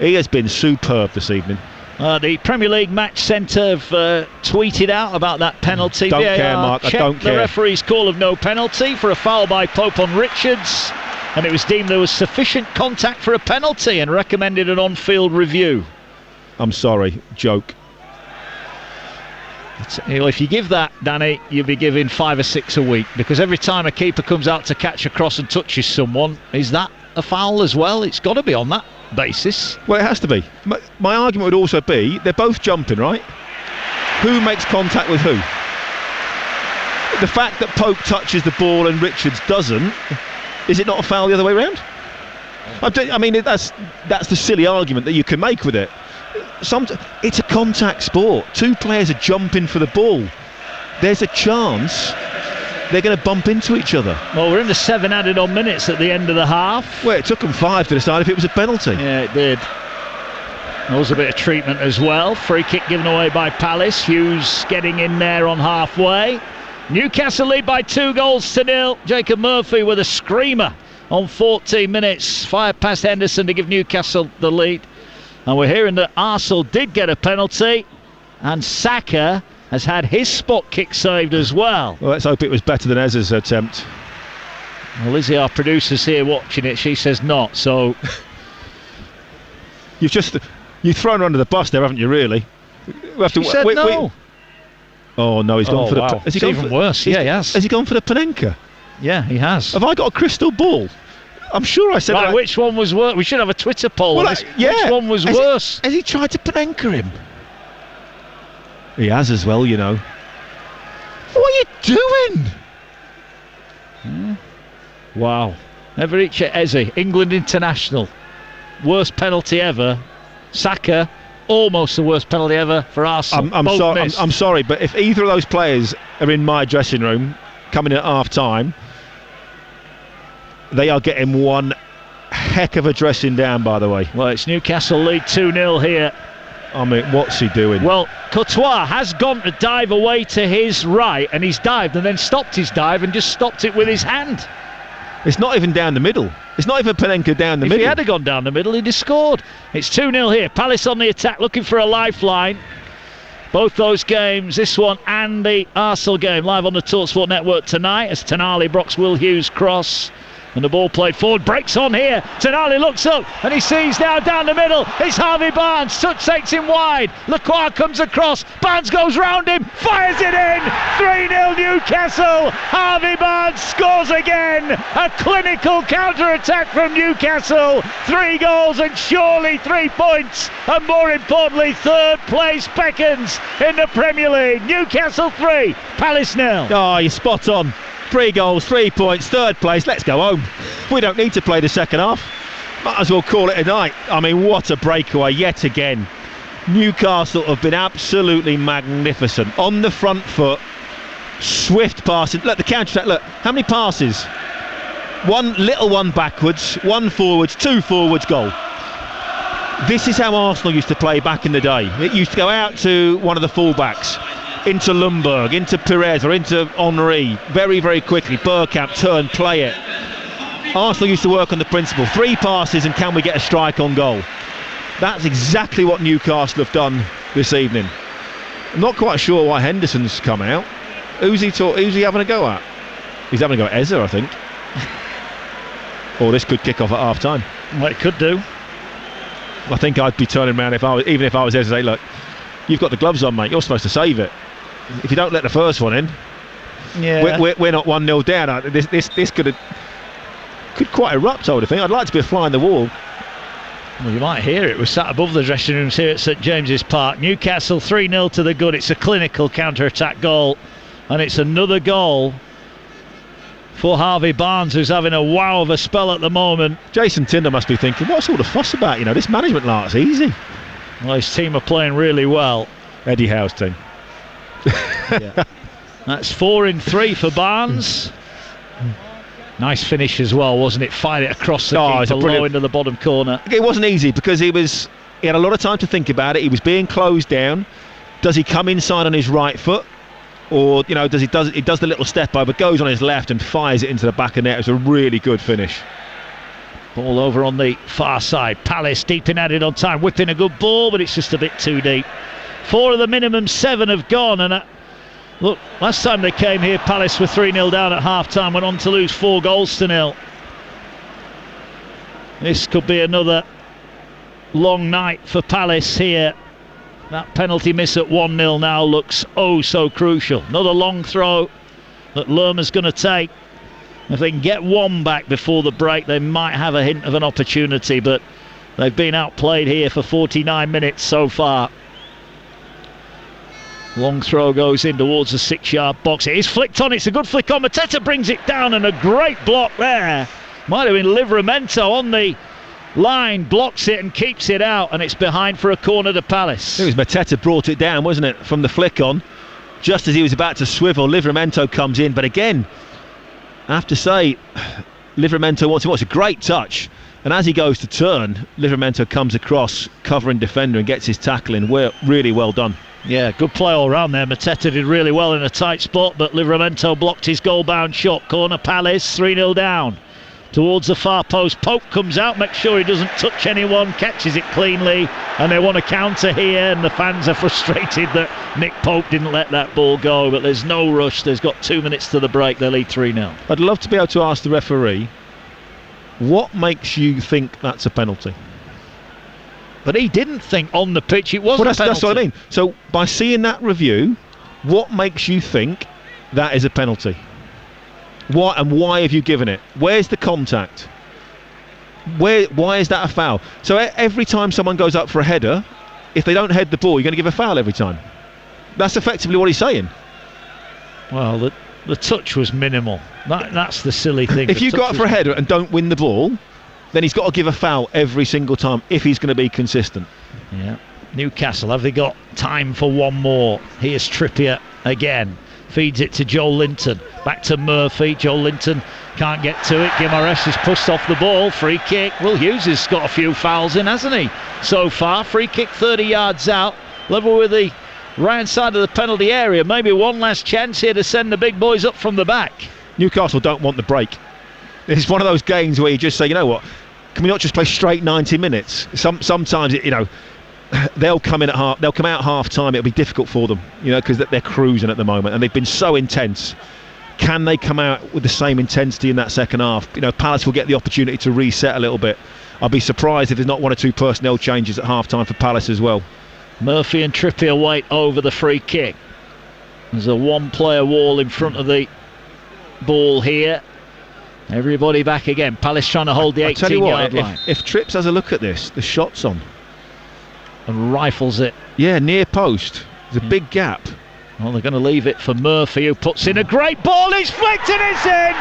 He has been superb this evening. The Premier League Match Centre have tweeted out about that penalty. Don't care, Mark. I don't care. The referee's call of no penalty for a foul by Pope on Richards, and it was deemed there was sufficient contact for a penalty and recommended an on-field review. I'm sorry, joke. If you give that, Danny, you'll be giving 5 or 6 a week, because every time a keeper comes out to catch a cross and touches someone, is that a foul as well? It's got to be on that basis. Well, it has to be. My argument would also be they're both jumping, right? Who makes contact with who? The fact that Pope touches the ball and Richards doesn't, is it not a foul the other way around? I mean, that's the silly argument that you can make with it. It's a contact sport. 2 players are jumping for the ball. There's a chance they're going to bump into each other. Well, we're into 7 added on minutes at the end of the half. Well, it took them 5 to decide if it was a penalty. Yeah, it did. There was a bit of treatment as well. Free kick given away by Palace. Hughes getting in there on halfway. Newcastle lead by 2-0. Jacob Murphy with a screamer on 14 minutes. Fired past Henderson to give Newcastle the lead. And we're hearing that Arsenal did get a penalty, and Saka has had his spot kick saved as well. Well, let's hope it was better than Eze's attempt. Well, Lizzie, our producer's here watching it. She says not, so... You've thrown her under the bus there, haven't you, really? She said no. Oh, no, he's gone for the... Has he gone even worse. Yeah, he has. Has he gone for the Panenka? Yeah, he has. Have I got a crystal ball? I'm sure I said that. Which one was worse? We should have a Twitter poll. Well, Which one was worse? Has he tried to Panenka him? He has as well, you know. What are you doing? Wow. Everice Eze, England international. Worst penalty ever. Saka, almost the worst penalty ever for Arsenal. I'm sorry, but if either of those players are in my dressing room coming at half time, they are getting one heck of a dressing down, by the way. Well, it's Newcastle lead 2-0 here. I mean, what's he doing? Well, Courtois has gone to dive away to his right, and he's dived and then stopped his dive and just stopped it with his hand. It's not even down the middle. It's not even Panenka down the middle. If he had gone down the middle, he'd have scored. It's 2-0 here. Palace on the attack, looking for a lifeline. Both those games, this one and the Arsenal game, live on the TalkSport network tonight as Tonali blocks Will Hughes' cross. And the ball played forward, breaks on here. Tonali looks up and he sees now down the middle. It's Harvey Barnes. Touch takes him wide. Lacroix comes across. Barnes goes round him, fires it in. 3-0 Newcastle. Harvey Barnes scores again. A clinical counter-attack from Newcastle. 3 goals and surely 3 points. And more importantly, third place beckons in the Premier League. Newcastle 3, Palace 0. Oh, you're spot on. 3 goals, 3 points, third place. Let's go home. We don't need to play the second half. Might as well call it a night. I mean, what a breakaway yet again. Newcastle have been absolutely magnificent. On the front foot, swift passing. Look, the counter-attack. Look, how many passes? One little one backwards, 1 forwards, 2 forwards, goal. This is how Arsenal used to play back in the day. It used to go out to one of the fullbacks, into Lundberg, into Perez or into Henry, very, very quickly. Bergkamp, turn, play it. Arsenal used to work on the principle, 3 passes and can we get a strike on goal? That's exactly what Newcastle have done this evening. I'm not quite sure why Henderson's come out. Who's he having a go at? He's having a go at Eze, I think. Or this could kick off at half time. Well, it could do. I think I'd be turning around even if I was Eze, say, look, you've got the gloves on, mate, you're supposed to save it. If you don't let the first one in, yeah, we're not 1-0 down. This could quite erupt, I would think. I'd like to be a fly in the wall. Well, you might hear it. We're sat above the dressing rooms here at St James's Park. Newcastle 3-0 to the good. It's a clinical counter-attack goal, and it's another goal for Harvey Barnes, who's having a wow of a spell at the moment. Jason Tinder must be thinking, what's all the fuss about? You know, this management lark's easy. Well, his team are playing really well. Eddie Howe's team. Yeah. That's 4 in 3 for Barnes. Nice finish as well, wasn't it? Fired it across the keeper, low into the bottom corner. It wasn't easy because he had a lot of time to think about it. He was being closed down. Does he come inside on his right foot, or he does the little step over, goes on his left and fires it into the back of net? It was a really good finish. Ball over on the far side. Palace deep in at it on time, whipping a good ball, but it's just a bit too deep. 4 of the minimum 7 have gone, and look, last time they came here, Palace were 3-0 down at half-time, went on to lose 4 goals to 0. This could be another long night for Palace here. That penalty miss at 1-0 now looks oh so crucial. Another long throw that Lerma's going to take. If they can get one back before the break, they might have a hint of an opportunity, but they've been outplayed here for 49 minutes so far. Long throw goes in towards the 6-yard box. It is flicked on. It's a good flick on. Mateta brings it down, and a great block there. Might have been Livramento on the line, blocks it and keeps it out, and it's behind for a corner to Palace. It was Mateta brought it down, wasn't it, from the flick on. Just as he was about to swivel, Livramento comes in, but again, I have to say, Livramento wants a great touch, and as he goes to turn, Livramento comes across, covering defender, and gets his tackle in. Really well done. Yeah, good play all round there. Mateta did really well in a tight spot, but Livramento blocked his goal-bound shot. Corner Palace, 3-0 down. towards the far post. Pope comes out, makes sure he doesn't touch anyone, catches it cleanly, and they want to counter here, and the fans are frustrated that Nick Pope didn't let that ball go, but there's no rush. There's got 2 minutes to the break. They lead 3-0. I'd love to be able to ask the referee, what makes you think that's a penalty? But he didn't think on the pitch it wasn't a penalty. That's what I mean. So by seeing that review, what makes you think that is a penalty? Why, and why have you given it? Where's the contact? Why is that a foul? So every time someone goes up for a header, if they don't head the ball, you're going to give a foul every time. That's effectively what he's saying. Well, the touch was minimal. That's the silly thing. If you go up for a header and don't win the ball, then he's got to give a foul every single time if he's going to be consistent. Yeah. Newcastle, have they got time for one more? Here's Trippier again. Feeds it to Joel Linton. Back to Murphy. Joel Linton can't get to it. Guimaraes has pushed off the ball. Free kick. Will Hughes has got a few fouls in, hasn't he? So far. Free kick 30 yards out. Level with the right side of the penalty area. Maybe one last chance here to send the big boys up from the back. Newcastle don't want the break. It's one of those games where you just say, you know what, can we not just play straight 90 minutes? Sometimes, they'll come out half time. It'll be difficult for them, because they're cruising at the moment and they've been so intense. Can they come out with the same intensity in that second half? Palace will get the opportunity to reset a little bit. I'll be surprised if there's not 1 or 2 personnel changes at half time for Palace as well. Murphy and Trippier wait over the free kick. There's a one-player wall in front of the ball here. Everybody back again. Palace trying to hold the 18-yard line. If Trips has a look at this, the shot's on. And rifles it. Yeah, near post. There's a big gap. Well, they're going to leave it for Murphy, who puts in a great ball. It's flicked and it's in.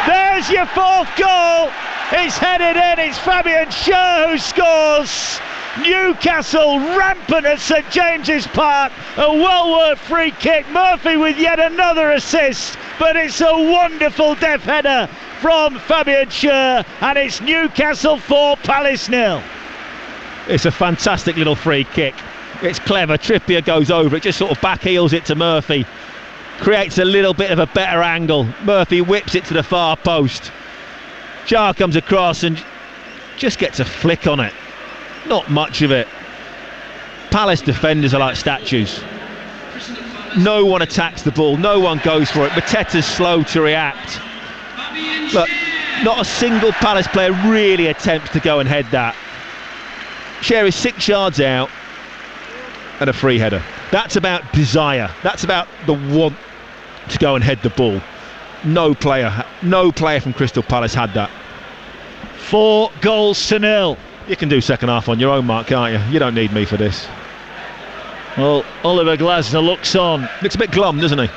There's your 4th goal. It's headed in. It's Fabian Schär who scores. Newcastle rampant at St James's Park. A well-worked free kick. Murphy with yet another assist. But it's a wonderful deft header from Fabian Schär. And it's Newcastle 4, Palace 0. It's a fantastic little free kick. It's clever. Trippier goes over it, just sort of back heels it to Murphy. Creates a little bit of a better angle. Murphy whips it to the far post. Schär comes across and just gets a flick on it. Not much of it. Palace defenders are like statues. No one attacks the ball. No one goes for it. Mateta's slow to react. Look, not a single Palace player really attempts to go and head that. Schär is 6 yards out and a free header. That's about desire. That's about the want to go and head the ball. No player from Crystal Palace had that. 4-0. You can do second half on your own, Mark, can't you? You don't need me for this. Well, Oliver Glasner looks on. Looks a bit glum, doesn't he?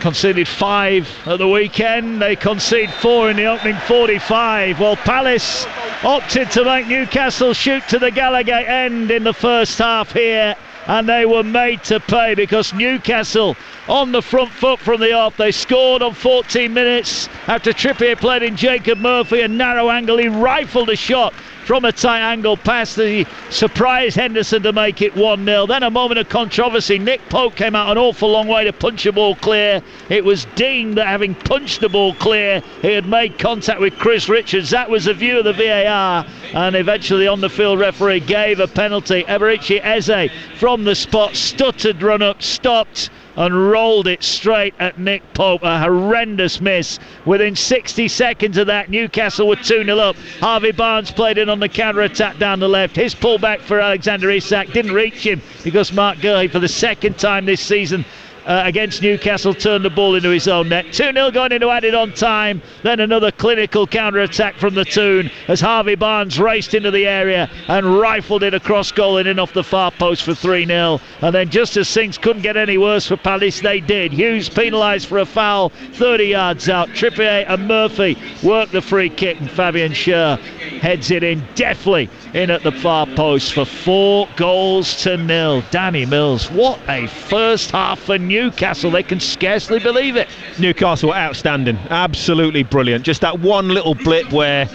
Conceded 5 at the weekend. They concede 4 in the opening 45. Well, Palace opted to make Newcastle shoot to the Gallagher end in the first half here, and they were made to pay because Newcastle on the front foot from the off. They scored on 14 minutes after Trippier played in Jacob Murphy, a narrow angle. He rifled a shot from a tight angle pass. He surprised Henderson to make it 1-0. Then a moment of controversy. Nick Pope came out an awful long way to punch the ball clear. It was deemed that having punched the ball clear, he had made contact with Chris Richards. That was the view of the VAR, and eventually on the field referee gave a penalty. Eberici Eze from the spot, stuttered run up, stopped and rolled it straight at Nick Pope. A horrendous miss. Within 60 seconds of that, Newcastle were 2-0 up. Harvey Barnes played in on the counter-attack down the left. His pullback for Alexander Isak didn't reach him because Mark Gurley, for the second time this season against Newcastle, turned the ball into his own net. 2-0 going into added on time. Then another clinical counter-attack from the Toon as Harvey Barnes raced into the area and rifled it across goal and in off the far post for 3-0. And then just as things couldn't get any worse for Palace, they did. Hughes penalised for a foul 30 yards out. Trippier and Murphy work the free kick and Fabian Schär heads it in deftly in at the far post for 4-0. Danny Mills, what a first half for Newcastle. They can scarcely believe it. Newcastle outstanding, absolutely brilliant. Just that one little blip where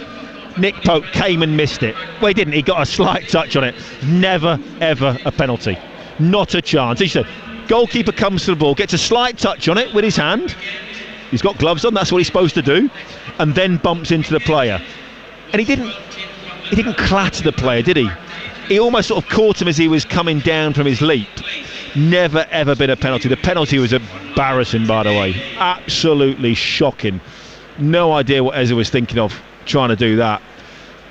Nick Pope came and missed it. Well, he didn't, he got a slight touch on it. Never ever a penalty, not a chance. He said goalkeeper comes to the ball, gets a slight touch on it with his hand. He's got gloves on, that's what he's supposed to do, and then bumps into the player. And he didn't clatter the player, did he? He almost sort of caught him as he was coming down from his leap. Never ever been a penalty. The penalty was embarrassing, by the way. Absolutely shocking. No idea what Eze was thinking of trying to do that.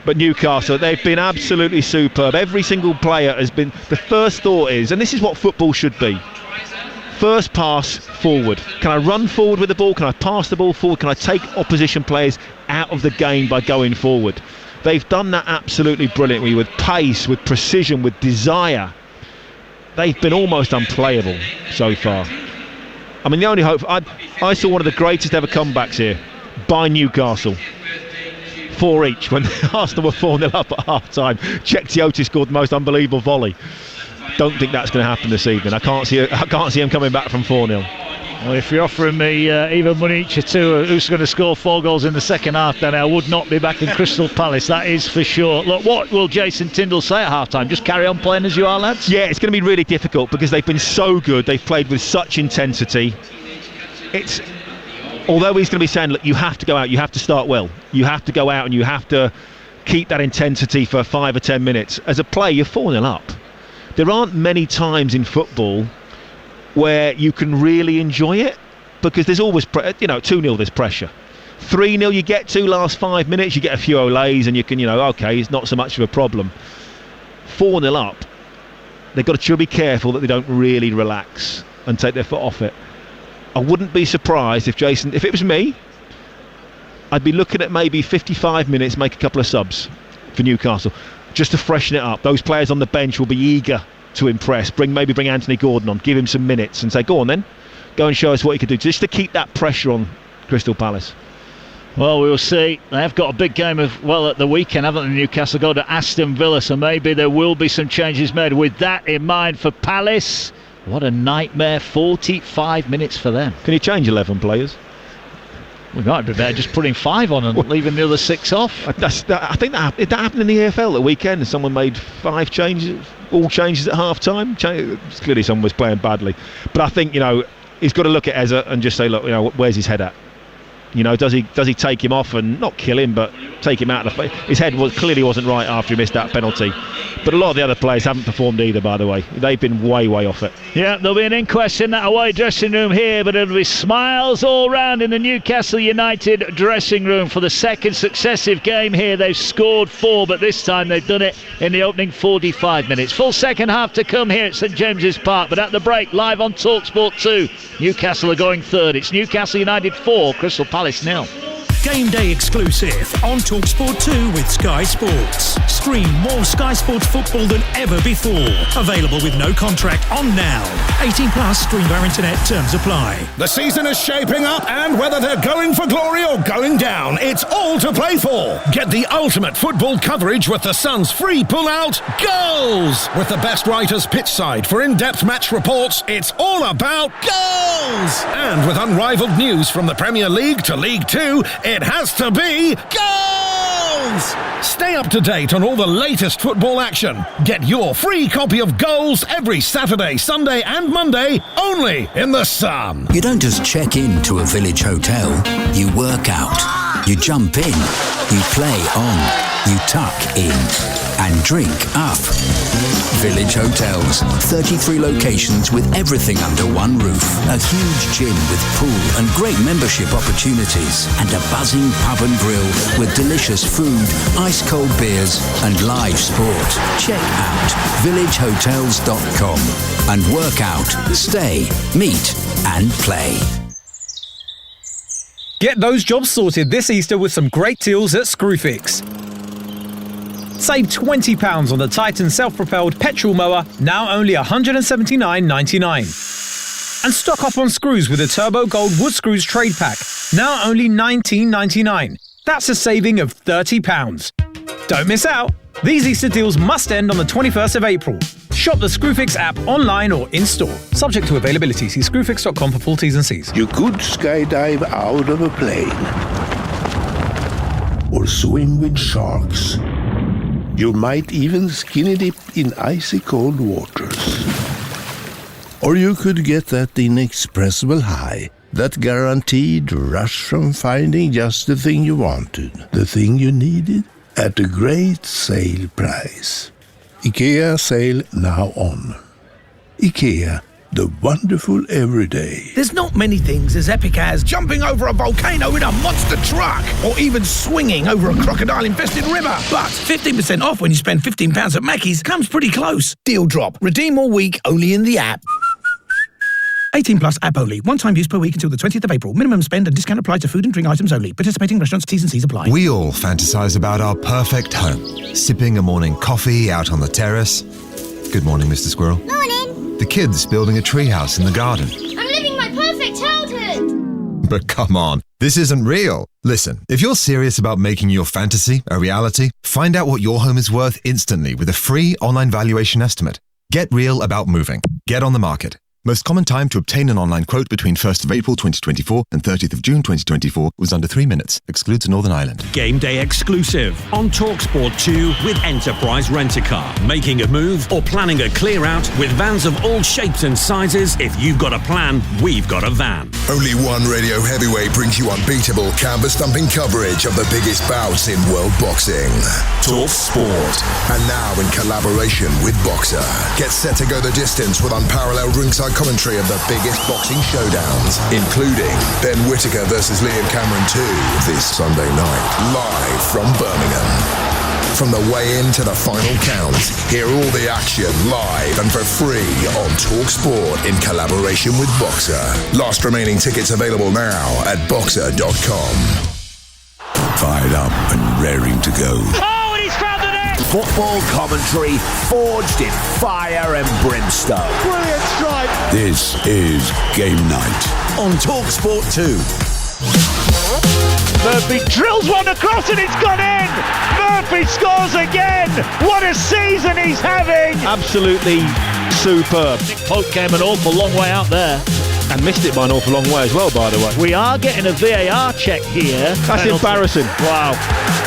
But Newcastle, they've been absolutely superb. Every single player has been... The first thought is, and this is what football should be, first pass forward. Can I run forward with the ball? Can I pass the ball forward? Can I take opposition players out of the game by going forward? They've done that absolutely brilliantly, with pace, with precision, with desire. They've been almost unplayable so far. I mean, the only hope... I saw one of the greatest ever comebacks here by Newcastle. 4 each when Arsenal were 4-0 up at half-time. Chektioti scored the most unbelievable volley. Don't think that's going to happen this evening. I can't see him coming back from 4-0. Well, if you're offering me even money each or two, who's going to score 4 goals in the second half, then I would not be back in Crystal Palace, that is for sure. Look, what will Jason Tindall say at half-time? Just carry on playing as you are, lads? Yeah, it's going to be really difficult because they've been so good. They've played with such intensity. Although he's going to be saying, look, you have to go out, you have to start well. You have to go out and you have to keep that intensity for 5 or 10 minutes. As a player, you're 4-0 up. There aren't many times in football where you can really enjoy it, because there's always 2-0 there's pressure, 3-0 you get to last 5 minutes, you get a few olays and you can, okay, it's not so much of a problem. 4-0 up, they've got to be careful that they don't really relax and take their foot off it. I wouldn't be surprised if it was me, I'd be looking at maybe 55 minutes, make a couple of subs for Newcastle just to freshen it up. Those players on the bench will be eager to impress. Bring Anthony Gordon on, give him some minutes and say, go on then, go and show us what you can do, just to keep that pressure on Crystal Palace. Well, we'll see. They have got a big game at the weekend, haven't they? Newcastle go to Aston Villa, so maybe there will be some changes made with that in mind for Palace. What a nightmare, 45 minutes for them. Can you change 11 players? We might be better just putting 5 on and leaving the other 6 off. I think that happened in the EFL at weekend. Someone made 5 changes, all changes at half time. Clearly someone was playing badly. But I think, he's got to look at Eze and just say, look, where's his head at? Does he take him off and not kill him, but take him out of the fight? His head clearly wasn't right after he missed that penalty. But a lot of the other players haven't performed either, by the way. They've been way off it. Yeah, there'll be an inquest in that away dressing room here, but it'll be smiles all round in the Newcastle United dressing room for the second successive game here. They've scored 4, but this time they've done it in the opening 45 minutes. Full second half to come here at St James's Park, but at the break, live on TalkSport 2, Newcastle are going third. It's Newcastle United 4, Crystal Palace 0. Game day exclusive on TalkSport 2 with Sky Sports. Stream more Sky Sports football than ever before. Available with no contract on now. 18 plus, stream via internet, terms apply. The season is shaping up, and whether they're going for glory or going down, it's all to play for. Get the ultimate football coverage with the Sun's free pull-out goals. With the best writers pitchside for in-depth match reports, it's all about goals. And with unrivaled news from the Premier League to League 2, it has to be goals! Stay up to date on all the latest football action. Get your free copy of Goals every Saturday, Sunday and Monday, only in the Sun. You don't just check in to a village hotel. You work out. You jump in. You play on. You tuck in. And drink up. Village Hotels. 33 locations with everything under one roof. A huge gym with pool and great membership opportunities. And a buzzing pub and grill with delicious food, ice-cold beers and live sport. Check out villagehotels.com and work out, stay, meet and play. Get those jobs sorted this Easter with some great deals at Screwfix. Save £20 on the Titan self-propelled petrol mower, now only $179.99. And stock up on screws with the Turbo Gold Wood Screws Trade Pack, now only $19.99. That's a saving of £30. Don't miss out. These Easter deals must end on the 21st of April. Shop the Screwfix app online or in-store. Subject to availability. See screwfix.com for full T's and C's. You could skydive out of a plane. Or swim with sharks. You might even skinny dip in icy cold waters. Or you could get that inexpressible high, that guaranteed rush from finding just the thing you wanted, the thing you needed, at a great sale price. IKEA sale now on. IKEA, the wonderful everyday. There's not many things as epic as jumping over a volcano in a monster truck or even swinging over a crocodile-infested river. But 15% off when you spend £15 at Mackey's comes pretty close. Deal drop. Redeem all week only in the app. 18 plus app only. One-time use per week until the 20th of April. Minimum spend and discount applied to food and drink items only. Participating restaurants, T's and C's apply. We all fantasize about our perfect home. Sipping a morning coffee out on the terrace. Good morning, Mr. Squirrel. Morning. The kids building a treehouse in the garden. I'm living my perfect childhood. But come on, this isn't real. Listen, if you're serious about making your fantasy a reality, find out what your home is worth instantly with a free online valuation estimate. Get real about moving. Get on the market. Most common time to obtain an online quote between 1st of April 2024 and 30th of June 2024 was under 3 minutes. Excludes Northern Ireland. Game day exclusive on TalkSport 2 with Enterprise Rent-A-Car. Making a move or planning a clear out with vans of all shapes and sizes. If you've got a plan, we've got a van. Only one radio heavyweight brings you unbeatable canvas-thumping coverage of the biggest bouts in world boxing. TalkSport. And now in collaboration with Boxer. Get set to go the distance with unparalleled ringside commentary of the biggest boxing showdowns, including Ben Whittaker versus Liam Cameron 2 this Sunday night, live from Birmingham. From the weigh-in to the final count, hear all the action live and for free on TalkSport in collaboration with Boxer. Last remaining tickets available now at boxer.com. Fired up and raring to go. Oh, and he's found the net! Football commentary forged in fire and brimstone. Brilliant strike. This is Game Night on TalkSport 2. Murphy drills one across and it's gone in. Murphy scores again. What a season he's having. Absolutely superb. Nick Pope came an awful long way out there. And missed it by an awful long way as well, by the way. We are getting a VAR check here. That's embarrassing. Wow.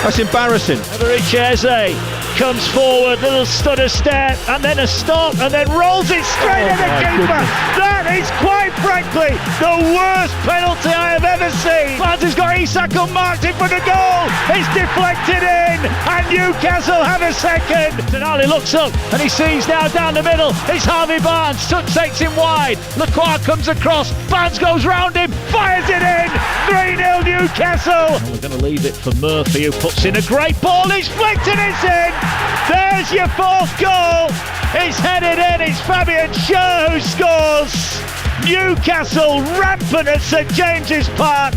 That's embarrassing. Everich Eze comes forward, little stutter step, and then a stop, and then rolls it straight at the keeper. Goodness. That is quite frankly the worst penalty I have ever seen. Barnes has got Isak unmarked in front of goal. It's deflected in, and Newcastle have a second. Denali looks up, and he sees now down the middle. It's Harvey Barnes. Sutton takes him wide. Lacroix comes across. Barnes goes round him, fires it in. 3-0 Newcastle. And we're going to leave it for Murphy, who puts in a great ball. It's flicked and it's in. There's your fourth goal. It's headed in. It's Fabian Schär who scores. Newcastle rampant at St James's Park.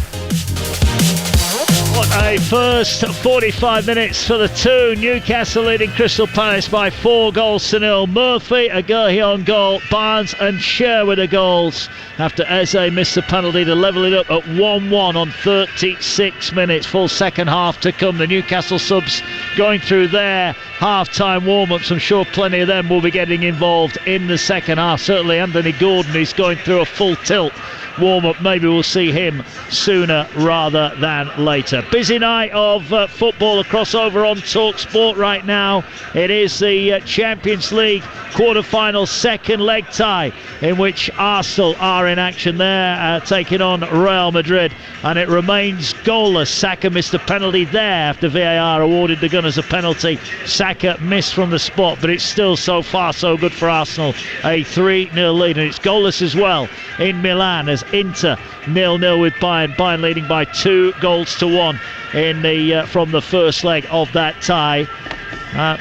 What a first 45 minutes for the two. Newcastle leading Crystal Palace by 4-0. Murphy, Aguirre on goal, Barnes and Schär with the goals after Eze missed the penalty to level it up at 1-1 on 36 minutes. Full second half to come. The Newcastle subs going through their half-time warm-ups. I'm sure plenty of them will be getting involved in the second half. Certainly Anthony Gordon is going through a full tilt warm-up. Maybe we'll see him sooner rather than later. Busy night of football across over on TalkSport right now. It is the Champions League quarter-final second leg tie in which Arsenal are in action there, taking on Real Madrid, and it remains goalless. Saka missed a penalty there after VAR awarded the Gunners a penalty. Saka missed from the spot, but it's still so far so good for Arsenal. A 3-0 lead, and it's goalless as well in Milan as Inter 0-0 with Bayern. Bayern leading by 2-1 in the from the first leg of that tie.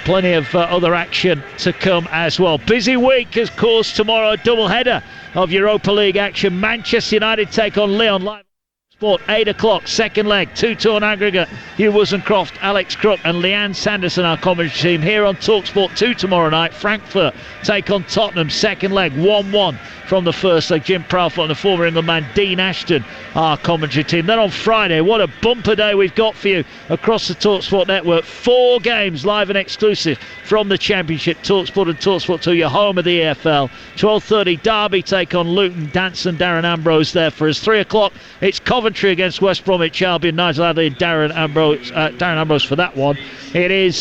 Plenty of other action to come as well. Busy week, of course. Tomorrow a double header of Europa League action. Manchester United take on Lyon live. Sport 8 o'clock, second leg, 2-2 on aggregate. Hugh Wozencroft, Alex Crook and Leanne Sanderson, our commentary team here on TalkSport 2 tomorrow night. Frankfurt take on Tottenham, second leg, 1-1 from the first leg. Jim Proudfoot and the former England man Dean Ashton, our commentary team. Then on Friday, what a bumper day we've got for you across the TalkSport network. 4 games live and exclusive from the Championship. TalkSport and TalkSport 2, your home of the EFL. 12:30 Derby take on Luton. Danson, Darren Ambrose there for us. 3 o'clock, it's Coventry against West Bromwich Albion. Nigel Adley and Darren Ambrose for that one. It is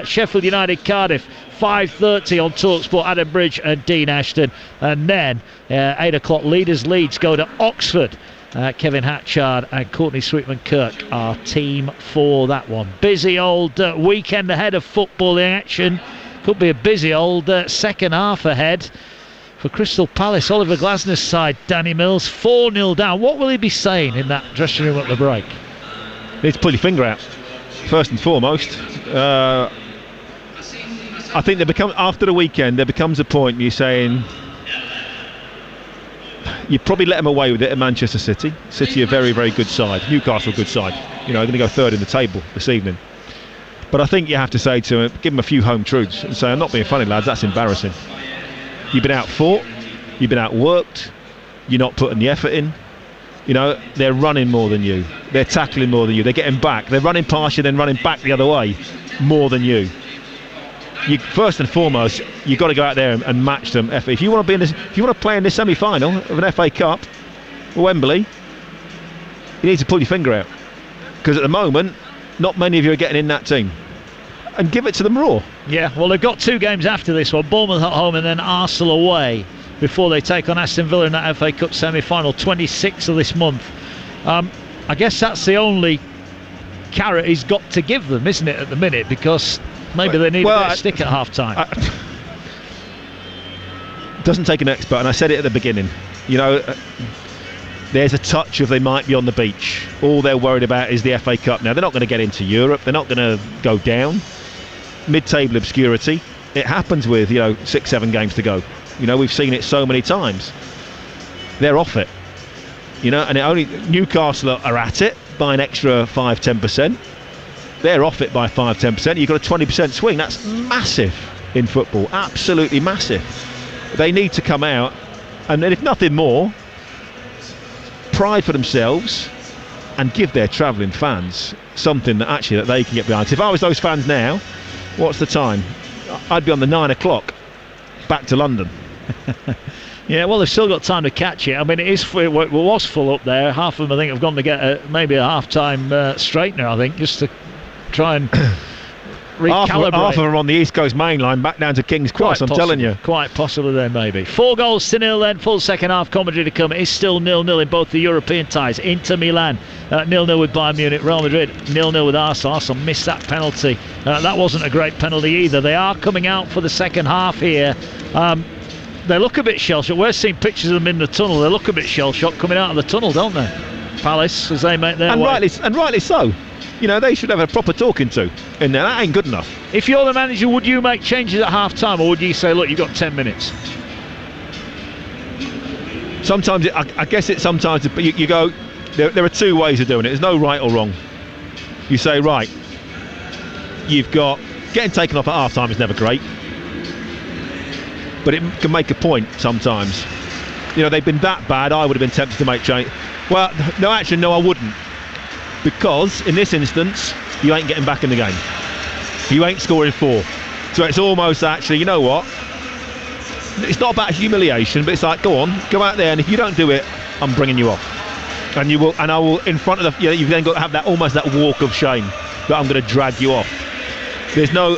Sheffield United Cardiff. 5:30 on TalkSport, Adam Bridge and Dean Ashton. And then 8 o'clock, Leeds go to Oxford Kevin Hatchard and Courtney Sweetman-Kirk are team for that one. Busy old weekend ahead of footballing action. Could be a busy old second half ahead for Crystal Palace. Oliver Glasner's side, Danny Mills, 4-0 down. What will he be saying in that dressing room at the break? Need to pull your finger out, first and foremost. I think after the weekend, there becomes a point you're saying you probably let them away with it at Manchester City. City a very, very good side. Newcastle a good side. You know, they're going to go third in the table this evening. But I think you have to say to them, give them a few home truths and say, I'm not being funny, lads, that's embarrassing. You've been out-fought, you've been outworked, you're not putting the effort in. You know, they're running more than you, they're tackling more than you, they're getting back, they're running past you, then running back the other way more than you. First and foremost, you've got to go out there and match them. If you want to play in this semi-final of an FA Cup, Wembley, you need to pull your finger out, because at the moment, not many of you are getting in that team. And give it to them raw. Yeah, well, they've got 2 games after this one, Bournemouth at home and then Arsenal away, before they take on Aston Villa in that FA Cup semi-final, 26th of this month. I guess that's the only carrot he's got to give them, isn't it, at the minute, because maybe they need a bit of stick at half-time. Doesn't take an expert, and I said it at the beginning. You know, there's a touch of they might be on the beach. All they're worried about is the FA Cup. Now, they're not going to get into Europe. They're not going to go down. Mid-table obscurity. It happens with, 6-7 games to go. You know, we've seen it so many times. They're off it. You know, and Newcastle are at it by an extra 5-10%. They're off it by 5-10%. You've got a 20% swing. That's massive in football. Absolutely massive. They need to come out, and if nothing more, pride for themselves and give their travelling fans something that they can get behind. So if I was those fans now, what's the time? I'd be on the 9 o'clock back to London. Yeah, well, they've still got time to catch it. I mean, it was full up there. Half of them, I think, have gone to get maybe a half-time straightener, I think, just to try and recalibrate. Half of them are on the East Coast main line back down to King's Cross, telling you. Quite possibly there, maybe. 4-0 then, full second half commentary to come. It is still 0-0 in both the European ties. Inter Milan 0-0 with Bayern Munich. Real Madrid 0-0 with Arsenal. Arsenal missed that penalty. That wasn't a great penalty either. They are coming out for the second half here. They look a bit shell-shocked. We're seeing pictures of them in the tunnel. They look a bit shell-shocked coming out of the tunnel, don't they? Palace, as they make their way. Rightly so. You know, they should have a proper talking to. And that ain't good enough. If you're the manager, would you make changes at half-time, or would you say, look, you've got 10 minutes? Sometimes, I guess it's sometimes, you go, there are 2 ways of doing it. There's no right or wrong. You say, right, you've got, getting taken off at half-time is never great. But it can make a point sometimes. You know, they've been that bad, I would have been tempted to make change. Well, no, I wouldn't. Because, in this instance, you ain't getting back in the game. You ain't scoring 4. So it's almost actually, you know what? It's not about humiliation, but it's like, go on, go out there, and if you don't do it, I'm bringing you off. And you will, and I will, in front of the, you've then got to have that, almost that walk of shame, that I'm going to drag you off. There's no,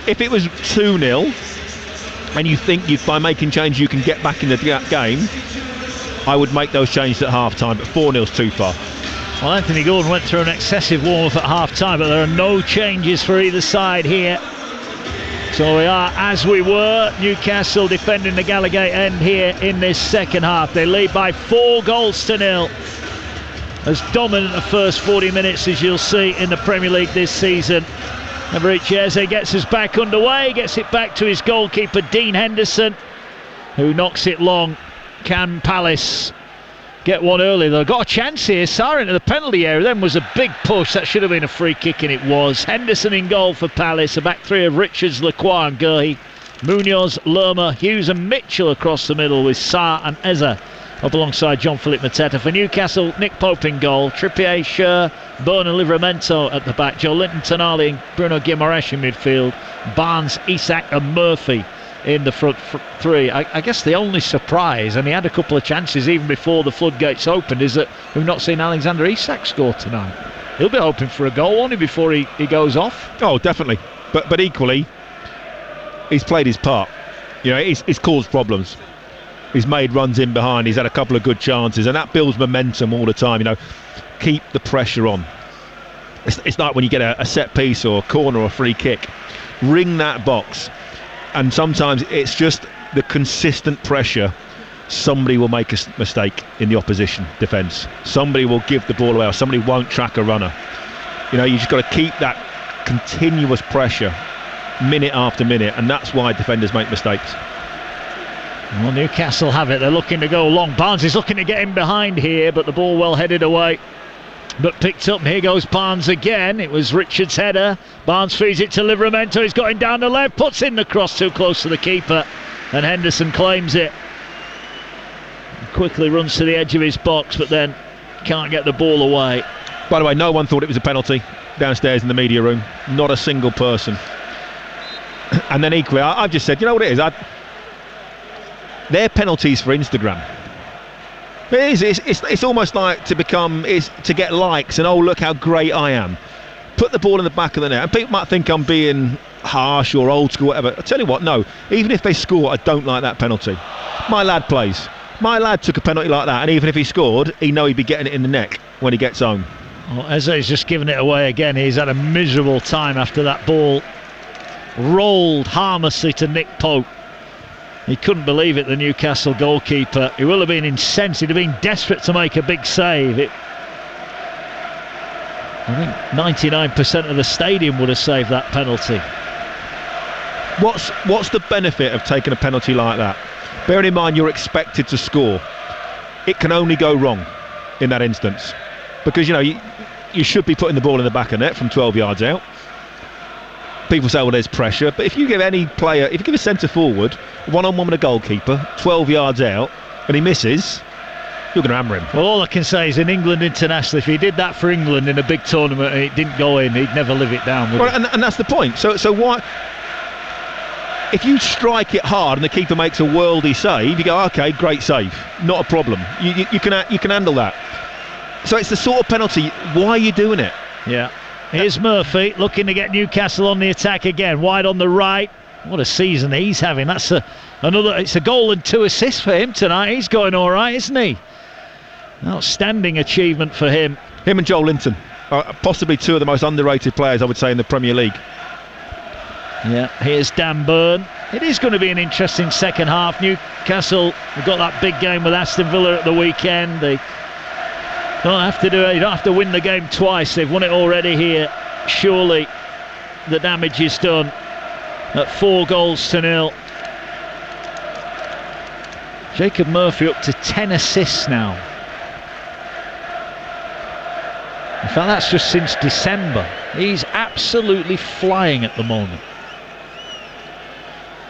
if it was 2-0, and you think by making changes you can get back in the game, I would make those changes at half-time, but 4-0's too far. Well, Anthony Gordon went through an excessive warm-up at half-time, but there are no changes for either side here. So we are as we were. Newcastle defending the Gallowgate end here in this second half. They lead by 4-0. As dominant the first 40 minutes as you'll see in the Premier League this season. Eze gets us back underway, gets it back to his goalkeeper Dean Henderson, who knocks it long. Can Palace get one early? They've got a chance here. Sarr into the penalty area, then was a big push. That should have been a free kick, and it was. Henderson in goal for Palace. A back three of Richards, Lacroix and Gurhey. Munoz, Lerma, Hughes and Mitchell across the middle, with Sarr and Eze up alongside John-Philippe Mateta. For Newcastle, Nick Pope in goal, Trippier, Schur, Byrne and Livramento at the back, Joe Linton, Tonali and Bruno Guimaraes in midfield, Barnes, Isak and Murphy in the front three. I guess the only surprise, and he had a couple of chances even before the floodgates opened, is that we've not seen Alexander Isak score tonight. He'll be hoping for a goal, won't he, before he goes off? Oh, definitely. But equally, he's played his part. You know, he's caused problems. He's made runs in behind. He's had a couple of good chances, and that builds momentum all the time. Keep the pressure on. It's like when you get a set piece or a corner or a free kick. Ring that box, and sometimes it's just the consistent pressure. Somebody will make a mistake in the opposition defence. Somebody will give the ball away, or somebody won't track a runner. You just got to keep that continuous pressure minute after minute, and that's why defenders make mistakes. Well, Newcastle have it. They're looking to go long. Barnes is looking to get in behind here, but the ball well headed away. But picked up, and here goes Barnes again. It was Richard's header. Barnes feeds it to Livramento. He's got him down the left, puts in the cross too close to the keeper, and Henderson claims it. Quickly runs to the edge of his box, but then can't get the ball away. By the way, no one thought it was a penalty downstairs in the media room. Not a single person. And then equally, I've just said, you know what it is? They're penalties for Instagram. It is. It's almost like to get likes and, oh, look how great I am. Put the ball in the back of the net. And people might think I'm being harsh or old school, whatever. I tell you what, no. Even if they score, I don't like that penalty. My lad plays. My lad took a penalty like that, and even if he scored, he'd know he'd be getting it in the neck when he gets home. Well, Eze's just given it away again. He's had a miserable time after that ball rolled harmlessly to Nick Pope. He couldn't believe it, the Newcastle goalkeeper. He will have been incensed. He'd have been desperate to make a big save. I think 99% of the stadium would have saved that penalty. What's the benefit of taking a penalty like that? Bearing in mind you're expected to score. It can only go wrong in that instance. Because, you should be putting the ball in the back of net from 12 yards out. People say, well, there's pressure. But if you give any player, if you give a centre forward, one-on-one with a goalkeeper, 12 yards out, and he misses, you're going to hammer him. Well, all I can say is in England international, if he did that for England in a big tournament and it didn't go in, he'd never live it down, would he? And that's the point. So why... If you strike it hard and the keeper makes a worldy save, you go, okay, great save, not a problem. You can handle that. So it's the sort of penalty. Why are you doing it? Yeah. Here's Murphy looking to get Newcastle on the attack again. Wide on the right. What a season he's having. That's another. It's a goal and 2 assists for him tonight. He's going all right, isn't he? Outstanding achievement for him. Him and Joel Linton are possibly 2 of the most underrated players, I would say, in the Premier League. Yeah, here's Dan Burn. It is going to be an interesting second half. Newcastle have got that big game with Aston Villa at the weekend. They don't have to do it. You don't have to win the game twice. They've won it already here. Surely the damage is done at 4-0. Jacob Murphy up to 10 assists now. In fact, that's just since December. He's absolutely flying at the moment.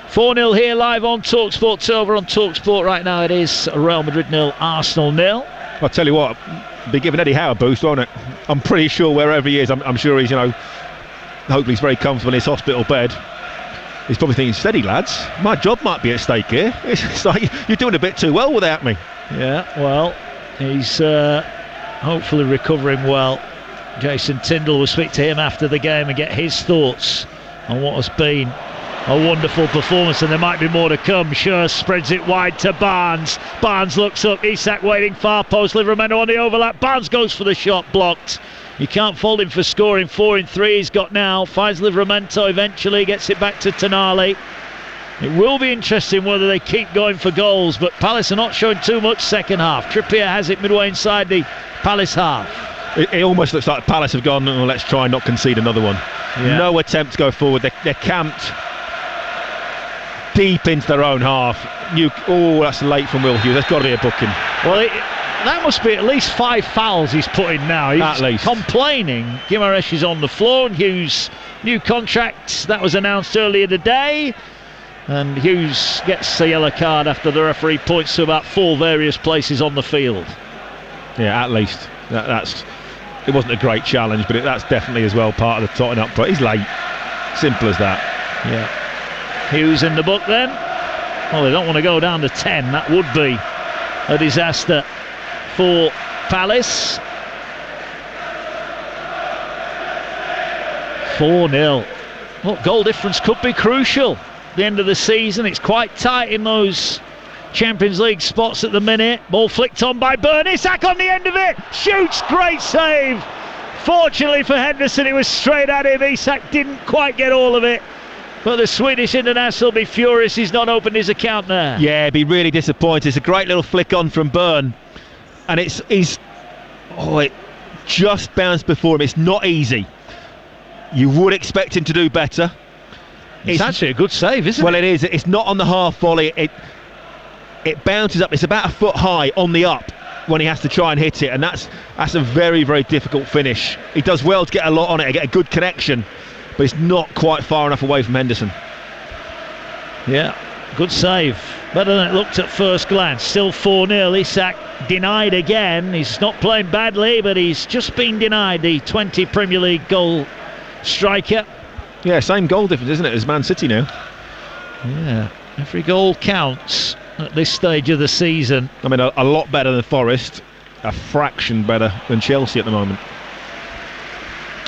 4-0 here live on TalkSport 2. Over on TalkSport right now, it is Real Madrid 0, Arsenal 0. I'll tell you what, be giving Eddie Howe a boost, won't it? I'm pretty sure wherever he is, I'm sure he's, hopefully he's very comfortable in his hospital bed. He's probably thinking, steady lads, my job might be at stake here. It's like, you're doing a bit too well without me. Yeah, well, he's hopefully recovering well. Jason Tindall will speak to him after the game and get his thoughts on what has been a wonderful performance, and there might be more to come. Schur spreads it wide to Barnes. Barnes looks up. Isak waiting far post. Livramento on the overlap. Barnes goes for the shot, blocked. You can't fault him for scoring. 4 in 3 he's got now. Finds Livramento eventually. Gets it back to Tonali. It will be interesting whether they keep going for goals, but Palace are not showing too much second half. Trippier has it midway inside the Palace half. It almost looks like Palace have gone, oh, let's try and not concede another one. Yeah. No attempt to go forward. They're camped deep into their own half. That's late from Will Hughes. There's got to be a booking. Well, that must be at least 5 fouls he's put in now. He's at least complaining. Guimaraes is on the floor, and Hughes' new contract that was announced earlier today. And Hughes gets a yellow card after the referee points to about 4 various places on the field. Yeah, at least. It wasn't a great challenge, but that's definitely as well part of the totting up. But he's late. Simple as that. Yeah. Hughes in the book then. Well, they don't want to go down to 10. That would be a disaster for Palace. 4-0. Well, goal difference could be crucial. The end of the season, it's quite tight in those Champions League spots at the minute. Ball flicked on by Byrne. Isak on the end of it. Shoots. Great save. Fortunately for Henderson, it was straight at him. Isak didn't quite get all of it. But the Swedish international will be furious he's not opened his account there. Yeah, be really disappointed. It's a great little flick on from Byrne. And it just bounced before him. It's not easy. You would expect him to do better. It's actually a good save, isn't it? Well, it is. It's not on the half volley. It bounces up. It's about a foot high on the up when he has to try and hit it, and that's a very, very difficult finish. He does well to get a lot on it, get a good connection, but it's not quite far enough away from Henderson. Yeah, good save. Better than it looked at first glance. Still 4-0. Isak denied again. He's not playing badly, but he's just been denied the 20 Premier League goal striker. Yeah, same goal difference, isn't it, as Man City now? Yeah, every goal counts at this stage of the season. I mean, a lot better than Forest, a fraction better than Chelsea at the moment.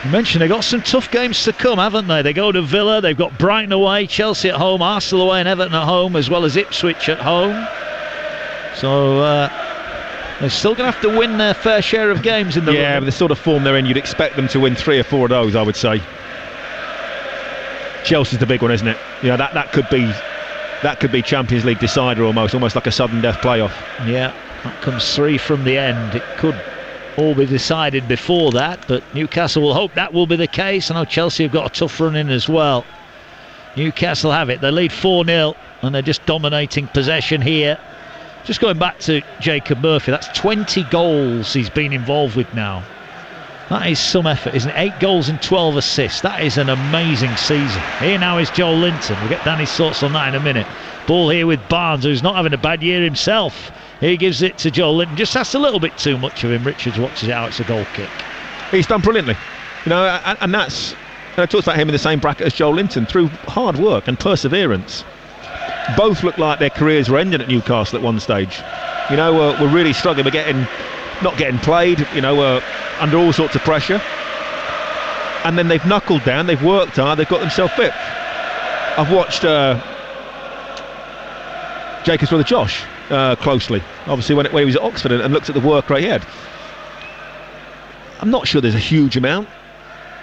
I mentioned they've got some tough games to come, haven't they? They go to Villa, they've got Brighton away, Chelsea at home, Arsenal away and Everton at home, as well as Ipswich at home. So they're still going to have to win their fair share of games in the run. Yeah, but the sort of form they're in, you'd expect them to win 3 or 4 of those, I would say. Chelsea's the big one, isn't it? You know, that could be Champions League decider almost like a sudden death playoff. Yeah, that comes 3 from the end. It could all be decided before that, but Newcastle will hope that will be the case. I know Chelsea have got a tough run in as well. Newcastle have it. They lead 4-0 and they're just dominating possession here. Just going back to Jacob Murphy, that's 20 goals he's been involved with now. That is some effort, isn't it? 8 goals and 12 assists. That is an amazing season. Here now is Joel Linton. We'll get Danny's thoughts on that in a minute. Ball here with Barnes, who's not having a bad year himself. He gives it to Joel Linton. Just asked a little bit too much of him. Richards watches it out. It's a goal kick. He's done brilliantly. You know, and that's... And I talked about him in the same bracket as Joel Linton through hard work and perseverance. Both look like their careers were ending at Newcastle at one stage. You know, we're really struggling. We're not getting played, you know, under all sorts of pressure. And then they've knuckled down, they've worked hard, they've got themselves fit. I've watched Jacob's brother Josh closely, obviously when he was at Oxford, and looked at the work rate he had. I'm not sure there's a huge amount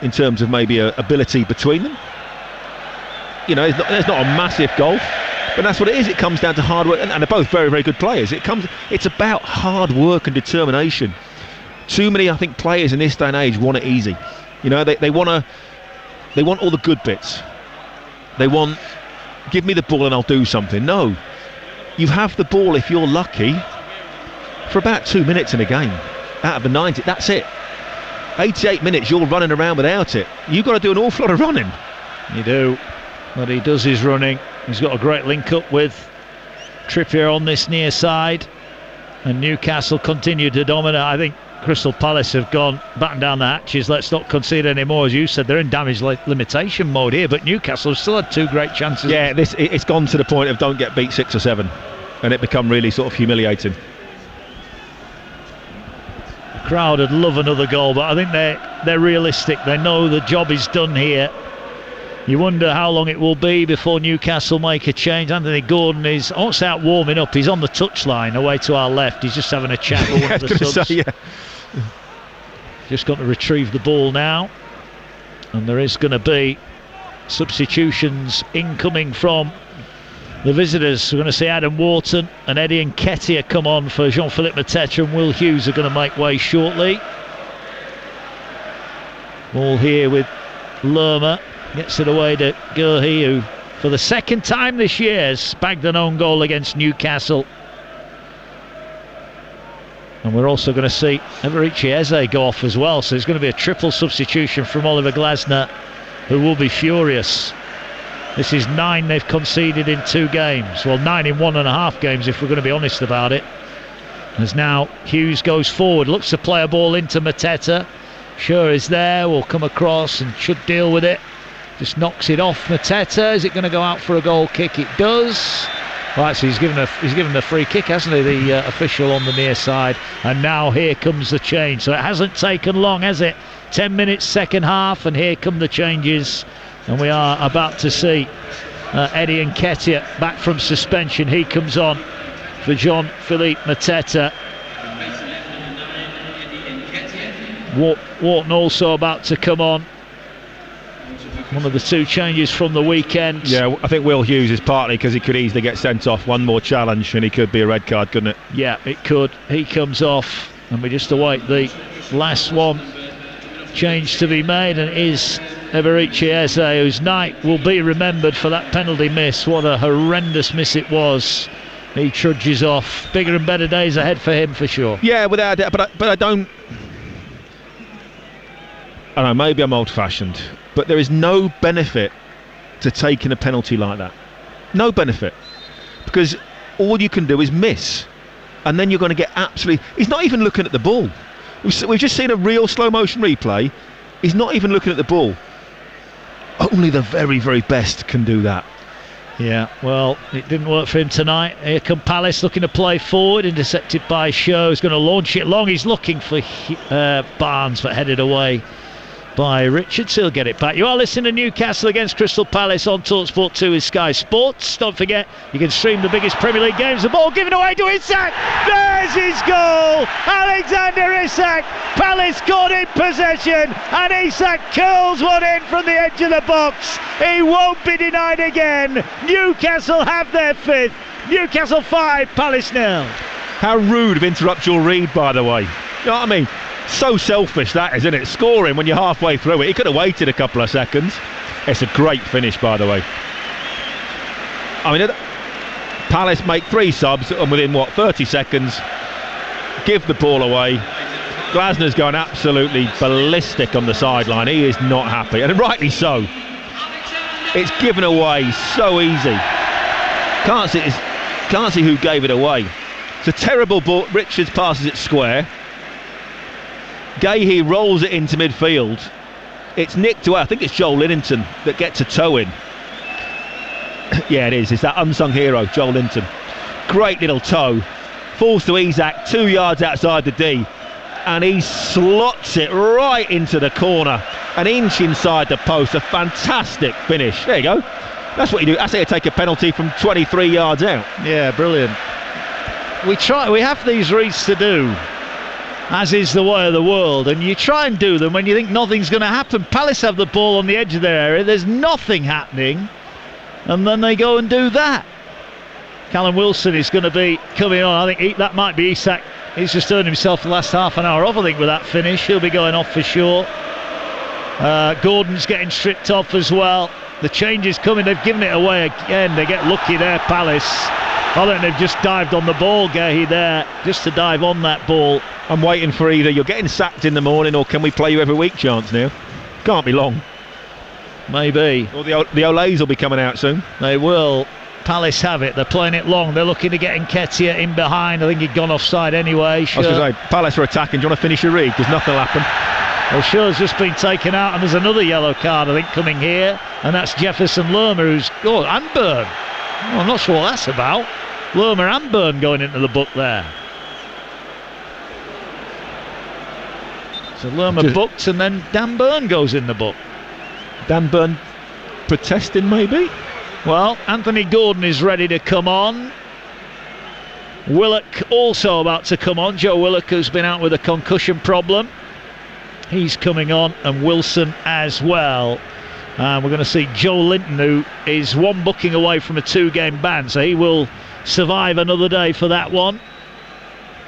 in terms of maybe ability between them. You know, there's not a massive gulf, but that's what it is. It comes down to hard work, and they're both very, very good players. It's about hard work and determination. Too many, I think, players in this day and age want it easy. You know, they want all the good bits. They want, give me the ball and I'll do something. No, you have the ball, if you're lucky, for about 2 minutes in a game out of the 90. That's it. 88 minutes you're running around without it. You've got to do an awful lot of running. You do. What he does is running. He's got a great link up with Trippier on this near side, and Newcastle continue to dominate. I think Crystal Palace have gone batten down the hatches. Let's not concede anymore. As you said, they're in damage limitation mode here, but Newcastle have still had 2 great chances. Yeah, it's gone to the point of don't get beat 6 or 7, and it become really sort of humiliating. The crowd would love another goal, but I think they're realistic. They know the job is done here. You wonder how long it will be before Newcastle make a change. Anthony Gordon is also out warming up. He's on the touchline away to our left. He's just having a chat with one of the subs. Say, yeah. Just got to retrieve the ball now. And there is going to be substitutions incoming from the visitors. We're going to see Adam Wharton and Eddie Nketiah come on for Jean-Philippe Mateta, and Will Hughes are going to make way shortly. Ball here with Lerma. Gets it away to Gurhi, who for the second time this year has bagged an own goal against Newcastle. And we're also going to see Everichi Eze go off as well, so there's going to be a triple substitution from Oliver Glasner, who will be furious. This is 9 they've conceded in 2 games. Well, 9 in 1.5 games, if we're going to be honest about it. As now Hughes goes forward, looks to play a ball into Mateta. Sure is there, will come across and should deal with it. Just knocks it off Mateta. Is it going to go out for a goal kick? It does. Well, actually, he's given the free kick, hasn't he, the official on the near side. And now here comes the change. So it hasn't taken long, has it? 10 minutes, second half, and here come the changes. And we are about to see Eddie Nketiah back from suspension. He comes on for Jean-Philippe Mateta. Wharton also about to come on. One of the two changes from the weekend. Yeah, I think Will Hughes is partly because he could easily get sent off. One more challenge and he could be a red card, couldn't it? Yeah, it could. He comes off and we just await the last one change to be made, and it is Eberici Eze, whose night will be remembered for that penalty miss. What a horrendous miss it was. He trudges off. Bigger and better days ahead for him, for sure. Yeah, without doubt, but I don't know, maybe I'm old-fashioned, but there is no benefit to taking a penalty like that. No benefit. Because all you can do is miss. And then you're going to get absolutely... He's not even looking at the ball. We've just seen a real slow-motion replay. He's not even looking at the ball. Only the very, very best can do that. Yeah, well, it didn't work for him tonight. Here come Palace looking to play forward, intercepted by Shaw. He's going to launch it long. He's looking for Barnes, but headed away by Richards. He'll get it back. You are listening to Newcastle against Crystal Palace on TalkSport 2 with Sky Sports. Don't forget, you can stream the biggest Premier League games. The ball given away to Isak. There's his goal. Alexander Isak. Palace caught in possession, and Isak curls one in from the edge of the box. He won't be denied again. Newcastle have their fifth. Newcastle 5, Palace 0. How rude of interruptual read, by the way. You know what I mean? So selfish that is, isn't it? Scoring when you're halfway through it. He could have waited a couple of seconds. It's a great finish, by the way. I mean, Palace make 3 subs and within 30 seconds give the ball away. Glasner's going absolutely ballistic on the sideline. He is not happy, and rightly so. It's given away so easy. Can't see who gave it away. It's a terrible ball. Richards passes it square. Gahey rolls it into midfield. It's nicked away. I think it's Joel Linnington that gets a toe in. Yeah, it is. It's that unsung hero, Joel Linnington. Great little toe. Falls to Isak, 2 yards outside the D. And he slots it right into the corner. An inch inside the post. A fantastic finish. There you go. That's what you do. That's how you take a penalty from 23 yards out. Yeah, brilliant. We have these reads to do, as is the way of the world, and you try and do them when you think nothing's going to happen. Palace have the ball on the edge of their area, there's nothing happening, and then they go and do that. Callum Wilson is going to be coming on. I think that might be Isak. He's just earned himself the last half an hour off, I think, with that finish. He'll be going off for sure. Gordon's getting stripped off as well. The change is coming. They've given it away again. They get lucky there, Palace. I think they've just dived on the ball, Gahey, there, just to dive on that ball. I'm waiting for either you're getting sacked in the morning or can we play you every week chance now. Can't be long. Maybe. Or the Olays will be coming out soon. They will. Palace have it. They're playing it long. They're looking to get Nketiah in behind. I think he'd gone offside anyway. Sure. I was going to say, Palace are attacking. Do you want to finish your read? Because nothing will happen. Well, Shaw's just been taken out, and there's another yellow card, I think, coming here. And that's Jefferson Lerma, who's... Oh, and Burn. Well, I'm not sure what that's about. Lerma and Burn going into the book there. So Lerma booked, and then Dan Burn goes in the book. Dan Burn protesting, maybe? Well, Anthony Gordon is ready to come on. Willock also about to come on. Joe Willock, who's been out with a concussion problem. He's coming on, and Wilson as well. And we're going to see Joe Linton, who is 1 booking away from a 2-game ban, so he will survive another day for that one.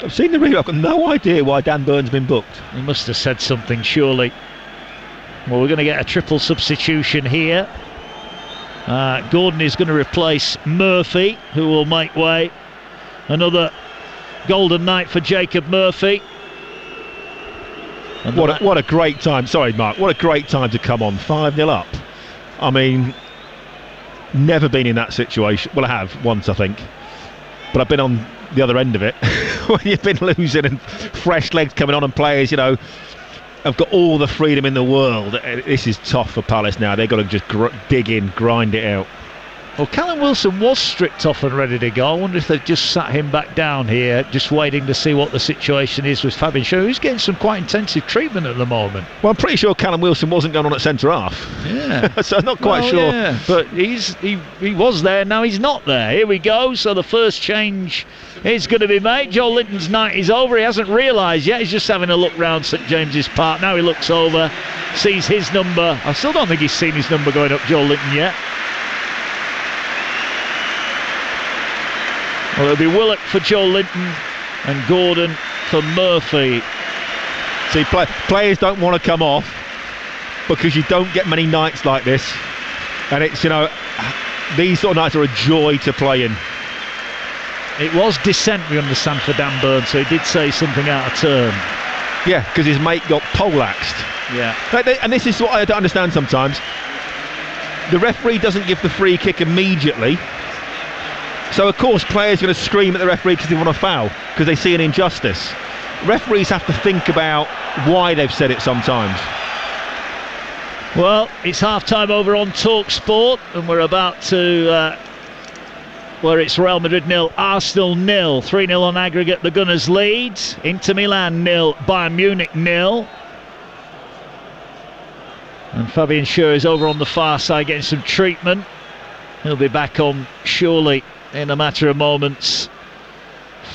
I've seen the review. I've got no idea why Dan Burn's been booked. He must have said something, surely. Well, we're going to get a triple substitution here. Gordon is going to replace Murphy, who will make way. Another golden night for Jacob Murphy. What a great time. Sorry, Mark. What a great time to come on. 5-0 up. I mean, never been in that situation. Well, I have once, I think. But I've been on the other end of it. When you've been losing and fresh legs coming on and players, you know, have got all the freedom in the world. This is tough for Palace now. They've got to just dig in, grind it out. Well, Callum Wilson was stripped off and ready to go. I wonder if they've just sat him back down here, just waiting to see what the situation is with Fabian Schär, who's getting some quite intensive treatment at the moment. Well, I'm pretty sure Callum Wilson wasn't going on at centre half. Yeah. So I'm not quite sure. Yeah. But he was there, now he's not there. Here we go. So the first change is going to be made. Joe Linton's night is over. He hasn't realised yet. He's just having a look round St James's Park. Now he looks over, sees his number. I still don't think he's seen his number going up, Joe Linton, yet. Well, it'll be Willock for Joe Linton and Gordon for Murphy. See, players don't want to come off because you don't get many nights like this. And it's, these sort of nights are a joy to play in. It was dissent, we understand, for Dan Burn, so he did say something out of turn. Yeah, because his mate got poleaxed. Yeah. And this is what I don't understand sometimes. The referee doesn't give the free kick immediately. So, of course, players are going to scream at the referee because they want a foul, because they see an injustice. Referees have to think about why they've said it sometimes. Well, it's half-time over on TalkSport, and we're about to... where it's Real Madrid 0, Arsenal 0, 3-0 on aggregate, the Gunners lead. Inter Milan 0, Bayern Munich 0. And Fabian Schär is over on the far side getting some treatment. He'll be back on surely in a matter of moments.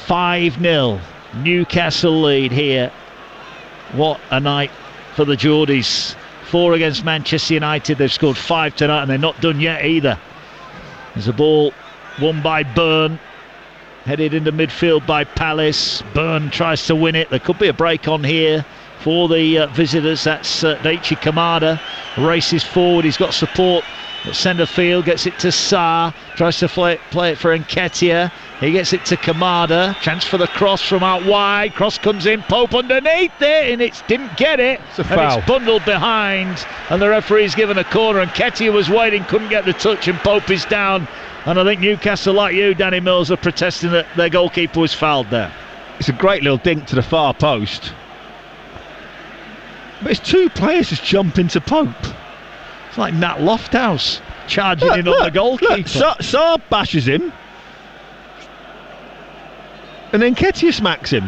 5-0, Newcastle lead here. What a night for the Geordies. 4 against Manchester United, they've scored 5 tonight and they're not done yet either. There's a ball won by Byrne, headed into midfield by Palace. Byrne tries to win it. There could be a break on here for the visitors. That's Daichi Kamada, races forward. He's got support at centre field, gets it to Sarr, tries to play it for Nketiah. He gets it to Kamada, chance for the cross from out wide. Cross comes in, Pope underneath it, and it didn't get it. It's a foul. And it's bundled behind, and the referee's given a corner. Nketiah was waiting, couldn't get the touch, and Pope is down. And I think Newcastle, like you, Danny Mills, are protesting that their goalkeeper was fouled there. It's a great little dink to the far post. But it's 2 players just jump into Pope. It's like Nat Lofthouse charging in on the goalkeeper. Sarr bashes him. And then Nketiah smacks him.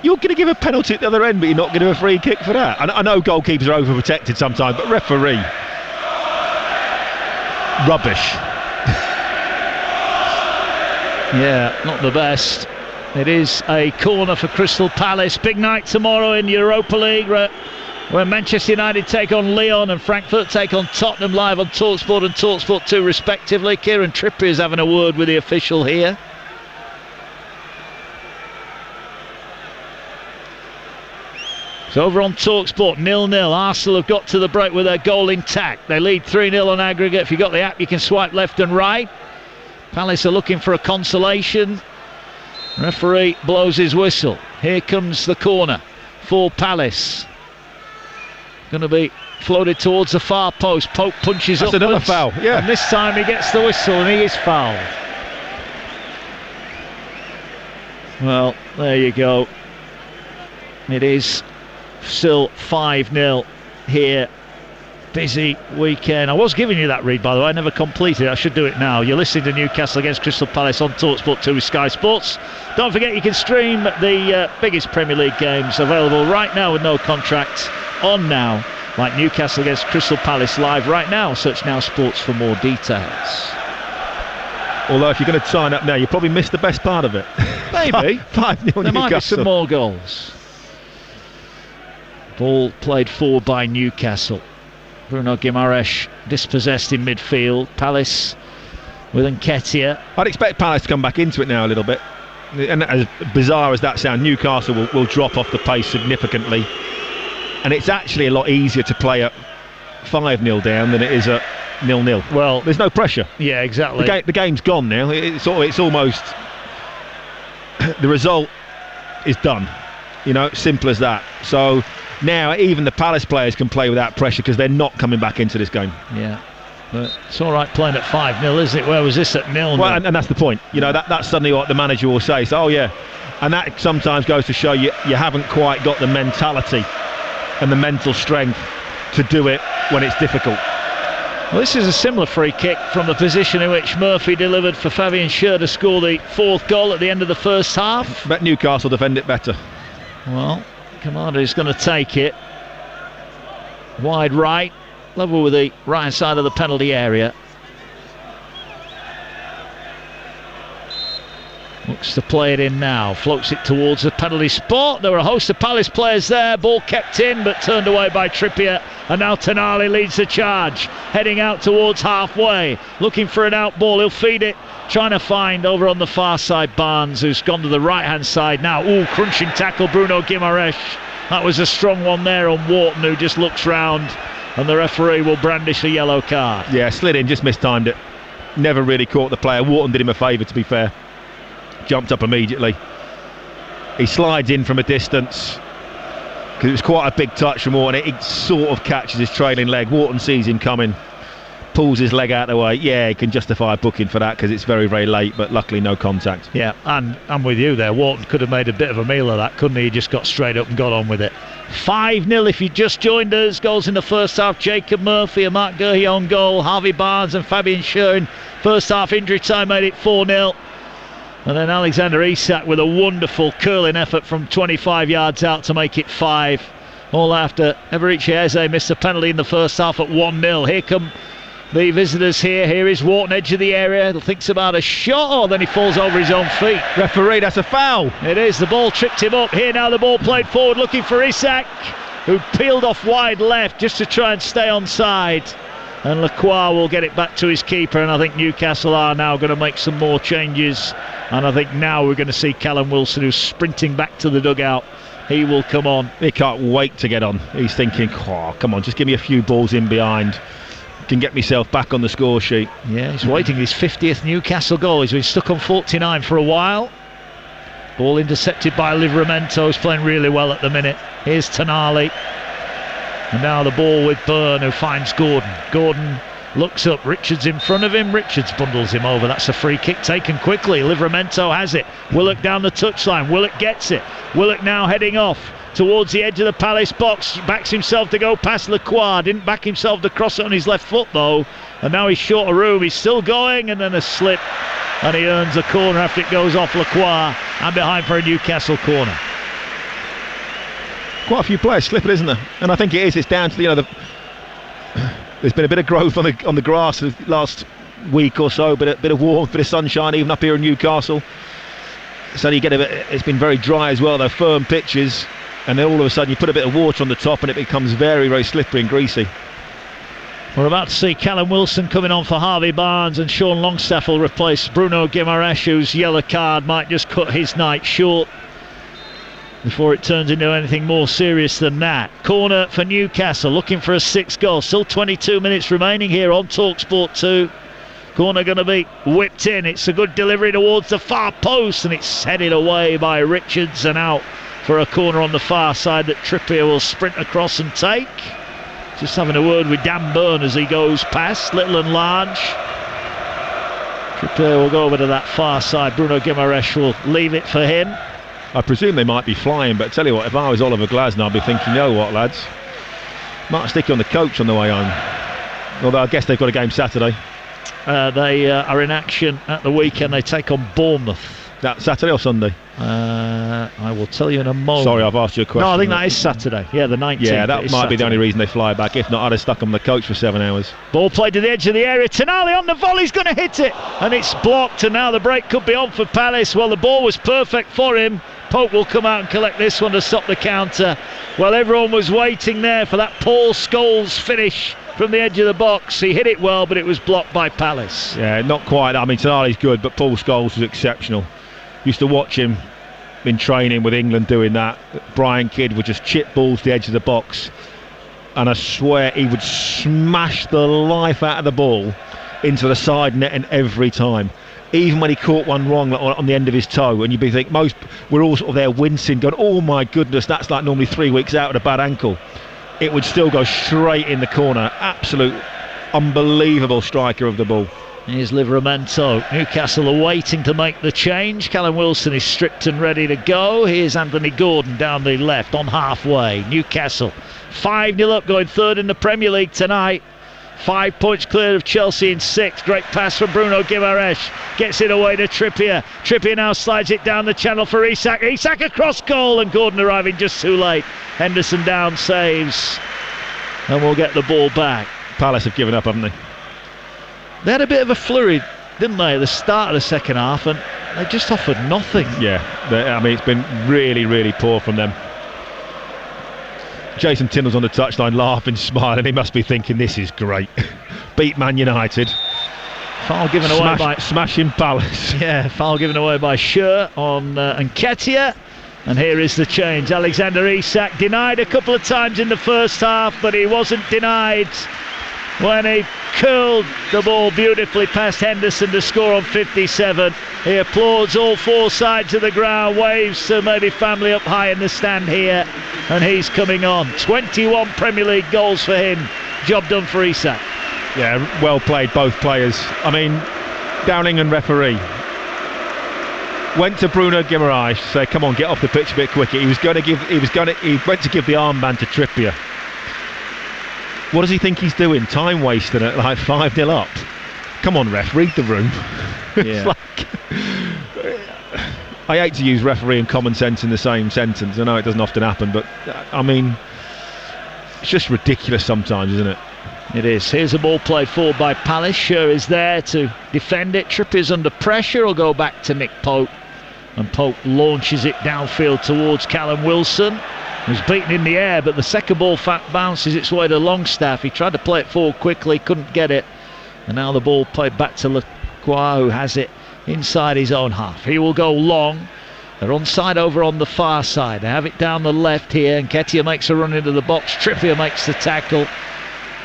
You're going to give a penalty at the other end, but you're not going to give a free kick for that. I know goalkeepers are overprotected sometimes, but referee. Rubbish. Yeah, not the best. It is a corner for Crystal Palace. Big night tomorrow in Europa League, where Manchester United take on Lyon and Frankfurt take on Tottenham, live on TalkSport and TalkSport 2 respectively. Kieran Trippier is having a word with the official here. So over on TalkSport, 0-0. Arsenal have got to the break with their goal intact. They lead 3-0 on aggregate. If you've got the app, you can swipe left and right. Palace are looking for a consolation. Referee blows his whistle. Here comes the corner for Palace. Going to be floated towards the far post. Pope punches That's upwards. another foul, yeah. And this time he gets the whistle and he is fouled. Well, there you go. It is still 5-0 here. Busy weekend. I was giving you that read, by the way. I never completed it. I should do it now. You're listening to Newcastle against Crystal Palace on TalkSport 2 with Sky Sports. Don't forget you can stream the biggest Premier League games available right now with no contract on Now, like Newcastle against Crystal Palace live right now. Search Now Sports for more details. Although if you're going to sign up now, you probably missed the best part of it. Maybe. 5-0 There might be Newcastle. some more goals. Ball played forward by Newcastle. Bruno Guimaraes dispossessed in midfield. Palace with Nketiah. I'd expect Palace to come back into it now a little bit. And as bizarre as that sounds, Newcastle will drop off the pace significantly. And it's actually a lot easier to play at 5-0 down than it is at 0-0. Well, there's no pressure. Yeah, exactly. The game's gone now. It's almost the result is done. Simple as that. So now even the Palace players can play without pressure because they're not coming back into this game. Yeah, but it's all right playing at 5-0, isn't it? Where was this at 0-0? Well, and that's the point. That's suddenly what the manager will say. So, oh yeah, and that sometimes goes to show you haven't quite got the mentality and the mental strength to do it when it's difficult. Well, this is a similar free kick from the position in which Murphy delivered for Fabian Schär to score the 4th goal at the end of the first half. Bet Newcastle defend it better. Well, Kamada is going to take it. Wide right, level with the right side of the penalty area. Looks to play it in now, floats it towards the penalty spot. There were a host of Palace players there, ball kept in but turned away by Trippier, and now Tonali leads the charge, heading out towards halfway, looking for an out ball. He'll feed it, trying to find over on the far side Barnes, who's gone to the right hand side now. Crunching tackle, Bruno Guimaraes. That was a strong one there on Wharton, who just looks round, and the referee will brandish a yellow card. Yeah, slid in, just mistimed it. Never really caught the player. Wharton did him a favour, to be fair. Jumped up immediately. He slides in from a distance because it was quite a big touch from Wharton. It sort of catches his trailing leg. Wharton sees him coming, pulls his leg out of the way. Yeah, he can justify a booking for that because it's very, very late, but luckily no contact. Yeah, and I'm with you there. Wharton could have made a bit of a meal of that, couldn't he? He just got straight up and got on with it. 5-0 if you just joined us. Goals in the first half: Jacob Murphy and Mark Gurhey on goal, Harvey Barnes and Fabian Schär in first half. Injury time made it 4-0. And then Alexander Isak with a wonderful curling effort from 25 yards out to make it 5. All after Eberechi Eze missed a penalty in the first half at 1-0. Here come the visitors here. Here is Wharton, edge of the area. Thinks about a shot. Oh, then he falls over his own feet. Referee, that's a foul. It is. The ball tripped him up. Here now the ball played forward, looking for Isak, who peeled off wide left just to try and stay onside. And Lacroix will get it back to his keeper, and I think Newcastle are now going to make some more changes. And I think now we're going to see Callum Wilson, who's sprinting back to the dugout. He will come on. He can't wait to get on. He's thinking, oh, come on, just give me a few balls in behind. Can get myself back on the score sheet. Yeah, he's waiting his 50th Newcastle goal. He's been stuck on 49 for a while. Ball intercepted by Livramento, who's playing really well at the minute. Here's Tonali. And now the ball with Byrne, who finds Gordon. Gordon looks up, Richards in front of him. Richards bundles him over. That's a free kick taken quickly. Livramento has it. Willock down the touchline. Willock gets it. Willock now heading off towards the edge of the Palace box. Backs himself to go past Lacroix. Didn't back himself to cross it on his left foot though. And now he's short of room. He's still going, and then a slip. And he earns a corner after it goes off Lacroix and behind for a Newcastle corner. Quite a few players slipping, isn't there? And I think it is. It's down to there's been a bit of growth on the grass the last week or so, but a bit of warmth, bit of sunshine, even up here in Newcastle. So you get a bit. It's been very dry as well. They're firm pitches, and then all of a sudden you put a bit of water on the top, and it becomes very, very slippery and greasy. We're about to see Callum Wilson coming on for Harvey Barnes, and Sean Longstaff will replace Bruno Guimaraes, whose yellow card might just cut his night short before it turns into anything more serious than that. Corner for Newcastle, looking for a 6th goal. Still 22 minutes remaining here on TalkSport 2. Corner going to be whipped in. It's a good delivery towards the far post, and it's headed away by Richards and out for a corner on the far side that Trippier will sprint across and take. Just having a word with Dan Byrne as he goes past, little and large. Trippier will go over to that far side. Bruno Guimaraes will leave it for him. I presume they might be flying, but tell you what, if I was Oliver Glasner, I'd be thinking, you know what, lads, might stick you on the coach on the way home. Although I guess they've got a game Saturday. They are in action at the weekend. They take on Bournemouth. That Saturday or Sunday? I will tell you in a moment. Sorry, I've asked you a question. No, I think that is Saturday. Yeah, the 19th. Yeah, that might be the only reason they fly back. If not, I'd have stuck them on the coach for 7 hours. Ball played to the edge of the area. Tonali on the volley. He's going to hit it. And it's blocked. And now the break could be on for Palace. Well, the ball was perfect for him. Pope will come out and collect this one to stop the counter. Well, everyone was waiting there for that Paul Scholes finish from the edge of the box. He hit it well, but it was blocked by Palace. Yeah, not quite. I mean, Tonali's good, but Paul Scholes was exceptional. Used to watch him in training with England doing that. Brian Kidd would just chip balls to the edge of the box, and I swear he would smash the life out of the ball into the side netting every time. Even when he caught one wrong on the end of his toe, and you'd be thinking, we're all sort of there wincing, going, oh my goodness, that's like normally 3 weeks out with a bad ankle. It would still go straight in the corner. Absolute unbelievable striker of the ball. Here's Livramento. Newcastle are waiting to make the change. Callum Wilson is stripped and ready to go. Here's Anthony Gordon down the left on halfway. Newcastle 5-0 up, going third in the Premier League tonight. 5 points clear of Chelsea in 6th. Great pass from Bruno Guimaraes. Gets it away to Trippier. Trippier now slides it down the channel for Isak. Isak across goal, and Gordon arriving just too late. Henderson down, saves, and we'll get the ball back. Palace have given up, haven't they? They had a bit of a flurry, didn't they, at the start of the second half, and they just offered nothing. Yeah, I mean, it's been really, really poor from them. Jason Tindall's on the touchline laughing, smiling. He must be thinking, this is great. Beat Man United. Foul given away by Smashing Palace. Yeah, foul given away by Schur on Nketiah. And here is the change. Alexander Isak denied a couple of times in the first half, but he wasn't denied when he curled the ball beautifully past Henderson to score on 57. He applauds all 4 sides of the ground, waves to maybe family up high in the stand here, and he's coming on. 21 Premier League goals for him. Job done for Isak. Yeah, well played, both players. I mean, Downing referee went to Bruno Guimaraes to say, come on, get off the pitch a bit quicker. He went to give the armband to Trippier. What does he think he's doing? Time wasting at like 5-0 up. Come on, ref, read the room. Yeah. I hate to use referee and common sense in the same sentence. I know it doesn't often happen, but I mean, it's just ridiculous sometimes, isn't it? It is. Here's a ball played forward by Palace. Schur is there to defend it. Trippier's under pressure. Will go back to Nick Pope, and Pope launches it downfield towards Callum Wilson, who's beaten in the air, but the second ball bounces its way to Longstaff. He tried to play it forward quickly, couldn't get it, and now the ball played back to Lacroix, who has it inside his own half. He will go long. They're onside over on the far side. They have it down the left here, and Nketiah makes a run into the box. Trippier makes the tackle.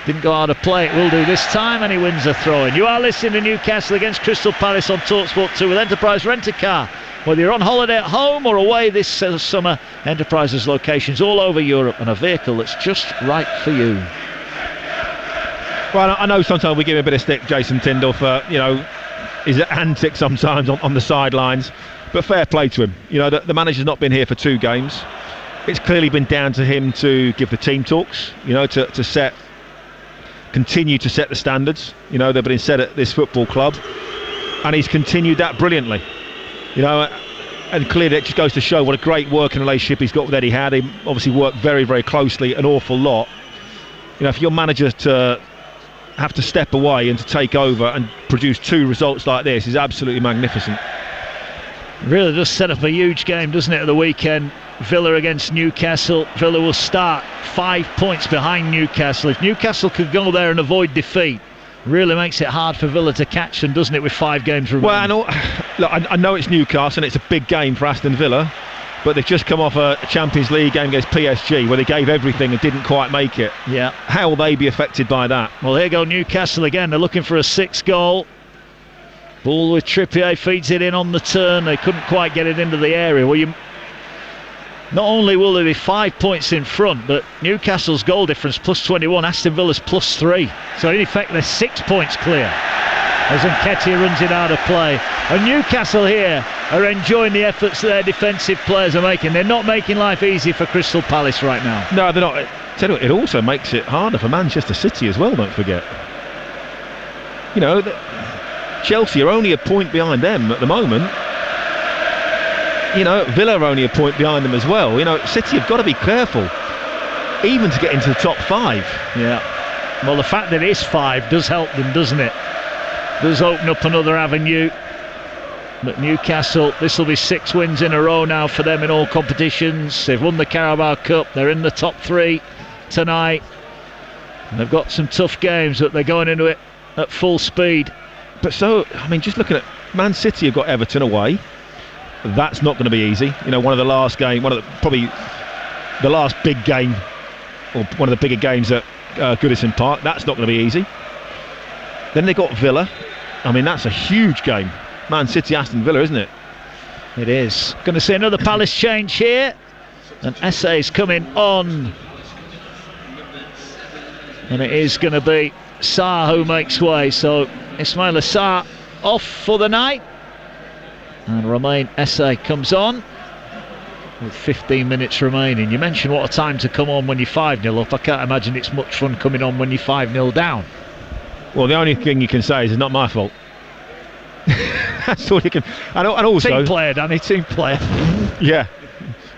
Didn't go out of play, it will do this time, and he wins a throw-in. You are listening to Newcastle against Crystal Palace on TalkSport 2 with Enterprise Rent-A-Car. Whether you're on holiday at home or away this summer, Enterprise has locations all over Europe, and a vehicle that's just right for you. Well, I know sometimes we give him a bit of stick, Jason Tindall, for, you know, his antics sometimes on the sidelines, but fair play to him. You know, the manager's not been here for 2 games. It's clearly been down to him to give the team talks, you know, to continue to set the standards, you know, they've been set at this football club, and he's continued that brilliantly, you know, and clearly it just goes to show what a great working relationship he's got with Eddie Howe. They obviously work very, very closely an awful lot. You know, for your manager to have to step away and to take over and produce 2 results like this is absolutely magnificent. Really does set up a huge game, doesn't it, at the weekend? Villa against Newcastle. Villa will start 5 points behind Newcastle. If Newcastle could go there and avoid defeat, really makes it hard for Villa to catch them, doesn't it, with 5 games remaining? Well, I know it's Newcastle and it's a big game for Aston Villa, but they've just come off a Champions League game against PSG where they gave everything and didn't quite make it. Yeah. How will they be affected by that? Well, here go Newcastle again. They're looking for a 6th goal. Ball with Trippier, feeds it in on the turn. They couldn't quite get it into the area. Well, not only will they be 5 points in front, but Newcastle's goal difference plus 21, Aston Villa's plus 3. So in effect, they're 6 points clear as Nketiah runs it out of play. And Newcastle here are enjoying the efforts their defensive players are making. They're not making life easy for Crystal Palace right now. No, they're not. Tell you what, it also makes it harder for Manchester City as well, don't forget. You know, Chelsea are only a point behind them at the moment. You know, Villa are only a point behind them as well. You know, City have got to be careful, even to get into the top 5. Yeah. Well, the fact that it is 5 does help them, doesn't it? Does open up another avenue. But Newcastle, this will be 6 wins in a row now for them in all competitions. They've won the Carabao Cup. They're in the top 3 tonight. And they've got some tough games, but they're going into it at full speed. But so, I mean, just looking at Man City have got Everton away. That's not going to be easy. You know, probably the last big game, or one of the bigger games at Goodison Park. That's not going to be easy. Then they got Villa. I mean, that's a huge game. Man City, Aston Villa, isn't it? It is. Going to see another Palace change here. And Essay's coming on. And it is going to be Sarr who makes way. So Ismaila Sarr off for the night. And Romain Essay comes on with 15 minutes remaining. You mentioned what a time to come on when you're 5-0 up. I can't imagine it's much fun coming on when you're 5-0 down. Well, the only thing you can say is it's not my fault. That's all you can. And also, team player, Danny, team player. Yeah,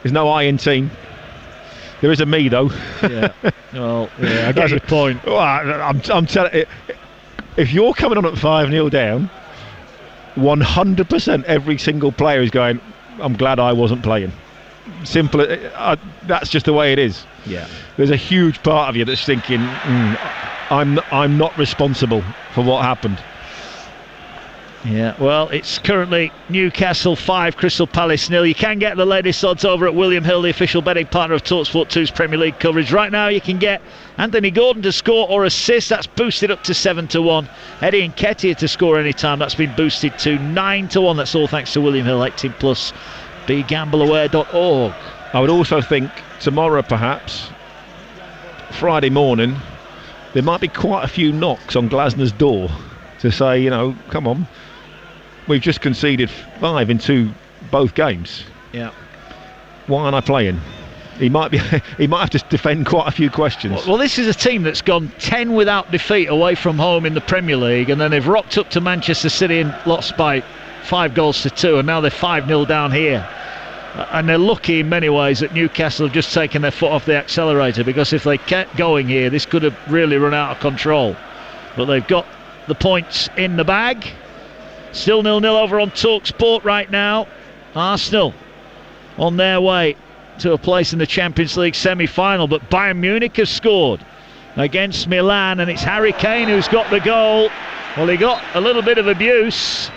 there's no I in team. There is a me though. Yeah. Well, yeah, I get your point. Well, I'm telling you, if you're coming on at 5-0 down, 100% every single player is going, I'm glad I wasn't playing. Simple. That's just the way it is. Yeah. There's a huge part of you that's thinking, I'm not responsible for what happened. Yeah, well, it's currently Newcastle 5, Crystal Palace 0. You can get the latest odds over at William Hill, the official betting partner of TalkSport 2's Premier League coverage. Right now, you can get Anthony Gordon to score or assist. That's boosted up to 7-1. Eddie Nketiah to score anytime. That's been boosted to 9-1. That's all thanks to William Hill, 18+. BeGambleAware.org. I would also think tomorrow, perhaps Friday morning, there might be quite a few knocks on Glasner's door to say, come on. We've just conceded 5 in both games. Yeah. Why aren't I playing? He might have to defend quite a few questions. Well, this is a team that's gone 10 without defeat away from home in the Premier League, and then they've rocked up to Manchester City and lost by 5-2, and now they're 5-0 down here. And they're lucky in many ways that Newcastle have just taken their foot off the accelerator, because if they kept going here, this could have really run out of control. But they've got the points in the bag. Still 0-0 over on TalkSport right now. Arsenal on their way to a place in the Champions League semi-final, but Bayern Munich has scored against Milan, and it's Harry Kane who's got the goal. Well, he got a little bit of abuse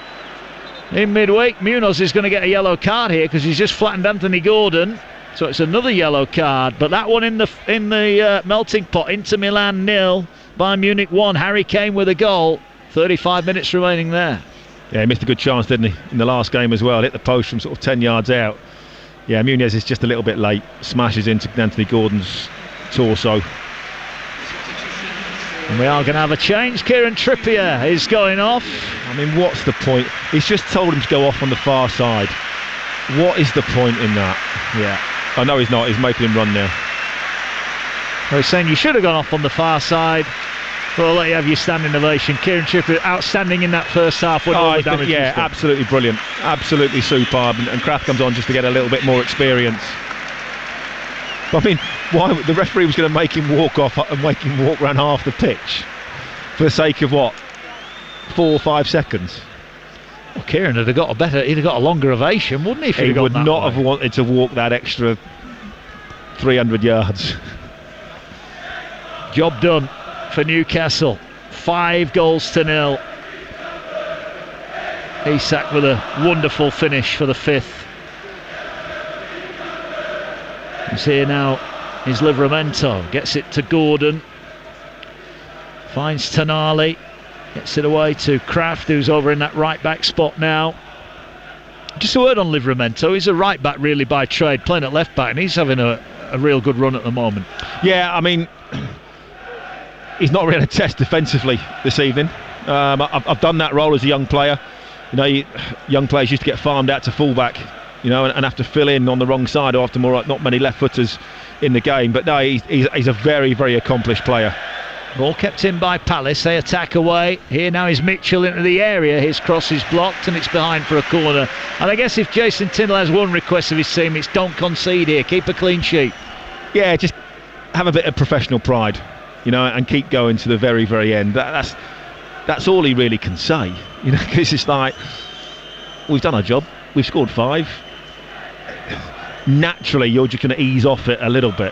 in midweek. Munoz is going to get a yellow card here because he's just flattened Anthony Gordon, so it's another yellow card. But that one in the melting pot. Inter Milan 0, Bayern Munich 1. Harry Kane with a goal. 35 minutes remaining there. Yeah, he missed a good chance, didn't he, in the last game as well. Hit the post from sort of 10 yards out. Yeah, Muniz is just a little bit late. Smashes into Anthony Gordon's torso. And we are going to have a change. Kieran Trippier is going off. I mean, what's the point? He's just told him to go off on the far side. What is the point in that? Yeah. I know he's not. He's making him run now. Well, he's saying you should have gone off on the far side. Well, I'll let you have your standing ovation. Kieran Trippier, outstanding in that first half. Yeah, absolutely brilliant. Absolutely superb. And Kraft comes on just to get a little bit more experience. But I mean, why the referee was going to make him walk off and make him walk around half the pitch for the sake of what? 4 or 5 seconds? Well, Kieran he'd have got a longer ovation, wouldn't he? He would not have wanted to walk that extra 300 yards. Job done for Newcastle. 5-0. Isak with a wonderful finish for the 5th. He's here now. Is Livramento, gets it to Gordon, finds Tonali, gets it away to Kraft, who's over in that right back spot now. Just a word on Livramento. He's a right back really by trade, playing at left back, and he's having a real good run at the moment. Yeah, I mean, he's not really a test defensively this evening. I've done that role as a young player. Young players used to get farmed out to fullback, and have to fill in on the wrong side after not many left footers in the game. But no, he's a very, very accomplished player. Ball kept in by Palace. They attack away. Here now is Mitchell into the area. His cross is blocked and it's behind for a corner. And I guess if Jason Tindall has one request of his team, it's don't concede here. Keep a clean sheet. Yeah, just have a bit of professional pride, and keep going to the very, very end. That's all he really can say, because it's like, we've done our job. We've scored 5. Naturally, you're just going to ease off it a little bit.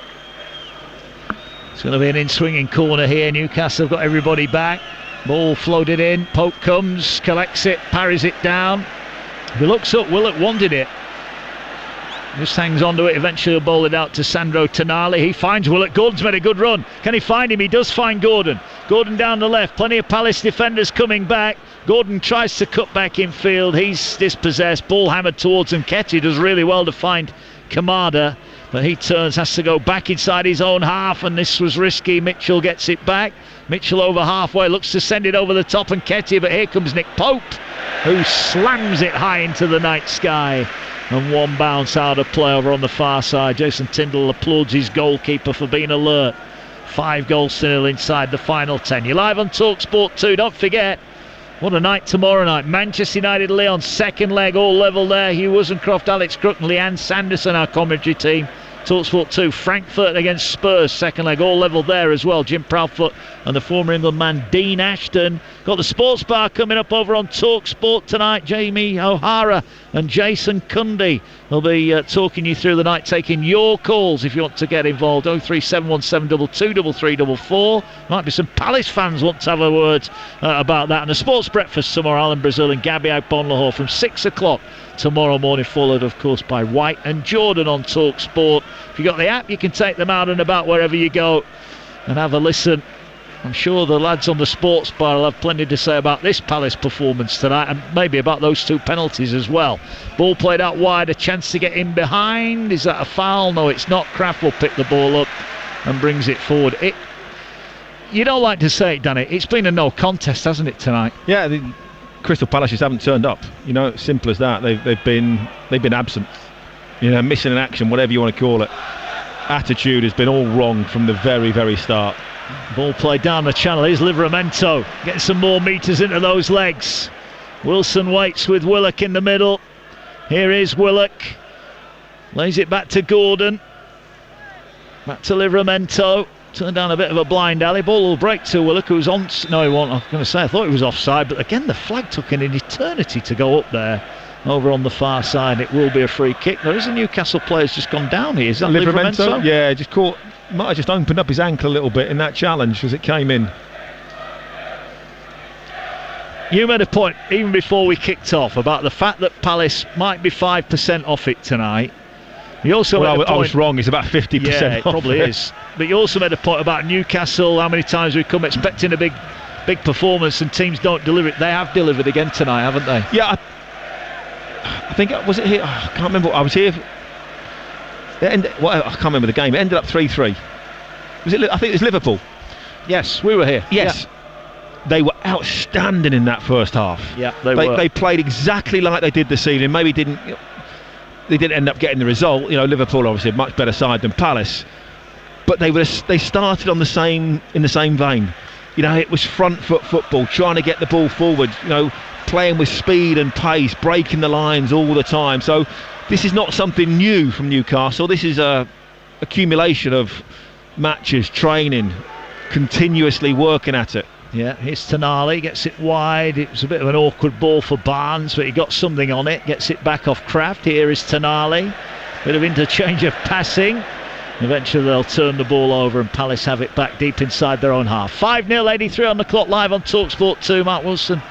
It's going to be an in-swinging corner here. Newcastle have got everybody back. Ball floated in. Pope comes, collects it, parries it down. If he looks up, Willett wanted it. Just hangs on to it. Eventually he'll bowl it out to Sandro Tonali. He finds Willett. Gordon's made a good run. Can he find him? He does find Gordon. Gordon down the left. Plenty of Palace defenders coming back. Gordon tries to cut back in field. He's dispossessed. Ball hammered towards him. Nketiah does really well to find Kamada, but he turns, has to go back inside his own half, and this was risky. Mitchell gets it back. Mitchell over halfway, looks to send it over the top, and Nketiah, but here comes Nick Pope, who slams it high into the night sky, and one bounce out of play over on the far side. Jason Tindall applauds his goalkeeper for being alert. 5-0 inside the final 10. You're live on TalkSport 2. Don't forget, what a night tomorrow night. Manchester United Leon, second leg, all level there. Hugh Wozencroft, Alex Crook, Leanne Sanderson, our commentary team. TalkSport 2, Frankfurt against Spurs, second leg, all level there as well. Jim Proudfoot and the former England man Dean Ashton. Got the Sports Bar coming up over on TalkSport tonight. Jamie O'Hara and Jason Cundy will be talking you through the night, taking your calls if you want to get involved. 03717223344. Might be some Palace fans want to have a word about that. And the Sports Breakfast tomorrow, Alan Brazil and Gabby Agbonlahor from 6 o'clock tomorrow morning, followed of course by White and Jordan on TalkSport. If you got the app, you can take them out and about wherever you go and have a listen. I'm sure the lads on the Sports Bar will have plenty to say about this Palace performance tonight, and maybe about those 2 penalties as well. Ball played out wide, a chance to get in behind. Is that a foul? No, it's not. Kraft will pick the ball up and brings it forward. You don't like to say it, Danny. It's been a no contest, hasn't it, tonight? Yeah, the Crystal Palace just haven't turned up. Simple as that. They've been absent. Missing in action, whatever you want to call it. Attitude has been all wrong from the very, very start. Ball played down the channel. Here's Livramento. Getting some more metres into those legs. Wilson waits with Willock in the middle. Here is Willock. Lays it back to Gordon. Back to Livramento. Turned down a bit of a blind alley. Ball will break to Willock, who's on. No, he won't. I was going to say, I thought he was offside, but again, the flag took an eternity to go up there. Over on the far side, it will be a free kick. There is a Newcastle player who's just gone down here. Is that Livramento? Yeah, just caught. Might have just opened up his ankle a little bit in that challenge as it came in. You made a point even before we kicked off about the fact that Palace might be 5% off it tonight. You also made a point. I was wrong. It's about 50%. Yeah, it probably is. But you also made a point about Newcastle. How many times we come expecting a big performance and teams don't deliver it. They have delivered again tonight, haven't they? Yeah. I think, was it here? I can't remember. I was here. I can't remember the game. It ended up 3-3. Was it? I think it was Liverpool. Yes, we were here. Yes. Yeah. They were outstanding in that first half. Yeah, they were. They played exactly like they did this evening. Maybe they didn't end up getting the result. Liverpool obviously a much better side than Palace, but they started in the same vein. It was front foot football, trying to get the ball forward. Playing with speed and pace, breaking the lines all the time. So this is not something new from Newcastle. This is a accumulation of matches, training, continuously working at it. Yeah, here's Tonali, gets it wide. It was a bit of an awkward ball for Barnes, but he got something on it. Gets it back off Kraft. Here is Tonali. Bit of interchange of passing. Eventually they'll turn the ball over and Palace have it back deep inside their own half. 5-0, 83 on the clock, live on TalkSport 2. Mark Wilson,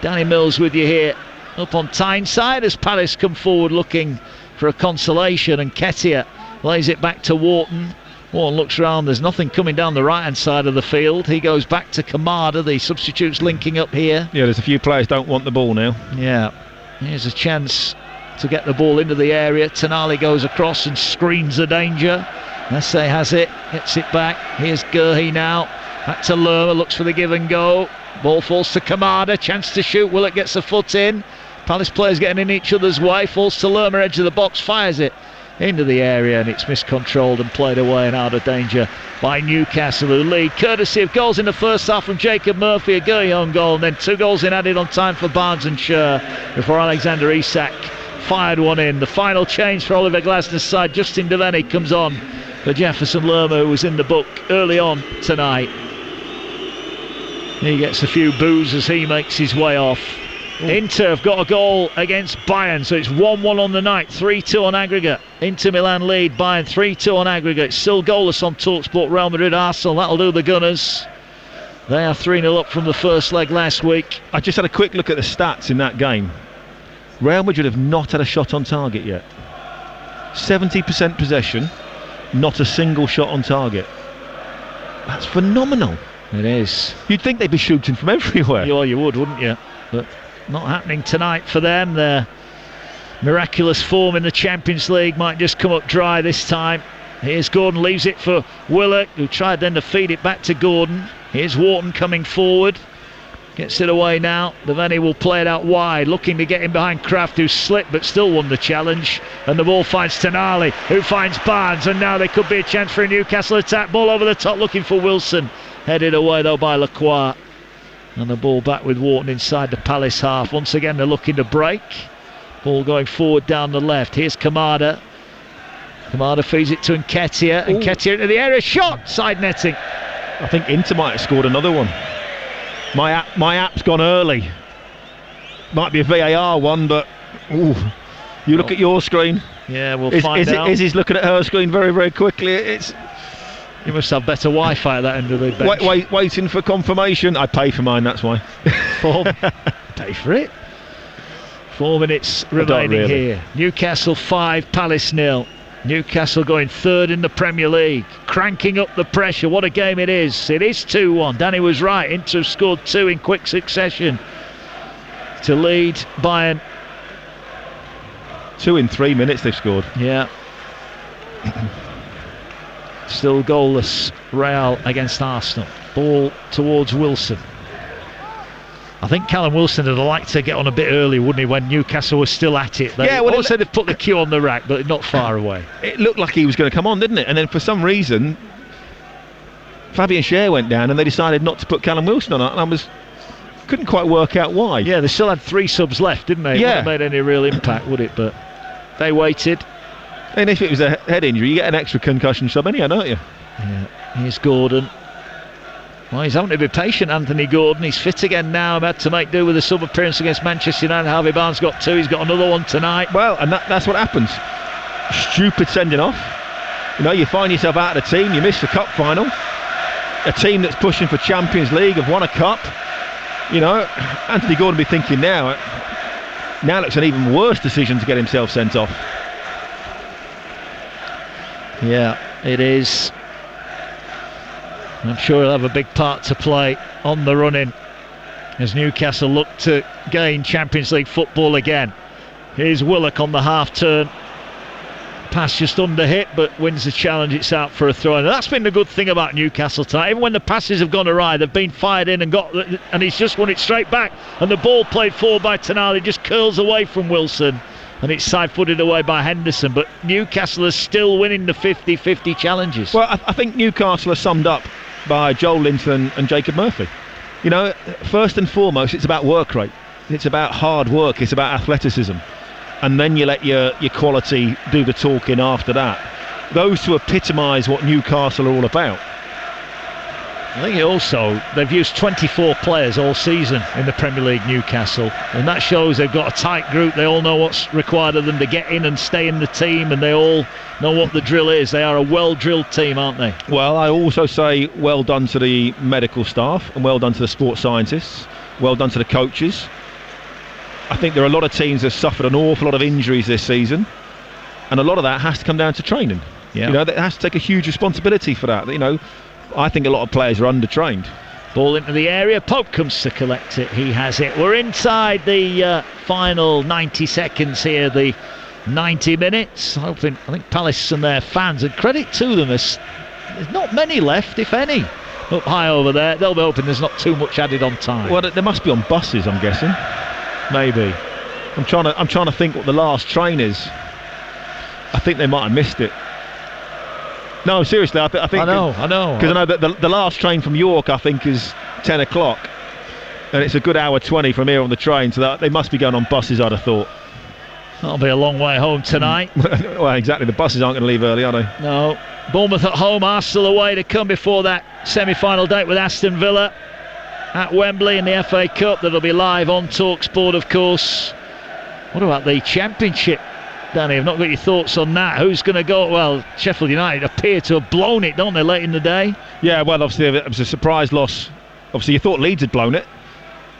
Danny Mills with you here up on Tyneside as Palace come forward looking for a consolation, and Ketia lays it back to Wharton. Wharton looks round, there's nothing coming down the right hand side of the field. He goes back to Kamada, the substitutes linking up here. Yeah, there's a few players don't want the ball now. Yeah, here's a chance to get the ball into the area. Tonali goes across and screams the danger. Esse has it, gets it back. Here's Gurhey now, back to Lerma, looks for the give and go. Ball falls to Kamada, chance to shoot. Willett gets a foot in. Palace players getting in each other's way. Falls to Lerma, edge of the box, fires it into the area, and it's miscontrolled and played away and out of danger by Newcastle, who lead courtesy of goals in the first half from Jacob Murphy, a Gurhey own goal, and then 2 goals in added on time for Barnes and Scher before Alexander Isak fired one in. The final change for Oliver Glasner's side, Justin Delaney comes on for Jefferson Lerma, who was in the book early on tonight. He gets a few boos as he makes his way off. Inter have got a goal against Bayern, so it's 1-1 on the night, 3-2 on aggregate. Inter Milan lead, Bayern 3-2 on aggregate. Still goalless on TalkSport. Real Madrid Arsenal, that'll do the Gunners. They are 3-0 up from the first leg last week. I just had a quick look at the stats in that game. Real Madrid have not had a shot on target yet. 70% possession, not a single shot on target. That's phenomenal. It is. You'd think they'd be shooting from everywhere. Well, you would, wouldn't you? But not happening tonight for them. Their miraculous form in the Champions League might just come up dry this time. Here's Gordon, leaves it for Willock, who tried then to feed it back to Gordon. Here's Wharton coming forward. Gets it away now. Devaney will play it out wide, looking to get in behind Kraft, who slipped but still won the challenge. And the ball finds Tonali, who finds Barnes. And now there could be a chance for a Newcastle attack. Ball over the top, looking for Wilson. Headed away though by Lacroix. And the ball back with Wharton inside the Palace half. Once again they're looking to break. Ball going forward down the left. Here's Kamada. Kamada feeds it to Nketiah. Nketiah into the area. Shot! Side netting. I think Inter might have scored another one. My app's gone early. Might be a VAR one, but you look at your screen. Yeah, we'll find out. Izzy's looking at her screen very, very quickly. You must have better Wi-Fi at that end of the bench. Waiting for confirmation. I pay for mine, that's why. Pay for it. 4 minutes remaining here. Newcastle 5, Palace 0. Newcastle going third in the Premier League, cranking up the pressure. What a game it is. It is 2-1. Danny was right. Inter have scored 2 in quick succession to lead Bayern. 2 in 3 minutes they've scored. Yeah. Still goalless, Real against Arsenal. Ball towards Wilson. I think Callum Wilson would have liked to get on a bit early, wouldn't he, when Newcastle was still at it? They'd put the cue on the rack, but not far away. It looked like he was going to come on, didn't it? And then for some reason, Fabian Schär went down and they decided not to put Callum Wilson on it, and I couldn't quite work out why. Yeah, they still had 3 subs left, didn't they? It wouldn't have made any real impact, would it? But they waited. And if it was a head injury, you get an extra concussion sub anyhow, don't you? Yeah. Here's Gordon. Well, he's having to be patient, Anthony Gordon. He's fit again now. Had to make do with a sub appearance against Manchester United. Harvey Barnes got 2. He's got another one tonight. Well, and that's what happens. Stupid sending off. You know, you find yourself out of the team. You miss the cup final. A team that's pushing for Champions League have won a cup. You know, Anthony Gordon will be thinking now looks an even worse decision to get himself sent off. Yeah, it is. I'm sure he'll have a big part to play on the run-in as Newcastle look to gain Champions League football again. Here's Willock on the half-turn. Pass just under hit, but wins the challenge. It's out for a throw. And that's been the good thing about Newcastle tonight. Even when the passes have gone awry, they've been fired in and he's just won it straight back. And the ball played forward by Tonali just curls away from Wilson. And it's side-footed away by Henderson. But Newcastle is still winning the 50-50 challenges. Well, I think Newcastle are summed up by Joel Linton and Jacob Murphy. You know, first and foremost, it's about work rate. It's about hard work. It's about athleticism. And then you let your quality do the talking after that. Those two epitomise what Newcastle are all about. I think they've used 24 players all season in the Premier League, Newcastle, and that shows they've got a tight group. They all know what's required of them to get in and stay in the team, and they all know what the drill is. They are a well-drilled team, aren't they? Well, I also say well done to the medical staff and well done to the sports scientists, well done to the coaches. I think there are a lot of teams that have suffered an awful lot of injuries this season, and a lot of that has to come down to training. Yeah. You know, they has to take a huge responsibility for that. You know, I think a lot of players are under-trained. Ball into the area. Pope comes to collect it. He has it. We're inside the final 90 seconds here, the 90 minutes. I think Palace and their fans, and credit to them, there's not many left, if any, up high over there. They'll be hoping there's not too much added on time. Well, they must be on buses, I'm guessing. Maybe. I'm trying to think what the last train is. I think they might have missed it. No, seriously, I think... I know. Because I know that the last train from York, I think, is 10 o'clock. And it's a good hour 20 from here on the train, so that they must be going on buses, I'd have thought. That'll be a long way home tonight. Well, exactly. The buses aren't going to leave early, are they? No. Bournemouth at home, Arsenal away to come before that semi-final date with Aston Villa at Wembley in the FA Cup. That'll be live on TalkSport, of course. What about the Championship? Danny, I've not got your thoughts on that. Who's going to go? Well, Sheffield United appear to have blown it, don't they, late in the day? Yeah, well, obviously it was a surprise loss. Obviously you thought Leeds had blown it,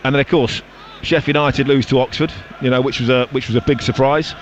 and then of course Sheffield United lose to Oxford, you know, which was a big surprise.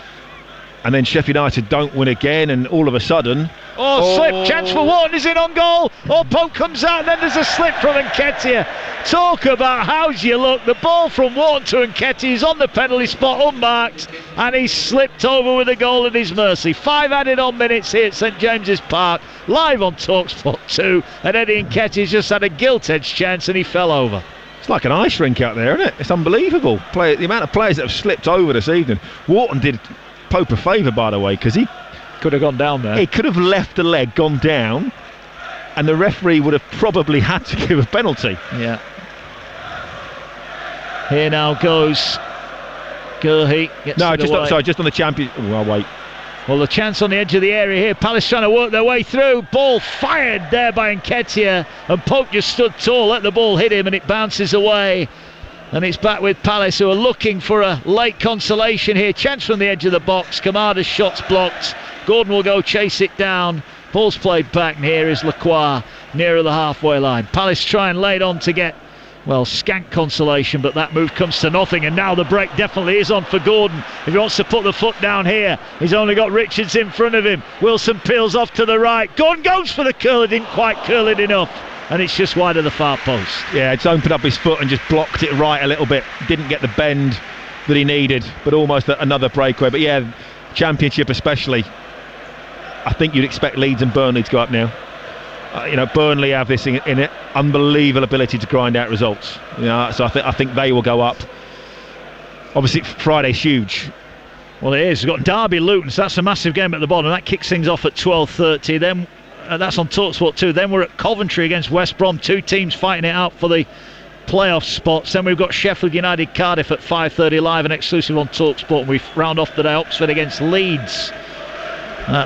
And then Sheffield United don't win again, and all of a sudden... slip, chance for Wharton, is it on goal? Pope comes out, and then there's a slip from Nketiah. Talk about how's you look. The ball from Wharton to Nketiah is on the penalty spot, unmarked, and he's slipped over with a goal at his mercy. 5 added on minutes here at St James's Park, live on TalkSport 2, and Eddie Nketiah's just had a gilt-edged chance, and he fell over. It's like an ice rink out there, isn't it? It's unbelievable. The amount of players that have slipped over this evening. Wharton did Pope a favour, by the way, because he could have gone down there. He could have left the leg, gone down, and the referee would have probably had to give a penalty. Yeah. Here now goes Gurhey. Just on the champion. Well, wait. Well, the chance on the edge of the area here. Palace trying to work their way through. Ball fired there by Nketiah, and Pope just stood tall, let the ball hit him, and it bounces away. And it's back with Palace, who are looking for a late consolation here. Chance from the edge of the box. Kamada's shot's blocked. Gordon will go chase it down. Ball's played back, and here is Lacroix nearer the halfway line. Palace try and lay it on to get, well, scant consolation, but that move comes to nothing, and now the break definitely is on for Gordon. If he wants to put the foot down here, he's only got Richards in front of him. Wilson peels off to the right. Gordon goes for the curler, didn't quite curl it enough, and it's just wide of the far post. Yeah, it's opened up his foot and just blocked it right a little bit. Didn't get the bend that he needed, but almost another breakaway. But yeah, Championship especially, I think you'd expect Leeds and Burnley to go up now. Burnley have this in it, unbelievable ability to grind out results. So I think they will go up. Obviously, Friday's huge. Well, it is. We've got Derby Luton, so that's a massive game at the bottom. That kicks things off at 12:30. Then that's on TalkSport 2. Then we're at Coventry against West Brom. Two teams fighting it out for the playoff spots. Then we've got Sheffield United Cardiff at 5:30 live and exclusive on TalkSport. And we round off today Oxford against Leeds.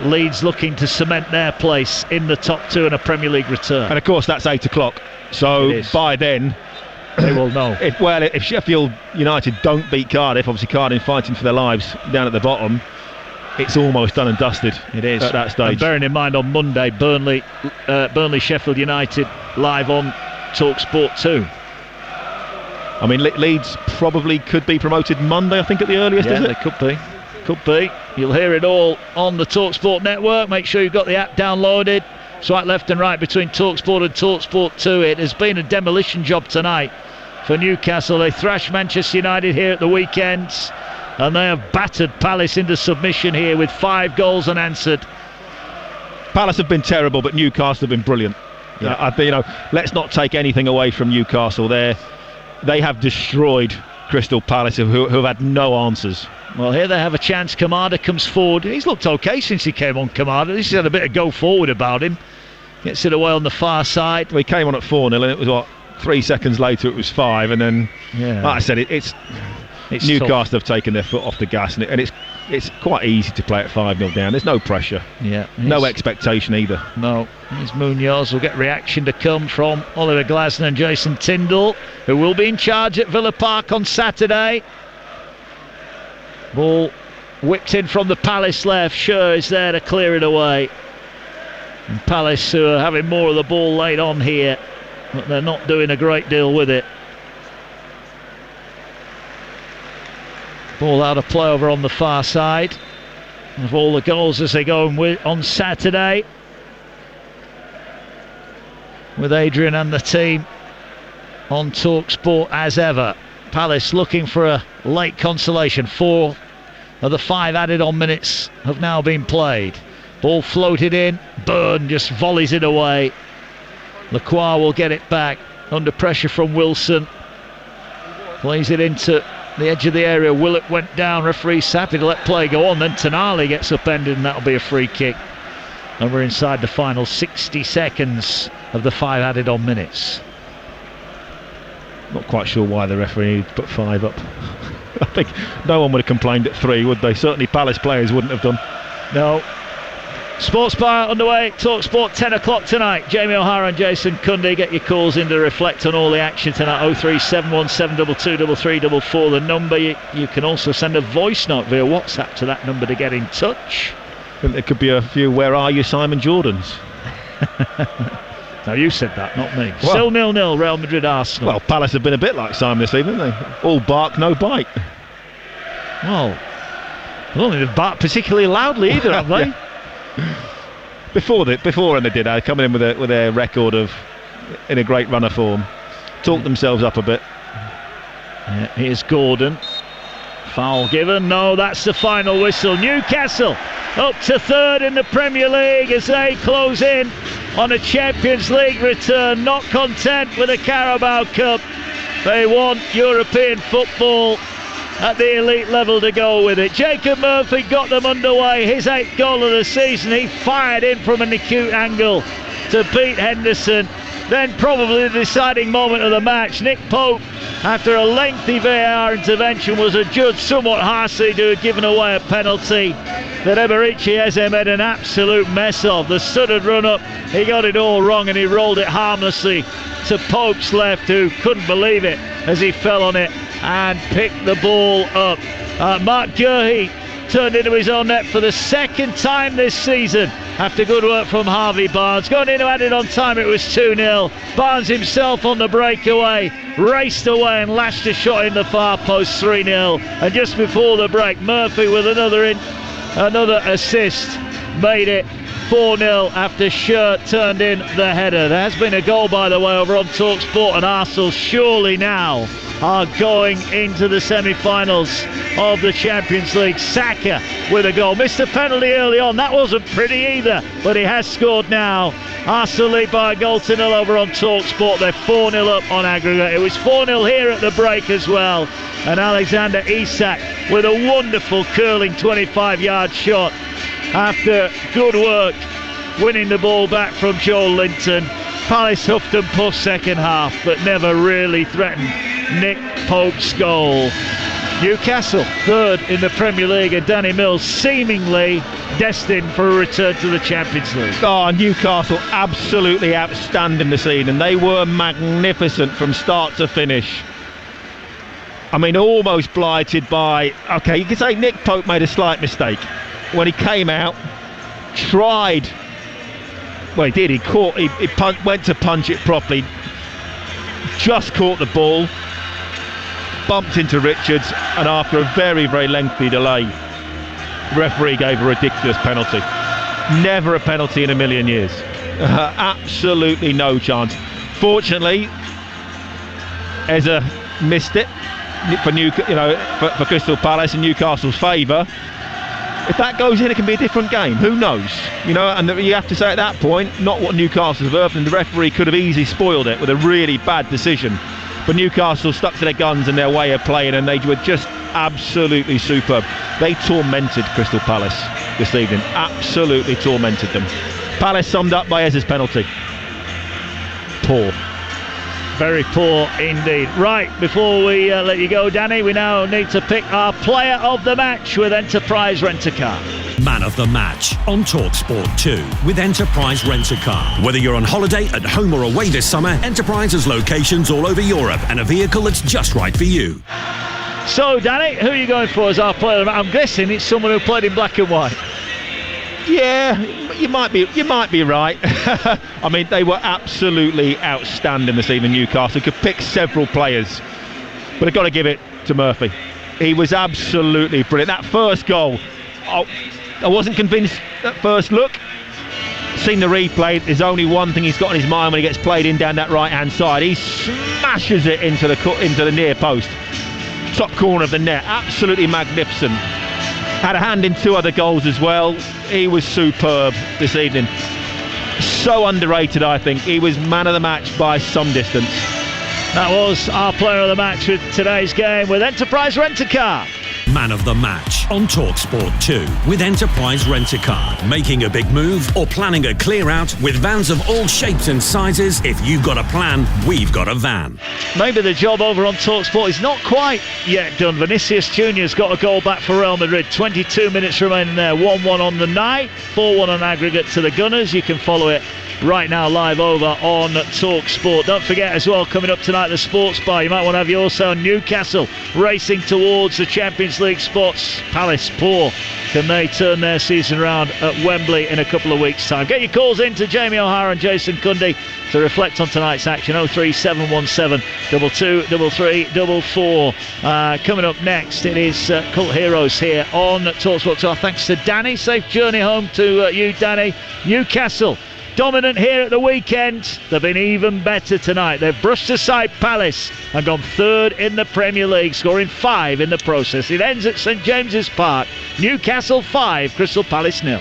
Leeds looking to cement their place in the top two in a Premier League return. And of course that's 8 o'clock. So by then they will know. If Sheffield United don't beat Cardiff, obviously Cardiff fighting for their lives down at the bottom, it's almost done and dusted. It is at that stage. And bearing in mind on Monday, Burnley Sheffield United live on TalkSport 2. I mean, Leeds probably could be promoted Monday, I think, at the earliest. Yeah, is it? They could be. Could be. You'll hear it all on the TalkSport network. Make sure you've got the app downloaded. Swipe left and right between TalkSport and TalkSport 2. It has been a demolition job tonight for Newcastle. They thrashed Manchester United here at the weekend, and they have battered Palace into submission here with 5 goals unanswered. Palace have been terrible, but Newcastle have been brilliant. Yeah. Let's not take anything away from Newcastle. They have destroyed Crystal Palace, who have had no answers. Well, here they have a chance. Kamada comes forward. He's looked okay since he came on, Kamada. He's had a bit of go forward about him. Gets it away on the far side. Well, he came on at 4-0 and it was 3 seconds later it was 5, and then like I said, it's Newcastle tough. Have taken their foot off the gas, and it's quite easy to play at 5-0 down. There's no pressure. Yeah. No expectation either. No. Here's Munoz. Will get reaction to come from Oliver Glasner and Jason Tyndall, who will be in charge at Villa Park on Saturday. Ball whipped in from the Palace left. Schur is there to clear it away. And Palace, who are having more of the ball laid on here, but they're not doing a great deal with it. Ball out of play over on the far side. Of all the goals as they go on Saturday, with Adrian and the team on TalkSport as ever. Palace looking for a late consolation. 4 of the 5 added on minutes have now been played. Ball floated in. Byrne just volleys it away. Lacroix will get it back under pressure from Wilson. Plays it into the edge of the area. Willett went down. Referee's happy to let play go on. Then Tonali gets upended, and that'll be a free kick. And we're inside the final 60 seconds of the 5 added on minutes. Not quite sure why the referee put 5 up. I think no one would have complained at 3, would they? Certainly Palace players wouldn't have done. No. Sports Bar underway. TalkSport 10 o'clock tonight. Jamie O'Hara and Jason Cundy. Get your calls in to reflect on all the action tonight. 03717223344 the number. You can also send a voice note via WhatsApp to that number to get in touch. I think there could be a few "Where are you, Simon Jordans?" No, you said that, not me. Still 0-0, Real Madrid Arsenal. Well, Palace have been a bit like Simon this evening, haven't they? All bark, no bite. Well, I don't think they've barked particularly loudly either, have they? Before they did, coming in with a record of in a great run of form, talked themselves up a bit. Yeah, here's Gordon. Foul given. No, that's the final whistle. Newcastle up to 3rd in the Premier League as they close in on a Champions League return. Not content with the Carabao Cup. They want European football at the elite level to go with it. Jacob Murphy got them underway. His 8th goal of the season. He fired in from an acute angle to beat Henderson. Then probably the deciding moment of the match. Nick Pope, after a lengthy VAR intervention, was adjudged somewhat harshly to have given away a penalty that Eberici Eze made an absolute mess of. The sudden run-up, he got it all wrong and he rolled it harmlessly to Pope's left, who couldn't believe it as he fell on it and picked the ball up. Mark Gurhey turned into his own net for the 2nd time this season after good work from Harvey Barnes. Going in to add it on time, it was 2-0. Barnes himself on the breakaway raced away and lashed a shot in the far post, 3-0. And just before the break, Murphy with another assist made it 4-0 after Shirt turned in the header. There has been a goal, by the way, over on TalkSport, and Arsenal surely now are going into the semi-finals of the Champions League. Saka with a goal. Missed a penalty early on. That wasn't pretty either, but he has scored now. Arsenal lead by a goal to 0 over on TalkSport. They're 4-0 up on aggregate. It was 4-0 here at the break as well. And Alexander Isak with a wonderful curling 25-yard shot after good work winning the ball back from Joel Linton. Palace huffed and puffed second half, but never really threatened Nick Pope's goal. Newcastle, 3rd in the Premier League, and Danny Mills seemingly destined for a return to the Champions League. Oh, Newcastle absolutely outstanding this evening. They were magnificent from start to finish. I mean, almost blighted by... OK, you could say Nick Pope made a slight mistake. When he came out, tried... Well, he did. He went to punch it properly. Just caught the ball. Bumped into Richards, and after a very, very lengthy delay, the referee gave a ridiculous penalty. Never a penalty in a million years. Absolutely no chance. Fortunately, Eze missed it for Crystal Palace in Newcastle's favour. If that goes in, it can be a different game. Who knows? And you have to say at that point, not what Newcastle's worth, and the referee could have easily spoiled it with a really bad decision. But Newcastle stuck to their guns and their way of playing, and they were just absolutely superb. They tormented Crystal Palace this evening. Absolutely tormented them. Palace summed up by Eze's penalty. Poor. Very poor indeed. Right, before we let you go, Danny, we now need to pick our player of the match with Enterprise Rent-A-Car. Man of the match on TalkSport 2 with Enterprise Rent-A-Car. Whether you're on holiday, at home or away this summer, Enterprise has locations all over Europe and a vehicle that's just right for you. So, Danny, who are you going for as our player of the match? I'm guessing it's someone who played in black and white. Yeah, you might be right. I mean, they were absolutely outstanding this evening, Newcastle. Could pick several players, but I've got to give it to Murphy. He was absolutely brilliant. That first goal, I wasn't convinced at first look. Seen the replay, there's only one thing he's got in his mind when he gets played in down that right-hand side. He smashes it into the near post. Top corner of the net. Absolutely magnificent. Had a hand in 2 other goals as well. He was superb this evening. So underrated, I think. He was man of the match by some distance. That was our player of the match with today's game with Enterprise Rent-A-Car. Man of the match on TalkSport 2 with Enterprise Rent-A-Car. Making a big move or planning a clear out with vans of all shapes and sizes. If you've got a plan, we've got a van. Maybe the job over on TalkSport is not quite yet done. Vinicius Junior's got a goal back for Real Madrid. 22 minutes remaining there. 1-1 on the night. 4-1 on aggregate to the Gunners. You can follow it right now live over on TalkSport. Don't forget as well, coming up tonight, the Sports Bar. You might want to have your say on Newcastle racing towards the Champions League spots. Palace poor. Can they turn their season round at Wembley in a couple of weeks' time? Get your calls in to Jamie O'Hara and Jason Cundy to reflect on tonight's action. 03717 223344. Coming up next, it is Cult Heroes here on TalkSport. So our thanks to Danny. Safe journey home to you, Danny. Newcastle dominant here at the weekend. They've been even better tonight. They've brushed aside Palace and gone 3rd in the Premier League, scoring 5 in the process. It ends at St James's Park. Newcastle 5, Crystal Palace 0.